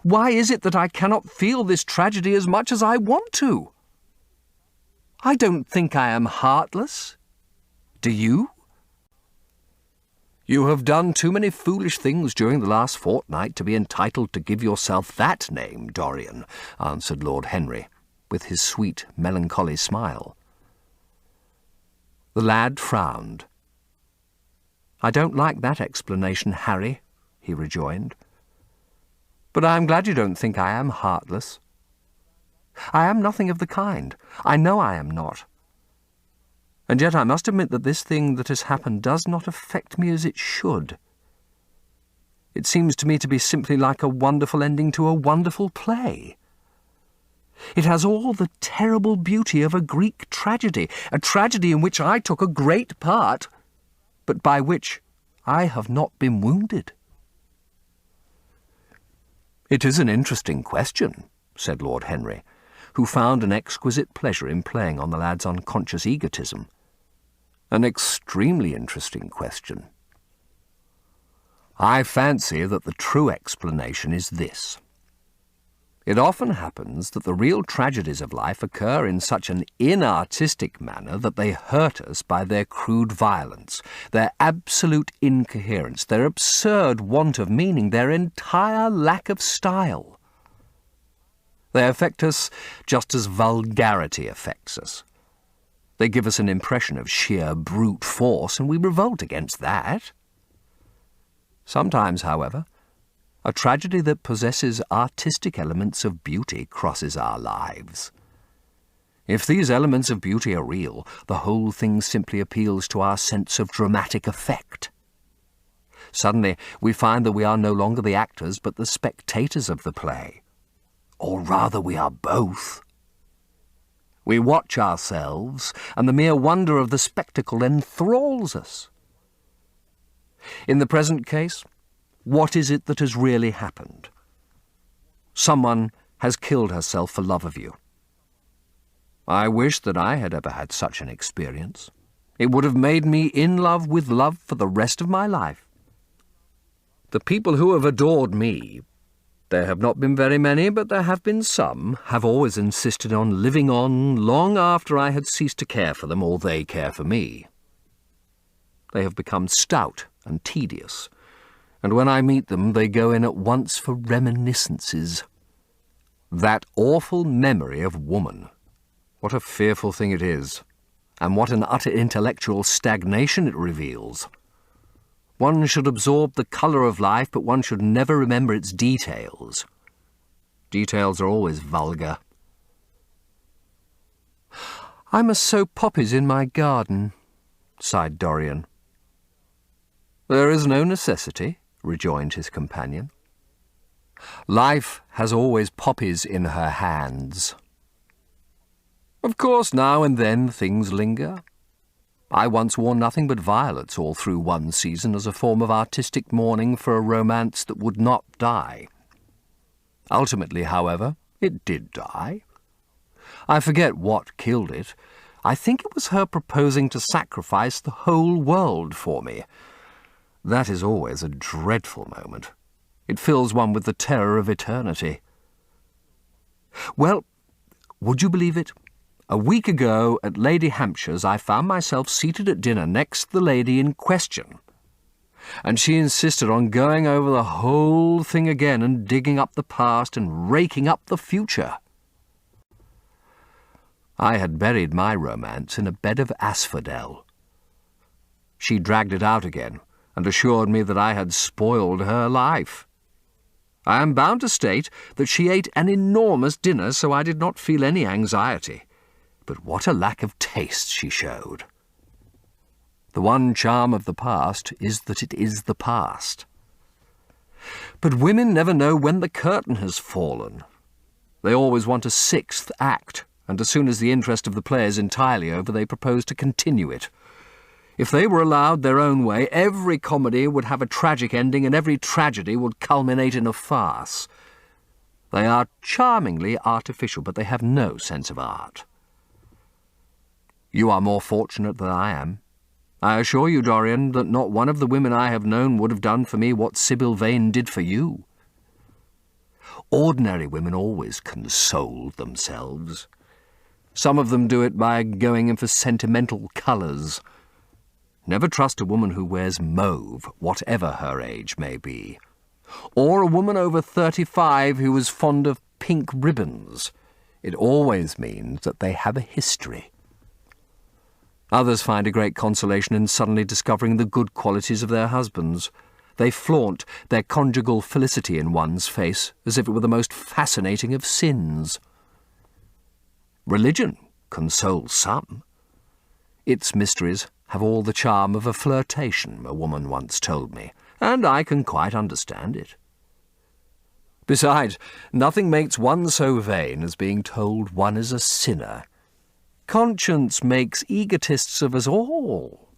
"Why is it that I cannot feel this tragedy as much as I want to? I don't think I am heartless. Do you?" "You have done too many foolish things during the last fortnight to be entitled to give yourself that name, Dorian," answered Lord Henry, with his sweet, melancholy smile. The lad frowned. "I don't like that explanation, Harry," he rejoined. "But I am glad you don't think I am heartless. I am nothing of the kind. I know I am not. And yet I must admit that this thing that has happened does not affect me as it should. It seems to me to be simply like a wonderful ending to a wonderful play. It has all the terrible beauty of a Greek tragedy, a tragedy in which I took a great part, but by which I have not been wounded." "It is an interesting question," said Lord Henry, who found an exquisite pleasure in playing on the lad's unconscious egotism. "An extremely interesting question. I fancy that the true explanation is this. It often happens that the real tragedies of life occur in such an inartistic manner that they hurt us by their crude violence, their absolute incoherence, their absurd want of meaning, their entire lack of style. They affect us just as vulgarity affects us. They give us an impression of sheer brute force, and we revolt against that. Sometimes, however, a tragedy that possesses artistic elements of beauty crosses our lives. If these elements of beauty are real, the whole thing simply appeals to our sense of dramatic effect. Suddenly we find that we are no longer the actors but the spectators of the play. Or rather, we are both. We watch ourselves, and the mere wonder of the spectacle enthralls us. In the present case, what is it that has really happened? Someone has killed herself for love of you. I wish that I had ever had such an experience. It would have made me in love with love for the rest of my life. The people who have adored me, there have not been very many, but there have been some, have always insisted on living on long after I had ceased to care for them or they care for me. They have become stout and tedious, and when I meet them they go in at once for reminiscences. That awful memory of woman. What a fearful thing it is, and what an utter intellectual stagnation it reveals. One should absorb the colour of life, but one should never remember its details. Details are always vulgar. "I must sow poppies in my garden," sighed Dorian. "There is no necessity," rejoined his companion. "Life has always poppies in her hands. Of course, now and then things linger. I once wore nothing but violets all through one season as a form of artistic mourning for a romance that would not die. Ultimately, however, it did die. I forget what killed it. I think it was her proposing to sacrifice the whole world for me. That is always a dreadful moment. It fills one with the terror of eternity. Well, would you believe it? A week ago at Lady Hampshire's I found myself seated at dinner next the lady in question, and she insisted on going over the whole thing again and digging up the past and raking up the future. I had buried my romance in a bed of asphodel. She dragged it out again and assured me that I had spoiled her life. I am bound to state that she ate an enormous dinner, so I did not feel any anxiety. But what a lack of taste she showed. The one charm of the past is that it is the past. But women never know when the curtain has fallen. They always want a sixth act, and as soon as the interest of the play is entirely over, they propose to continue it. If they were allowed their own way, every comedy would have a tragic ending and every tragedy would culminate in a farce. They are charmingly artificial, but they have no sense of art. You are more fortunate than I am. I assure you, Dorian, that not one of the women I have known would have done for me what Sybil Vane did for you. Ordinary women always console themselves. Some of them do it by going in for sentimental colours. Never trust a woman who wears mauve, whatever her age may be. Or a woman over 35 who is fond of pink ribbons. It always means that they have a history. Others find a great consolation in suddenly discovering the good qualities of their husbands. They flaunt their conjugal felicity in one's face as if it were the most fascinating of sins. Religion consoles some. Its mysteries have all the charm of a flirtation, a woman once told me, and I can quite understand it. Besides, nothing makes one so vain as being told one is a sinner. Conscience makes egotists of us all.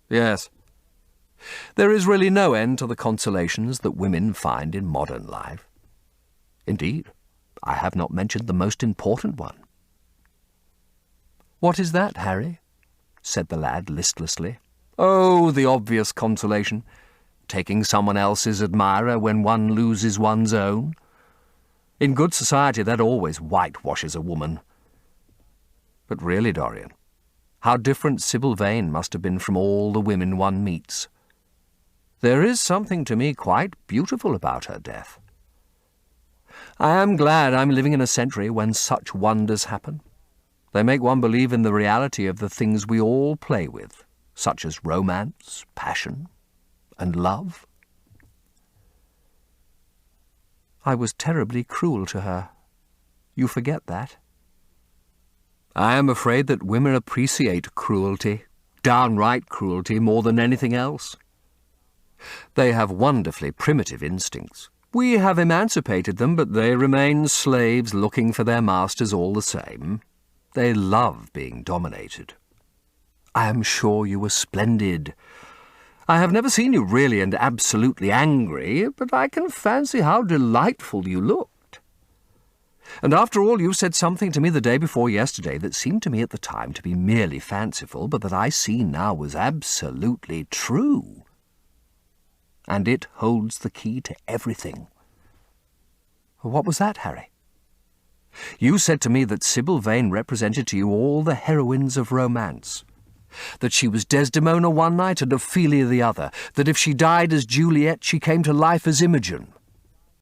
Yes, there is really no end to the consolations that women find in modern life. Indeed, I have not mentioned the most important one. "What is that, Harry?" said the lad listlessly. "Oh, the obvious consolation. Taking someone else's admirer when one loses one's own. In good society that always whitewashes a woman. But really, Dorian, how different Sybil Vane must have been from all the women one meets. There is something to me quite beautiful about her death. I am glad I'm living in a century when such wonders happen. They make one believe in the reality of the things we all play with, such as romance, passion, and love." "I was terribly cruel to her. You forget that." "I am afraid that women appreciate cruelty, downright cruelty, more than anything else. They have wonderfully primitive instincts. We have emancipated them, but they remain slaves looking for their masters all the same. They love being dominated. I am sure you were splendid. I have never seen you really and absolutely angry, but I can fancy how delightful you looked. And after all, you said something to me the day before yesterday that seemed to me at the time to be merely fanciful, but that I see now was absolutely true. And it holds the key to everything." "What was that, Harry?" "You said to me that Sybil Vane represented to you all the heroines of romance. That she was Desdemona one night and Ophelia the other. That if she died as Juliet, she came to life as Imogen.